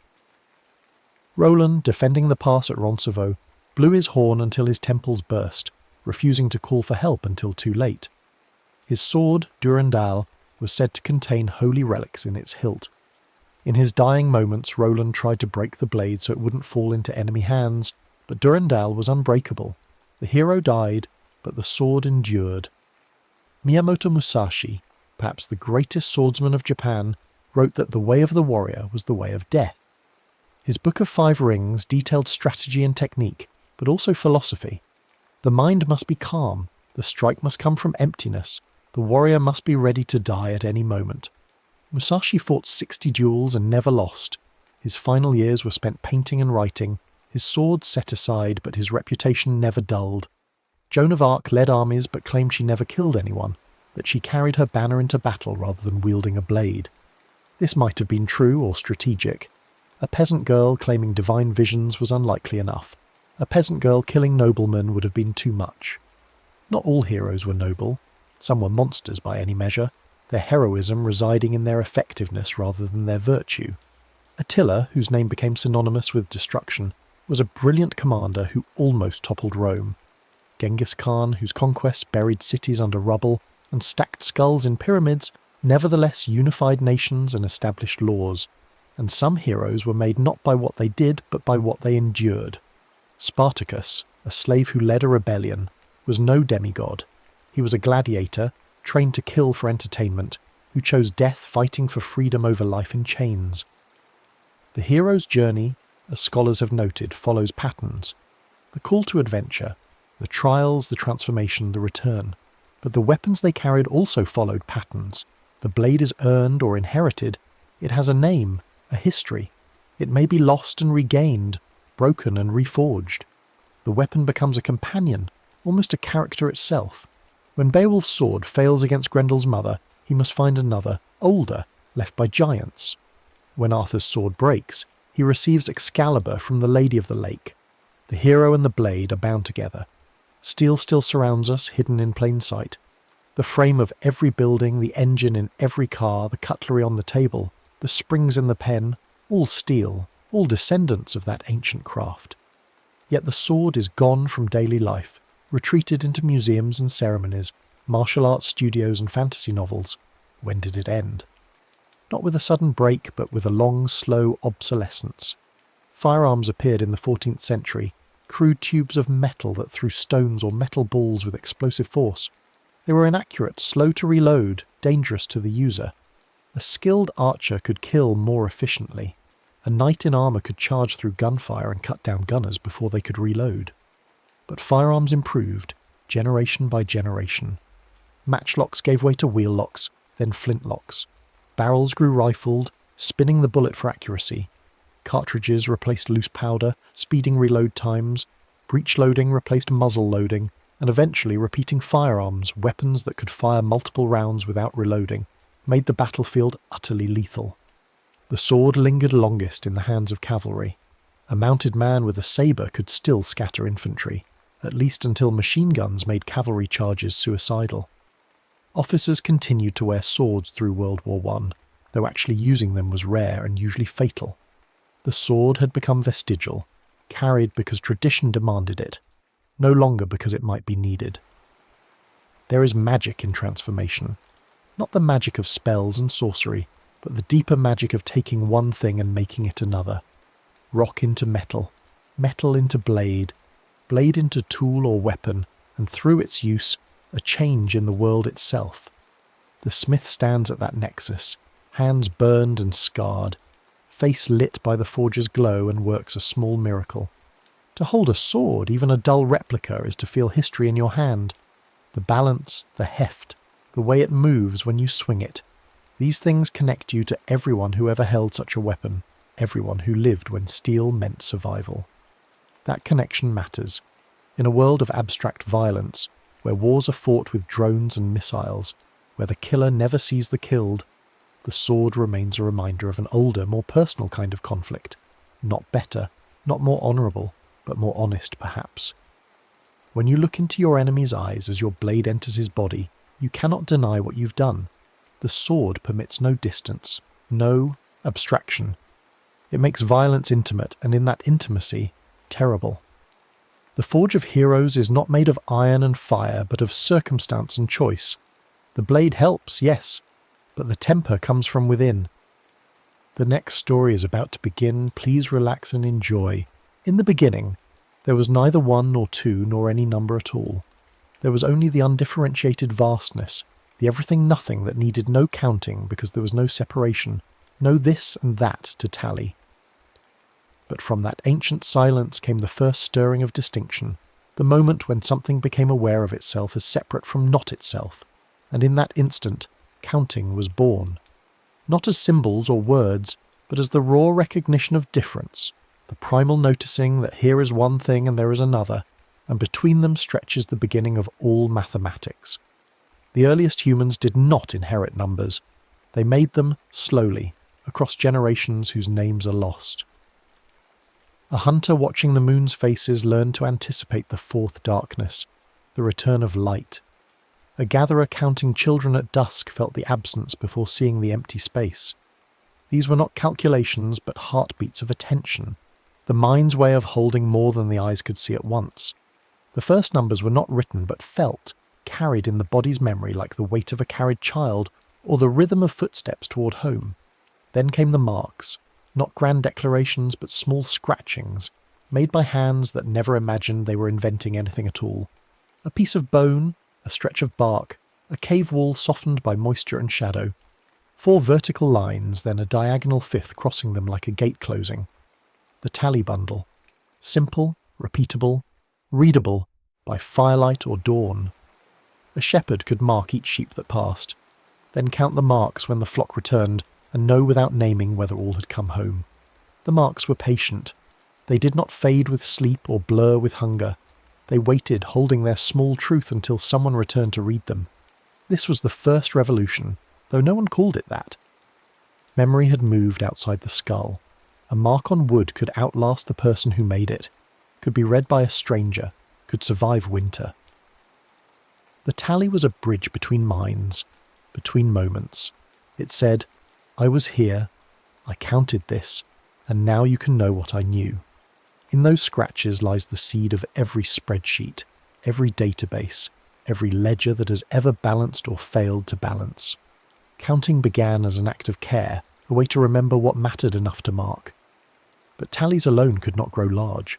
[SPEAKER 1] Roland, defending the pass at Roncevaux, blew his horn until his temples burst, refusing to call for help until too late. His sword, Durendal, was said to contain holy relics in its hilt. In his dying moments, Roland tried to break the blade so it wouldn't fall into enemy hands, but Durendal was unbreakable. The hero died, but the sword endured. Miyamoto Musashi, perhaps the greatest swordsman of Japan, wrote that the way of the warrior was the way of death. His Book of Five Rings detailed strategy and technique, but also philosophy. The mind must be calm, the strike must come from emptiness, the warrior must be ready to die at any moment. Musashi fought 60 duels and never lost. His final years were spent painting and writing, his sword set aside, but his reputation never dulled. Joan of Arc led armies but claimed she never killed anyone, that she carried her banner into battle rather than wielding a blade. This might have been true or strategic. A peasant girl claiming divine visions was unlikely enough. A peasant girl killing noblemen would have been too much. Not all heroes were noble. Some were monsters by any measure, their heroism residing in their effectiveness rather than their virtue. Attila, whose name became synonymous with destruction, was a brilliant commander who almost toppled Rome. Genghis Khan, whose conquests buried cities under rubble and stacked skulls in pyramids, nevertheless unified nations and established laws. And some heroes were made not by what they did, but by what they endured. Spartacus, a slave who led a rebellion, was no demigod. He was a gladiator, trained to kill for entertainment, who chose death fighting for freedom over life in chains. The hero's journey, as scholars have noted, follows patterns. The call to adventure, the trials, the transformation, the return. But the weapons they carried also followed patterns. The blade is earned or inherited. It has a name, a history. It may be lost and regained, broken and reforged. The weapon becomes a companion, almost a character itself. When Beowulf's sword fails against Grendel's mother, he must find another, older, left by giants. When Arthur's sword breaks, he receives Excalibur from the Lady of the Lake. The hero and the blade are bound together. Steel still surrounds us, hidden in plain sight. The frame of every building, the engine in every car, the cutlery on the table, the springs in the pen, all steel, all descendants of that ancient craft. Yet the sword is gone from daily life, retreated into museums and ceremonies, martial arts studios and fantasy novels. When did it end? Not with a sudden break, but with a long, slow obsolescence. Firearms appeared in the 14th century, crude tubes of metal that threw stones or metal balls with explosive force. They were inaccurate, slow to reload, dangerous to the user. A skilled archer could kill more efficiently. A knight in armour could charge through gunfire and cut down gunners before they could reload. But firearms improved, generation by generation. Matchlocks gave way to wheel-locks, then flintlocks. Barrels grew rifled, spinning the bullet for accuracy. Cartridges replaced loose powder, speeding reload times. Breech loading replaced muzzle loading, and eventually repeating firearms, weapons that could fire multiple rounds without reloading, made the battlefield utterly lethal. The sword lingered longest in the hands of cavalry. A mounted man with a sabre could still scatter infantry, at least until machine guns made cavalry charges suicidal. Officers continued to wear swords through World War I, though actually using them was rare and usually fatal. The sword had become vestigial, carried because tradition demanded it, no longer because it might be needed. There is magic in transformation. Not the magic of spells and sorcery, but the deeper magic of taking one thing and making it another. Rock into metal, Metal into blade, blade into tool or weapon, and through its use, a change in the world itself. The smith stands at that nexus, hands burned and scarred, face lit by the forger's glow, and works a small miracle. To hold a sword, even a dull replica, is to feel history in your hand. The balance, the heft, the way it moves when you swing it. These things connect you to everyone who ever held such a weapon, everyone who lived when steel meant survival. That connection matters. In a world of abstract violence, where wars are fought with drones and missiles, where the killer never sees the killed, the sword remains a reminder of an older, more personal kind of conflict. Not better, not more honourable, but more honest perhaps. When you look into your enemy's eyes as your blade enters his body, you cannot deny what you've done. The sword permits no distance, no abstraction. It makes violence intimate, and in that intimacy, terrible. The forge of heroes is not made of iron and fire, but of circumstance and choice. The blade helps, yes, but the temper comes from within. The next story is about to begin. Please relax and enjoy. In the beginning, there was neither one nor two nor any number at all. There was only the undifferentiated vastness, the everything-nothing that needed no counting because there was no separation, no this and that to tally. But from that ancient silence came the first stirring of distinction, the moment when something became aware of itself as separate from not itself, and in that instant, counting was born. Not as symbols or words, but as the raw recognition of difference, the primal noticing that here is one thing and there is another, and between them stretches the beginning of all mathematics. The earliest humans did not inherit numbers. They made them slowly, across generations whose names are lost. A hunter watching the moon's faces learned to anticipate the fourth darkness, the return of light. A gatherer counting children at dusk felt the absence before seeing the empty space. These were not calculations, but heartbeats of attention, the mind's way of holding more than the eyes could see at once. The first numbers were not written, but felt, carried in the body's memory like the weight of a carried child, or the rhythm of footsteps toward home. Then came the marks, not grand declarations, but small scratchings, made by hands that never imagined they were inventing anything at all. A piece of bone, a stretch of bark, a cave wall softened by moisture and shadow. 4 vertical lines, then a diagonal fifth crossing them like a gate closing. The tally bundle. Simple, repeatable, readable by firelight or dawn. A shepherd could mark each sheep that passed, then count the marks when the flock returned and know without naming whether all had come home. The marks were patient. They did not fade with sleep or blur with hunger. They waited, holding their small truth until someone returned to read them. This was the first revolution, though no one called it that. Memory had moved outside the skull. A mark on wood could outlast the person who made it, could be read by a stranger, could survive winter. The tally was a bridge between minds, between moments. It said, I was here, I counted this, and now you can know what I knew. In those scratches lies the seed of every spreadsheet, every database, every ledger that has ever balanced or failed to balance. Counting began as an act of care, a way to remember what mattered enough to mark. But tallies alone could not grow large.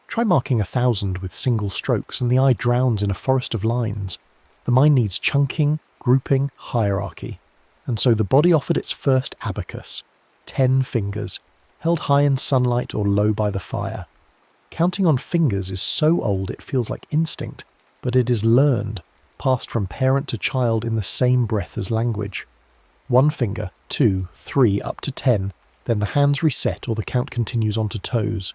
[SPEAKER 1] Try marking 1,000 with single strokes and the eye drowns in a forest of lines. The mind needs chunking, grouping, hierarchy. And so the body offered its first abacus, 10 fingers, held high in sunlight or low by the fire. Counting on fingers is so old it feels like instinct, but it is learned, passed from parent to child in the same breath as language. 1 finger, 2, 3, up to 10, then the hands reset or the count continues on to toes.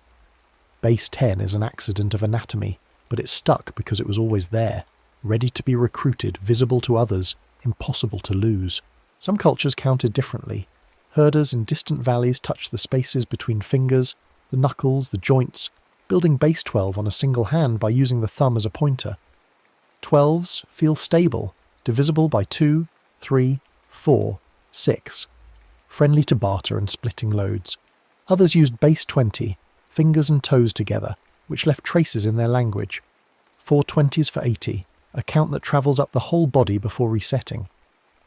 [SPEAKER 1] Base 10 is an accident of anatomy, but it stuck because it was always there, ready to be recruited, visible to others, impossible to lose. Some cultures counted differently. Herders in distant valleys touched the spaces between fingers, the knuckles, the joints, building base 12 on a single hand by using the thumb as a pointer. 12s feel stable, divisible by 2, 3, 4, 6. Friendly to barter and splitting loads. Others used base 20, fingers and toes together, which left traces in their language. 4 20s for 80, a count that travels up the whole body before resetting.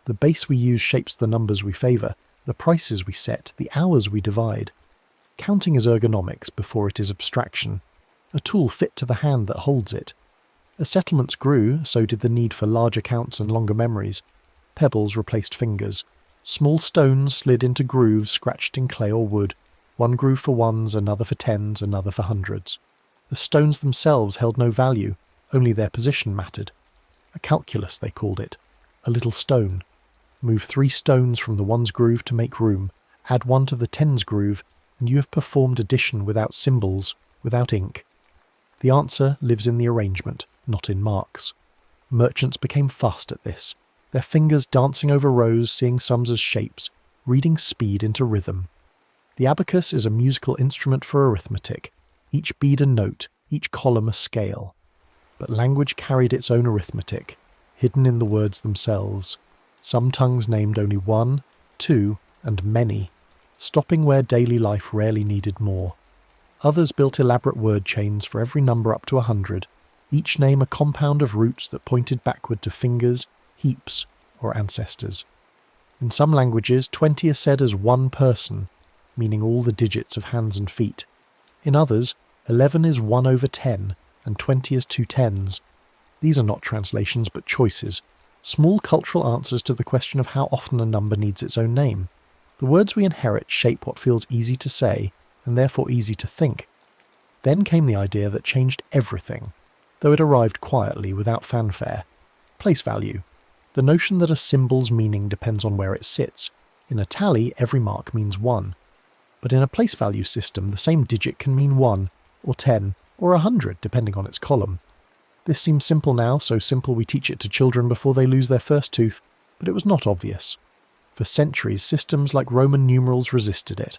[SPEAKER 1] The base we use shapes the numbers we favour, the prices we set, the hours we divide. Counting is ergonomics before it is abstraction, a tool fit to the hand that holds it. As settlements grew, so did the need for larger counts and longer memories. Pebbles replaced fingers. Small stones slid into grooves scratched in clay or wood, one groove for ones, another for tens, another for hundreds. The stones themselves held no value, only their position mattered. A calculus, they called it. A little stone. Move 3 stones from the ones groove to make room, add 1 to the tens groove, and you have performed addition without symbols, without ink. The answer lives in the arrangement, not in marks. Merchants became fast at this, their fingers dancing over rows, seeing sums as shapes, reading speed into rhythm. The abacus is a musical instrument for arithmetic, each bead a note, each column a scale. But language carried its own arithmetic, hidden in the words themselves. Some tongues named only 1, 2, and many, stopping where daily life rarely needed more. Others built elaborate word chains for every number up to 100, each name a compound of roots that pointed backward to fingers, heaps, or ancestors. In some languages, 20 is said as 1 person, meaning all the digits of hands and feet. In others, 11 is 1 over 10, and 20 is 2 tens. These are not translations but choices, small cultural answers to the question of how often a number needs its own name. The words we inherit shape what feels easy to say, and therefore easy to think. Then came the idea that changed everything, though it arrived quietly without fanfare. Place value. The notion that a symbol's meaning depends on where it sits. In a tally, every mark means 1. But in a place value system, the same digit can mean 1, or 10, or 100, depending on its column. This seems simple now, so simple we teach it to children before they lose their first tooth, but it was not obvious. For centuries, systems like Roman numerals resisted it.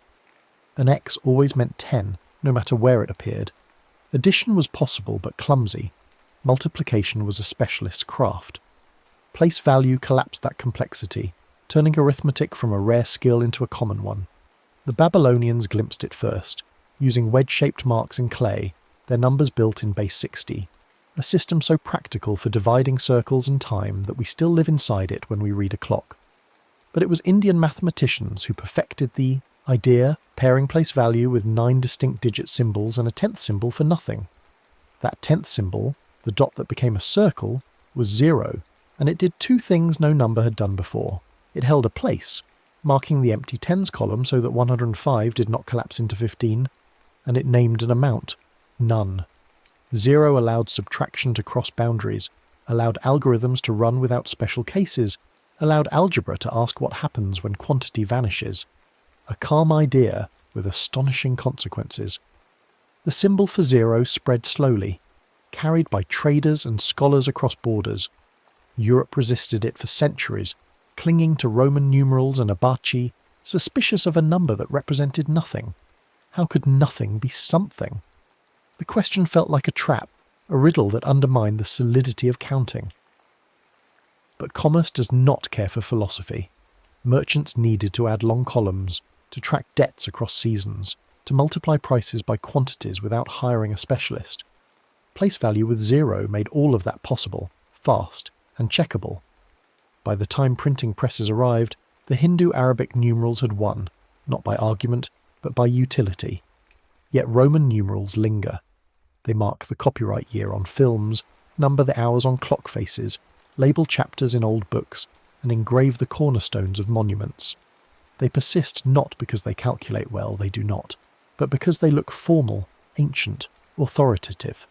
[SPEAKER 1] An X always meant 10, no matter where it appeared. Addition was possible but clumsy. Multiplication was a specialist's craft. Place value collapsed that complexity, turning arithmetic from a rare skill into a common one. The Babylonians glimpsed it first, using wedge-shaped marks in clay, their numbers built in base 60, a system so practical for dividing circles and time that we still live inside it when we read a clock. But it was Indian mathematicians who perfected the idea, pairing place value with 9 distinct digit symbols and a 10th symbol for nothing. That 10th symbol, the dot that became a circle, was 0, and it did 2 things no number had done before. It held a place, marking the empty tens column so that 105 did not collapse into 15, and it named an amount, none. 0 allowed subtraction to cross boundaries, allowed algorithms to run without special cases, allowed algebra to ask what happens when quantity vanishes. A calm idea with astonishing consequences. The symbol for 0 spread slowly, carried by traders and scholars across borders. Europe resisted it for centuries, clinging to Roman numerals and abaci, suspicious of a number that represented nothing. How could nothing be something? The question felt like a trap, a riddle that undermined the solidity of counting. But commerce does not care for philosophy. Merchants needed to add long columns, to track debts across seasons, to multiply prices by quantities without hiring a specialist. Place value with 0 made all of that possible, fast, and checkable. By the time printing presses arrived, the Hindu-Arabic numerals had won, not by argument, but by utility. Yet Roman numerals linger. They mark the copyright year on films, number the hours on clock faces, label chapters in old books, and engrave the cornerstones of monuments. They persist not because they calculate well, they do not, but because they look formal, ancient, authoritative.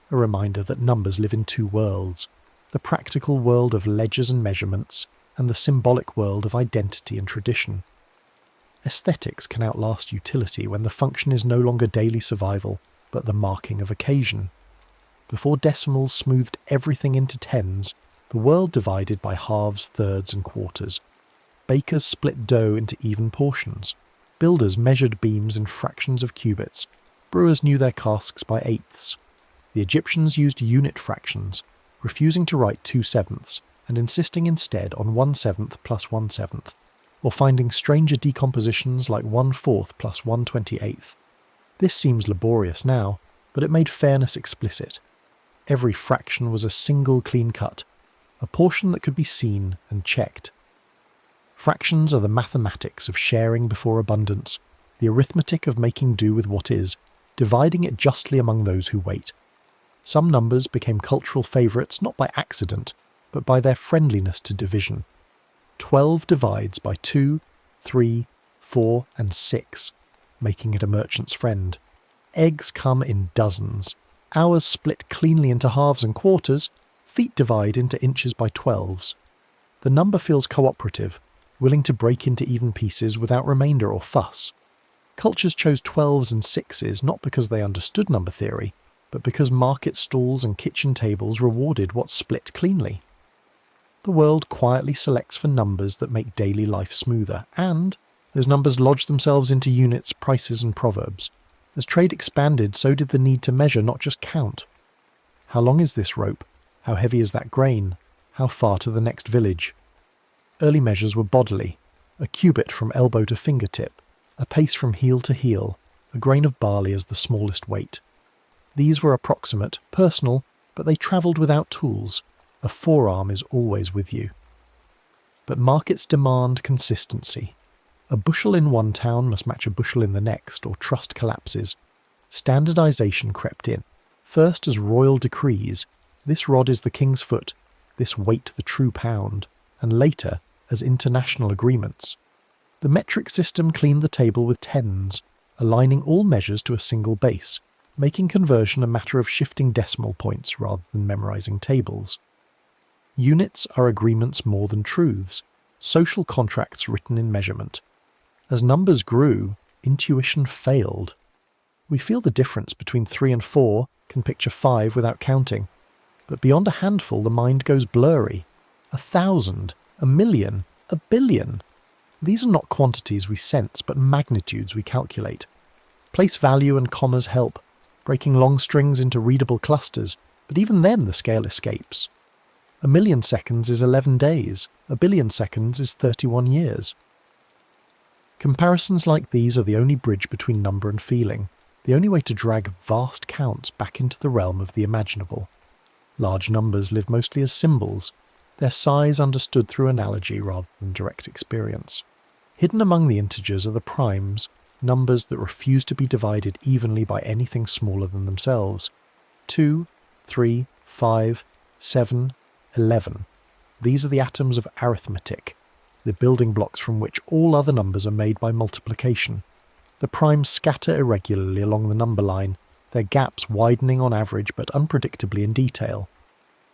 [SPEAKER 1] A reminder that numbers live in 2 worlds, the practical world of ledgers and measurements, and the symbolic world of identity and tradition. Aesthetics can outlast utility when the function is no longer daily survival, but the marking of occasion. Before decimals smoothed everything into tens, the world divided by halves, thirds, and quarters. Bakers split dough into even portions. Builders measured beams in fractions of cubits. Brewers knew their casks by eighths. The Egyptians used unit fractions, refusing to write 2/7 and insisting instead on 1/7 plus 1/7, or finding stranger decompositions like 1/4 plus 1/28. This seems laborious now, but it made fairness explicit. Every fraction was a single clean cut, a portion that could be seen and checked. Fractions are the mathematics of sharing before abundance, the arithmetic of making do with what is, dividing it justly among those who wait. Some numbers became cultural favourites not by accident, but by their friendliness to division. 12 divides by 2, 3, 4, and 6, making it a merchant's friend. Eggs come in dozens. Hours split cleanly into halves and quarters. Feet divide into inches by 12s. The number feels cooperative, willing to break into even pieces without remainder or fuss. Cultures chose 12s and 6s not because they understood number theory, but because market stalls and kitchen tables rewarded what split cleanly. The world quietly selects for numbers that make daily life smoother, and those numbers lodge themselves into units, prices, and proverbs. As trade expanded, so did the need to measure, not just count. How long is this rope? How heavy is that grain? How far to the next village? Early measures were bodily, a cubit from elbow to fingertip, a pace from heel to heel, a grain of barley as the smallest weight. These were approximate, personal, but they travelled without tools. A forearm is always with you. But markets demand consistency. A bushel in one town must match a bushel in the next, or trust collapses. Standardization crept in, first as royal decrees, this rod is the king's foot, this weight the true pound, and later as international agreements. The metric system cleaned the table with tens, aligning all measures to a single base, making conversion a matter of shifting decimal points rather than memorizing tables. Units are agreements more than truths, social contracts written in measurement. As numbers grew, intuition failed. We feel the difference between 3 and 4, can picture 5 without counting. But beyond a handful, the mind goes blurry. 1,000, 1,000,000, 1,000,000,000. These are not quantities we sense, but magnitudes we calculate. Place value and commas help, breaking long strings into readable clusters, but even then the scale escapes. 1,000,000 seconds is 11 days, 1,000,000,000 seconds is 31 years. Comparisons like these are the only bridge between number and feeling, the only way to drag vast counts back into the realm of the imaginable. Large numbers live mostly as symbols, their size understood through analogy rather than direct experience. Hidden among the integers are the primes, numbers that refuse to be divided evenly by anything smaller than themselves. 2, 3, 5, 7, 11. These are the atoms of arithmetic, the building blocks from which all other numbers are made by multiplication. The primes scatter irregularly along the number line, their gaps widening on average but unpredictably in detail.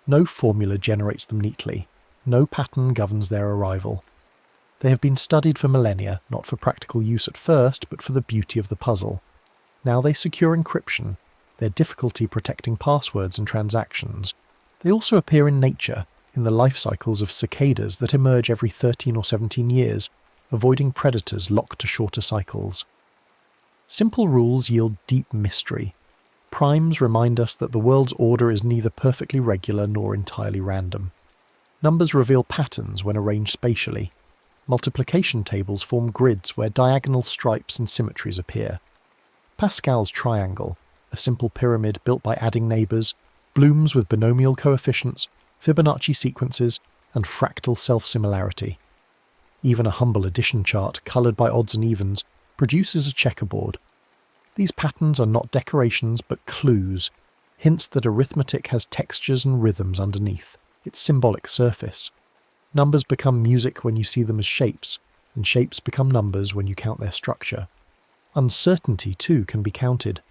[SPEAKER 1] No formula generates them neatly, no pattern governs their arrival. They have been studied for millennia, not for practical use at first, but for the beauty of the puzzle. Now they secure encryption, their difficulty protecting passwords and transactions. They also appear in nature, in the life cycles of cicadas that emerge every 13 or 17 years, avoiding predators locked to shorter cycles. Simple rules yield deep mystery. Primes remind us that the world's order is neither perfectly regular nor entirely random. Numbers reveal patterns when arranged spatially. Multiplication tables form grids where diagonal stripes and symmetries appear. Pascal's triangle, a simple pyramid built by adding neighbours, blooms with binomial coefficients, Fibonacci sequences, and fractal self-similarity. Even a humble addition chart, coloured by odds and evens, produces a checkerboard. These patterns are not decorations but clues, hints that arithmetic has textures and rhythms underneath, its symbolic surface. Numbers become music when you see them as shapes, and shapes become numbers when you count their structure. Uncertainty, too, can be counted.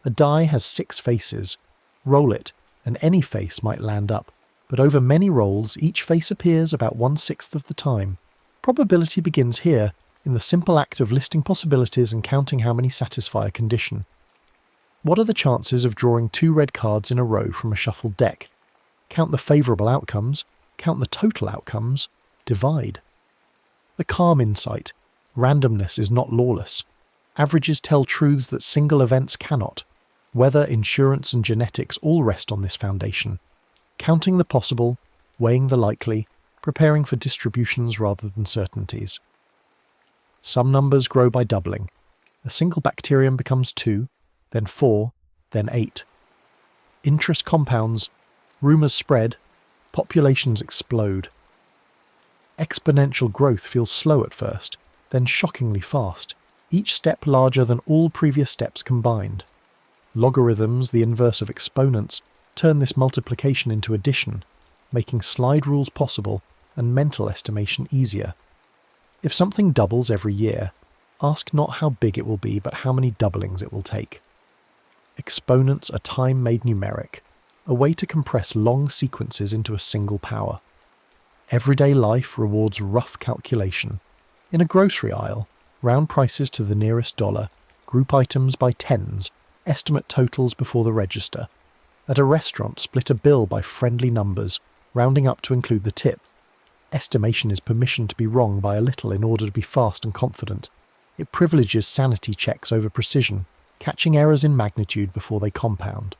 [SPEAKER 1] A die has 6 faces. Roll it, and any face might land up, but over many rolls each face appears about 1/6 of the time. Probability begins here, in the simple act of listing possibilities and counting how many satisfy a condition. What are the chances of drawing 2 red cards in a row from a shuffled deck? Count the favourable outcomes, count the total outcomes, divide. The calm insight. Randomness is not lawless. Averages tell truths that single events cannot. Weather, insurance and genetics all rest on this foundation. Counting the possible, weighing the likely, preparing for distributions rather than certainties. Some numbers grow by doubling. A single bacterium becomes 2, then 4, then 8. Interest compounds, rumours spread, populations explode. Exponential growth feels slow at first, then shockingly fast. each step larger than all previous steps combined. Logarithms, the inverse of exponents, turn this multiplication into addition, making slide rules possible and mental estimation easier. If something doubles every year, ask not how big it will be, but how many doublings it will take. Exponents are time made numeric, a way to compress long sequences into a single power. Everyday life rewards rough calculation. In a grocery aisle, round prices to the nearest dollar, group items by tens, estimate totals before the register. At a restaurant, split a bill by friendly numbers, rounding up to include the tip. Estimation is permission to be wrong by a little in order to be fast and confident. It privileges sanity checks over precision, catching errors in magnitude before they compound.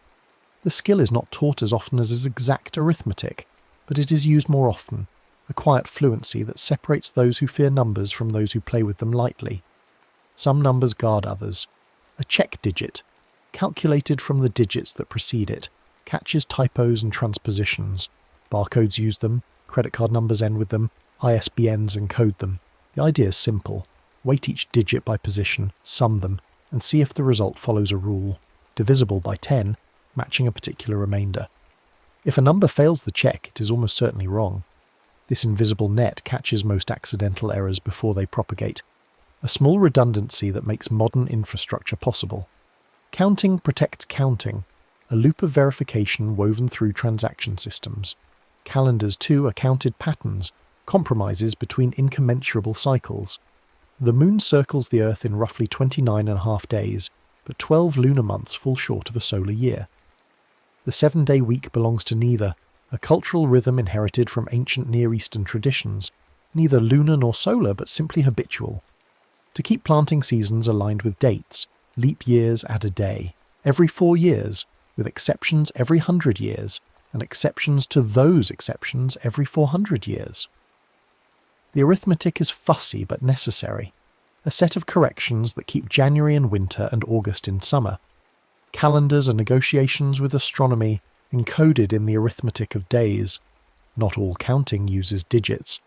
[SPEAKER 1] The skill is not taught as often as is exact arithmetic, but it is used more often, a quiet fluency that separates those who fear numbers from those who play with them lightly. Some numbers guard others. A check digit, calculated from the digits that precede it, catches typos and transpositions. Barcodes use them, credit card numbers end with them, ISBNs encode them. The idea is simple. Weight each digit by position, sum them, and see if the result follows a rule, divisible by 10, matching a particular remainder. If a number fails the check, it is almost certainly wrong. This invisible net catches most accidental errors before they propagate, a small redundancy that makes modern infrastructure possible. Counting protects counting, a loop of verification woven through transaction systems. Calendars, too, are counted patterns, compromises between incommensurable cycles. The moon circles the Earth in roughly 29.5 days, but 12 lunar months fall short of a solar year. The 7-day week belongs to neither, a cultural rhythm inherited from ancient Near Eastern traditions, neither lunar nor solar but simply habitual. To keep planting seasons aligned with dates, leap years add a day, every 4 years, with exceptions every 100 years, and exceptions to those exceptions every 400 years. The arithmetic is fussy but necessary, a set of corrections that keep January in winter and August in summer. Calendars are negotiations with astronomy encoded in the arithmetic of days. Not all counting uses digits.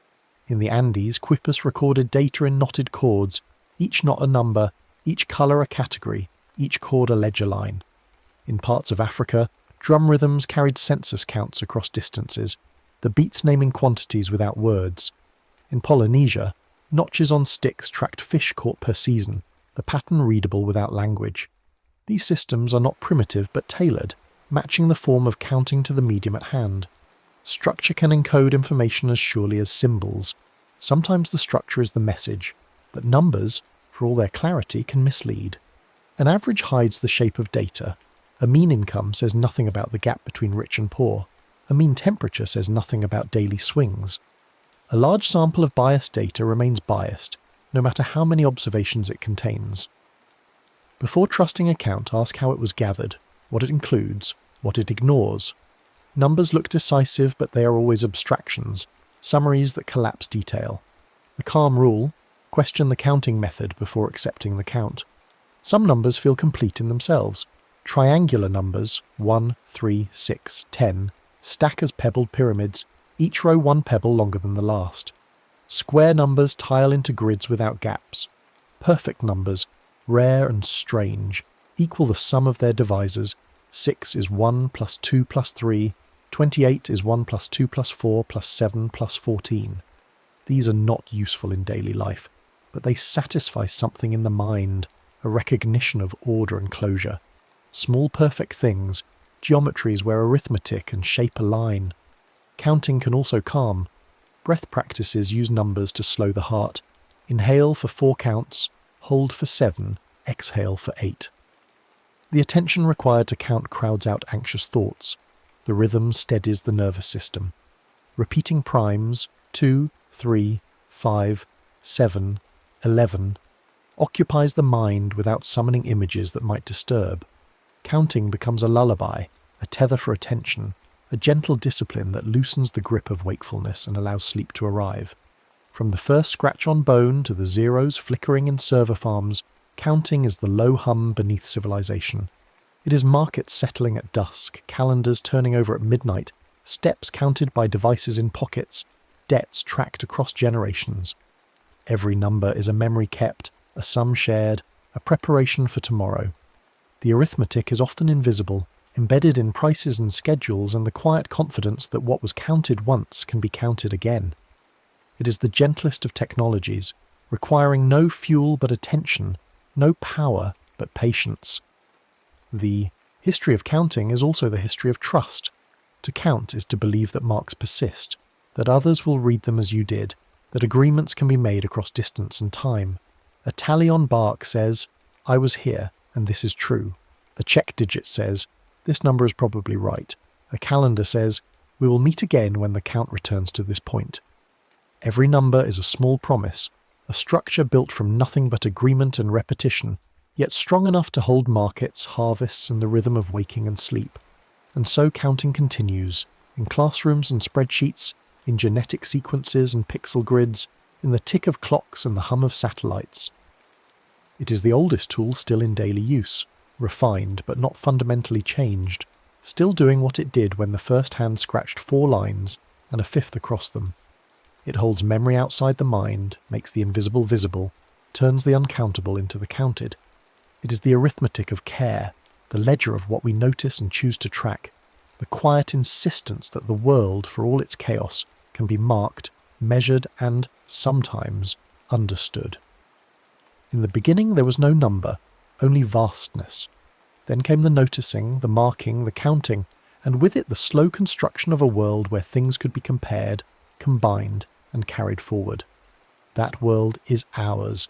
[SPEAKER 1] In the Andes, Quipus recorded data in knotted chords, each knot a number, each colour a category, each chord a ledger line. In parts of Africa, drum rhythms carried census counts across distances, the beats naming quantities without words. In Polynesia, notches on sticks tracked fish caught per season, the pattern readable without language. These systems are not primitive but tailored, matching the form of counting to the medium at hand. Structure can encode information as surely as symbols. Sometimes the structure is the message, but numbers, for all their clarity, can mislead. An average hides the shape of data. A mean income says nothing about the gap between rich and poor. A mean temperature says nothing about daily swings. A large sample of biased data remains biased, no matter how many observations it contains. Before trusting a count, ask how it was gathered, what it includes, what it ignores. Numbers look decisive, but they are always abstractions, summaries that collapse detail. The calm rule: question the counting method before accepting the count. Some numbers feel complete in themselves. Triangular numbers, 1, 3, 6, 10, stack as pebbled pyramids, each row one pebble longer than the last. Square numbers tile into grids without gaps. Perfect numbers, rare and strange, equal the sum of their divisors. 6 is 1 plus 2 plus 3, 28 is 1 plus 2 plus 4 plus 7 plus 14. These are not useful in daily life, but they satisfy something in the mind, a recognition of order and closure. Small perfect things, geometries where arithmetic and shape align. Counting can also calm. Breath practices use numbers to slow the heart. Inhale for 4 counts, hold for 7, exhale for 8. The attention required to count crowds out anxious thoughts. The rhythm steadies the nervous system. Repeating primes, 2, 3, 5, 7, 11, occupies the mind without summoning images that might disturb. Counting becomes a lullaby, a tether for attention, a gentle discipline that loosens the grip of wakefulness and allows sleep to arrive. From the first scratch on bone to the zeros flickering in server farms, counting is the low hum beneath civilization. It is markets settling at dusk, calendars turning over at midnight, steps counted by devices in pockets, debts tracked across generations. Every number is a memory kept, a sum shared, a preparation for tomorrow. The arithmetic is often invisible, embedded in prices and schedules and the quiet confidence that what was counted once can be counted again. It is the gentlest of technologies, requiring no fuel but attention, no power but patience. The history of counting is also the history of trust. To count is to believe that marks persist, that others will read them as you did, that agreements can be made across distance and time. A tally on bark says, "I was here, and this is true." A check digit says, "This number is probably right." A calendar says, "We will meet again when the count returns to this point." Every number is a small promise, a structure built from nothing but agreement and repetition, yet strong enough to hold markets, harvests, and the rhythm of waking and sleep. And so counting continues, in classrooms and spreadsheets, in genetic sequences and pixel grids, in the tick of clocks and the hum of satellites. It is the oldest tool still in daily use, refined but not fundamentally changed, still doing what it did when the first hand scratched 4 lines and a 5th across them. It holds memory outside the mind, makes the invisible visible, turns the uncountable into the counted. It is the arithmetic of care, the ledger of what we notice and choose to track, the quiet insistence that the world, for all its chaos, can be marked, measured and, sometimes, understood. In the beginning there was no number, only vastness. Then came the noticing, the marking, the counting, and with it the slow construction of a world where things could be compared, combined, and carried forward. That world is ours,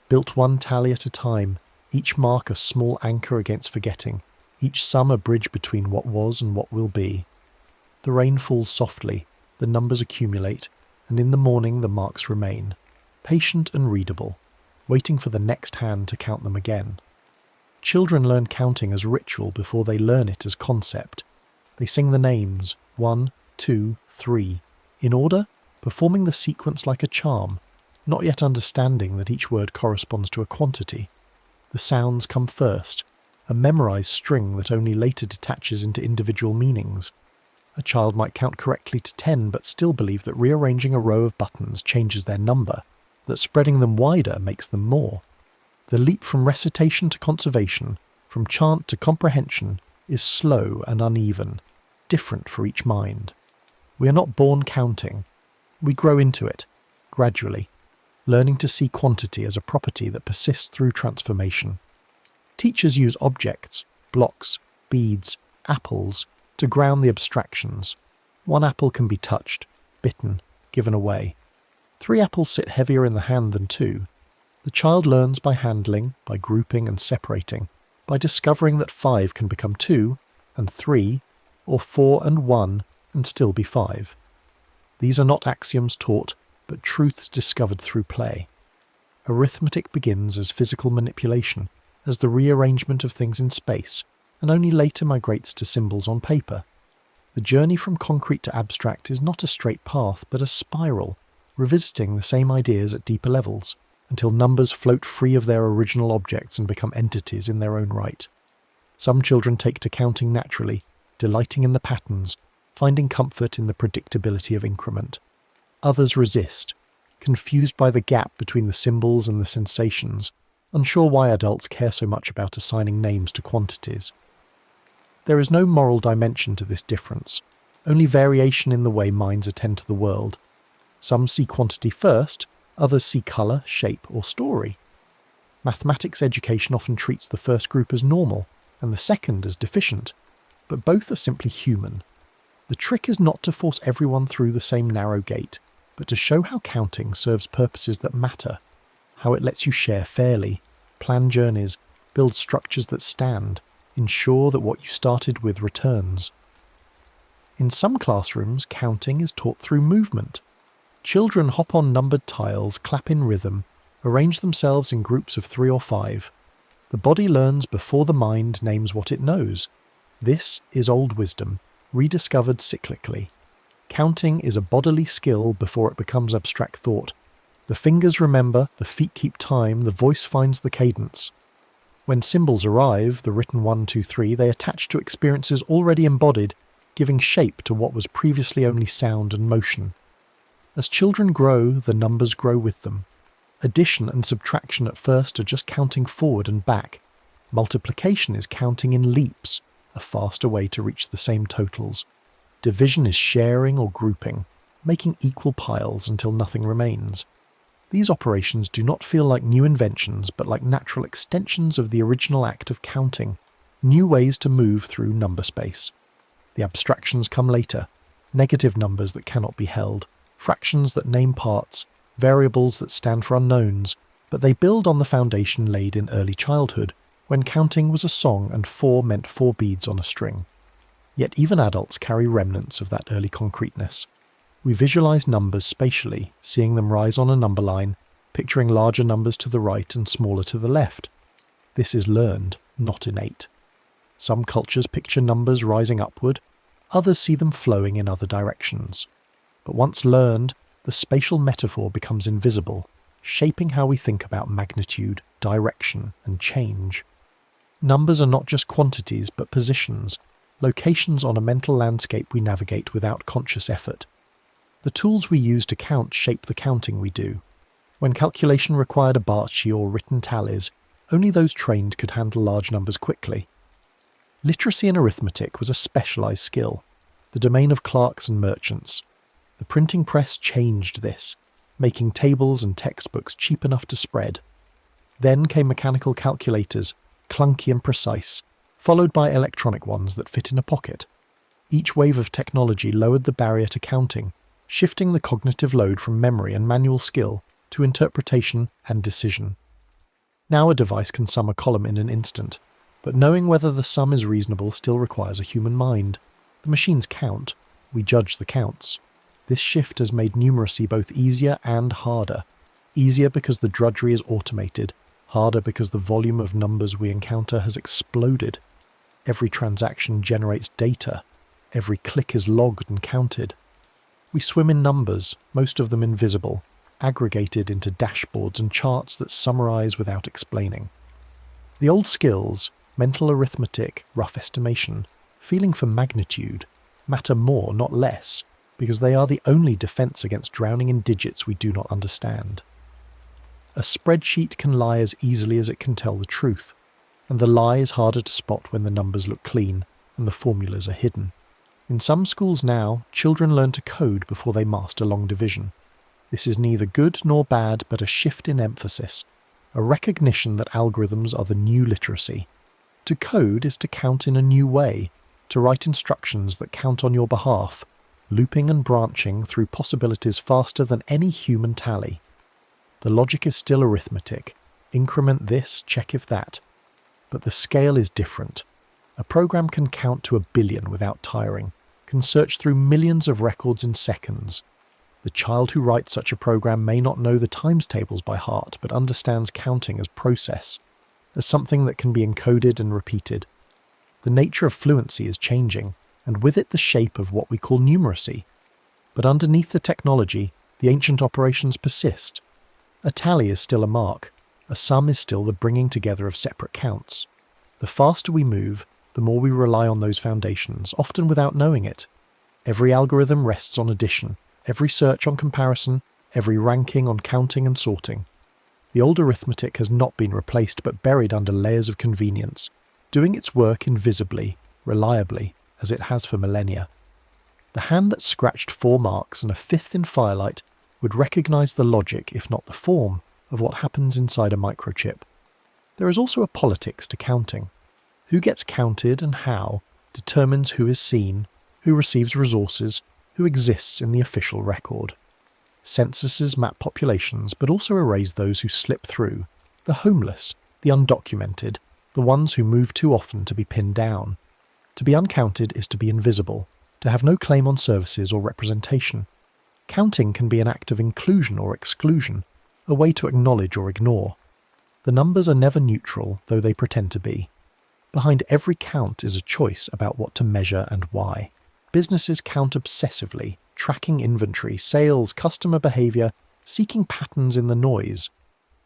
[SPEAKER 1] built one tally at a time, each mark a small anchor against forgetting, each sum a bridge between what was and what will be. The rain falls softly, the numbers accumulate, and in the morning the marks remain, patient and readable, waiting for the next hand to count them again. Children learn counting as ritual before they learn it as concept. They sing the names, 1, 2, 3, in order, performing the sequence like a charm, not yet understanding that each word corresponds to a quantity. The sounds come first, a memorized string that only later detaches into individual meanings. A child might count correctly to 10 but still believe that rearranging a row of buttons changes their number, that spreading them wider makes them more. The leap from recitation to conservation, from chant to comprehension, is slow and uneven, different for each mind. We are not born counting. We grow into it, gradually, learning to see quantity as a property that persists through transformation. Teachers use objects, blocks, beads, apples, to ground the abstractions. 1 apple can be touched, bitten, given away. 3 apples sit heavier in the hand than 2. The child learns by handling, by grouping and separating, by discovering that 5 can become 2, and 3, or 4 and 1, and still be 5. These are not axioms taught, but truths discovered through play. Arithmetic begins as physical manipulation, as the rearrangement of things in space, and only later migrates to symbols on paper. The journey from concrete to abstract is not a straight path, but a spiral, revisiting the same ideas at deeper levels, until numbers float free of their original objects and become entities in their own right. Some children take to counting naturally, delighting in the patterns, finding comfort in the predictability of increment. Others resist, confused by the gap between the symbols and the sensations, unsure why adults care so much about assigning names to quantities. There is no moral dimension to this difference, only variation in the way minds attend to the world. Some see quantity first, others see colour, shape, or story. Mathematics education often treats the first group as normal, and the second as deficient, but both are simply human. The trick is not to force everyone through the same narrow gate, but to show how counting serves purposes that matter, how it lets you share fairly, plan journeys, build structures that stand, ensure that what you started with returns. In some classrooms, counting is taught through movement. Children hop on numbered tiles, clap in rhythm, arrange themselves in groups of 3 or 5. The body learns before the mind names what it knows. This is old wisdom, rediscovered cyclically. Counting is a bodily skill before it becomes abstract thought. The fingers remember, the feet keep time, the voice finds the cadence. When symbols arrive, the written 1, 2, 3, they attach to experiences already embodied, giving shape to what was previously only sound and motion. As children grow, the numbers grow with them. Addition and subtraction at first are just counting forward and back. Multiplication is counting in leaps, a faster way to reach the same totals. Division is sharing or grouping, making equal piles until nothing remains. These operations do not feel like new inventions, but like natural extensions of the original act of counting, new ways to move through number space. The abstractions come later, negative numbers that cannot be held, fractions that name parts, variables that stand for unknowns, but they build on the foundation laid in early childhood, when counting was a song and 4 meant 4 beads on a string. Yet even adults carry remnants of that early concreteness. We visualize numbers spatially, seeing them rise on a number line, picturing larger numbers to the right and smaller to the left. This is learned, not innate. Some cultures picture numbers rising upward, others see them flowing in other directions. But once learned, the spatial metaphor becomes invisible, shaping how we think about magnitude, direction, and change. Numbers are not just quantities, but positions, locations on a mental landscape we navigate without conscious effort. The tools we use to count shape the counting we do. When calculation required a barchi or written tallies, only those trained could handle large numbers quickly. Literacy in arithmetic was a specialised skill, the domain of clerks and merchants. The printing press changed this, making tables and textbooks cheap enough to spread. Then came mechanical calculators, clunky and precise, followed by electronic ones that fit in a pocket. Each wave of technology lowered the barrier to counting, shifting the cognitive load from memory and manual skill to interpretation and decision. Now a device can sum a column in an instant, but knowing whether the sum is reasonable still requires a human mind. The machines count, we judge the counts. This shift has made numeracy both easier and harder. Easier because the drudgery is automated, harder because the volume of numbers we encounter has exploded. Every transaction generates data. Every click is logged and counted. We swim in numbers, most of them invisible, aggregated into dashboards and charts that summarize without explaining. The old skills, mental arithmetic, rough estimation, feeling for magnitude, matter more, not less, because they are the only defense against drowning in digits we do not understand. A spreadsheet can lie as easily as it can tell the truth, and the lie is harder to spot when the numbers look clean and the formulas are hidden. In some schools now, children learn to code before they master long division. This is neither good nor bad, but a shift in emphasis, a recognition that algorithms are the new literacy. To code is to count in a new way, to write instructions that count on your behalf, looping and branching through possibilities faster than any human tally. The logic is still arithmetic, increment this, check if that. But the scale is different. A program can count to 1 billion without tiring, can search through millions of records in seconds. The child who writes such a program may not know the times tables by heart, but understands counting as process, as something that can be encoded and repeated. The nature of fluency is changing, and with it the shape of what we call numeracy. But underneath the technology, the ancient operations persist. A tally is still a mark, a sum is still the bringing together of separate counts. The faster we move, the more we rely on those foundations, often without knowing it. Every algorithm rests on addition, every search on comparison, every ranking on counting and sorting. The old arithmetic has not been replaced but buried under layers of convenience, doing its work invisibly, reliably, as it has for millennia. The hand that scratched 4 marks and a 5th in firelight would recognise the logic, if not the form, of what happens inside a microchip. There is also a politics to counting. Who gets counted and how determines who is seen, who receives resources, who exists in the official record. Censuses map populations but also erase those who slip through, the homeless, the undocumented, the ones who move too often to be pinned down. To be uncounted is to be invisible, to have no claim on services or representation. Counting can be an act of inclusion or exclusion, a way to acknowledge or ignore. The numbers are never neutral, though they pretend to be. Behind every count is a choice about what to measure and why. Businesses count obsessively, tracking inventory, sales, customer behaviour, seeking patterns in the noise.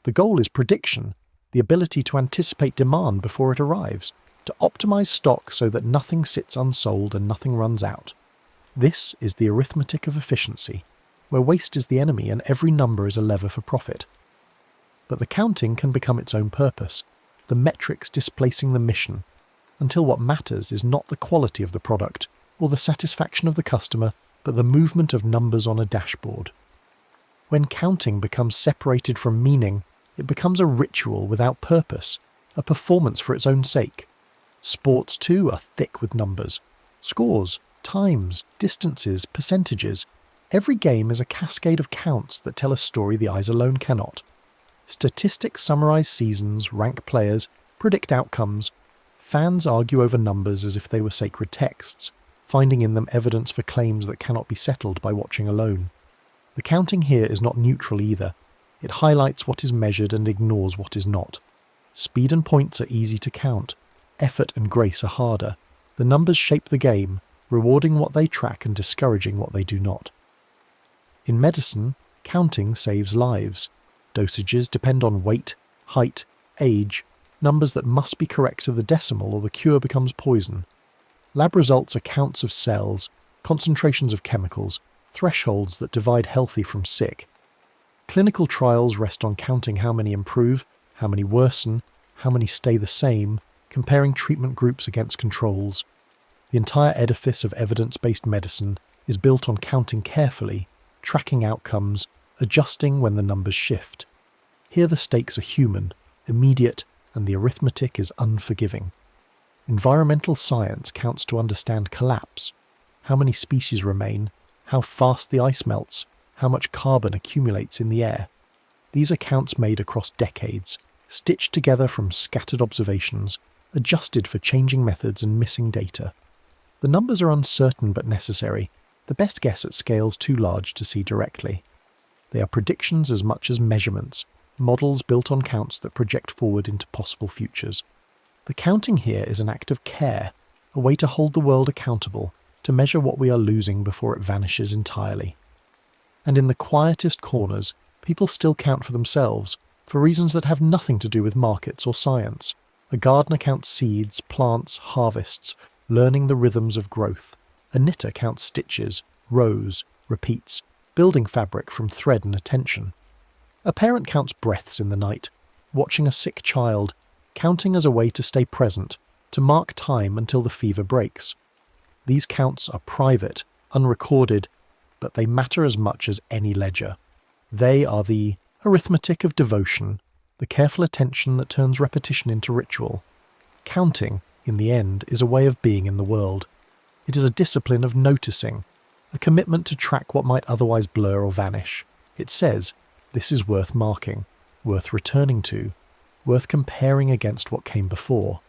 [SPEAKER 1] The goal is prediction, the ability to anticipate demand before it arrives, to optimise stock so that nothing sits unsold and nothing runs out. This is the arithmetic of efficiency, where waste is the enemy and every number is a lever for profit. But the counting can become its own purpose, the metrics displacing the mission, until what matters is not the quality of the product or the satisfaction of the customer, but the movement of numbers on a dashboard. When counting becomes separated from meaning, it becomes a ritual without purpose, a performance for its own sake. Sports too are thick with numbers. Scores, times, distances, percentages. Every game is a cascade of counts that tell a story the eyes alone cannot. Statistics summarize seasons, rank players, predict outcomes. Fans argue over numbers as if they were sacred texts, finding in them evidence for claims that cannot be settled by watching alone. The counting here is not neutral either. It highlights what is measured and ignores what is not. Speed and points are easy to count. Effort and grace are harder. The numbers shape the game, rewarding what they track and discouraging what they do not. In medicine, counting saves lives. Dosages depend on weight, height, age, numbers that must be correct to the decimal or the cure becomes poison. Lab results are counts of cells, concentrations of chemicals, thresholds that divide healthy from sick. Clinical trials rest on counting how many improve, how many worsen, how many stay the same, comparing treatment groups against controls. The entire edifice of evidence-based medicine is built on counting carefully, tracking outcomes, adjusting when the numbers shift. Here the stakes are human, immediate, and the arithmetic is unforgiving. Environmental science counts to understand collapse, how many species remain, how fast the ice melts, how much carbon accumulates in the air. These are counts made across decades, stitched together from scattered observations, adjusted for changing methods and missing data. The numbers are uncertain but necessary, the best guess at scales too large to see directly. They are predictions as much as measurements, models built on counts that project forward into possible futures. The counting here is an act of care, a way to hold the world accountable, to measure what we are losing before it vanishes entirely. And in the quietest corners, people still count for themselves, for reasons that have nothing to do with markets or science. A gardener counts seeds, plants, harvests, learning the rhythms of growth. A knitter counts stitches, rows, repeats, building fabric from thread and attention. A parent counts breaths in the night, watching a sick child, counting as a way to stay present, to mark time until the fever breaks. These counts are private, unrecorded, but they matter as much as any ledger. They are the arithmetic of devotion, the careful attention that turns repetition into ritual. Counting, in the end, is a way of being in the world. It is a discipline of noticing, a commitment to track what might otherwise blur or vanish. It says, this is worth marking, worth returning to, worth comparing against what came before.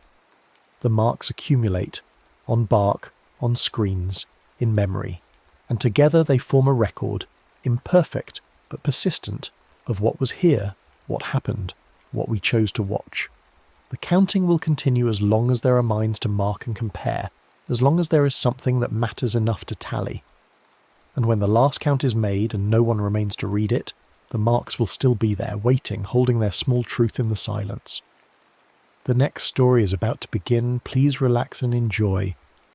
[SPEAKER 1] The marks accumulate, on bark, on screens, in memory, and together they form a record, imperfect but persistent, of what was here, what happened, what we chose to watch. The counting will continue as long as there are minds to mark and compare, as long as there is something that matters enough to tally. And when the last count is made and no one remains to read it, the marks will still be there, waiting, holding their small truth in the silence. The next story is about to begin. Please relax and enjoy.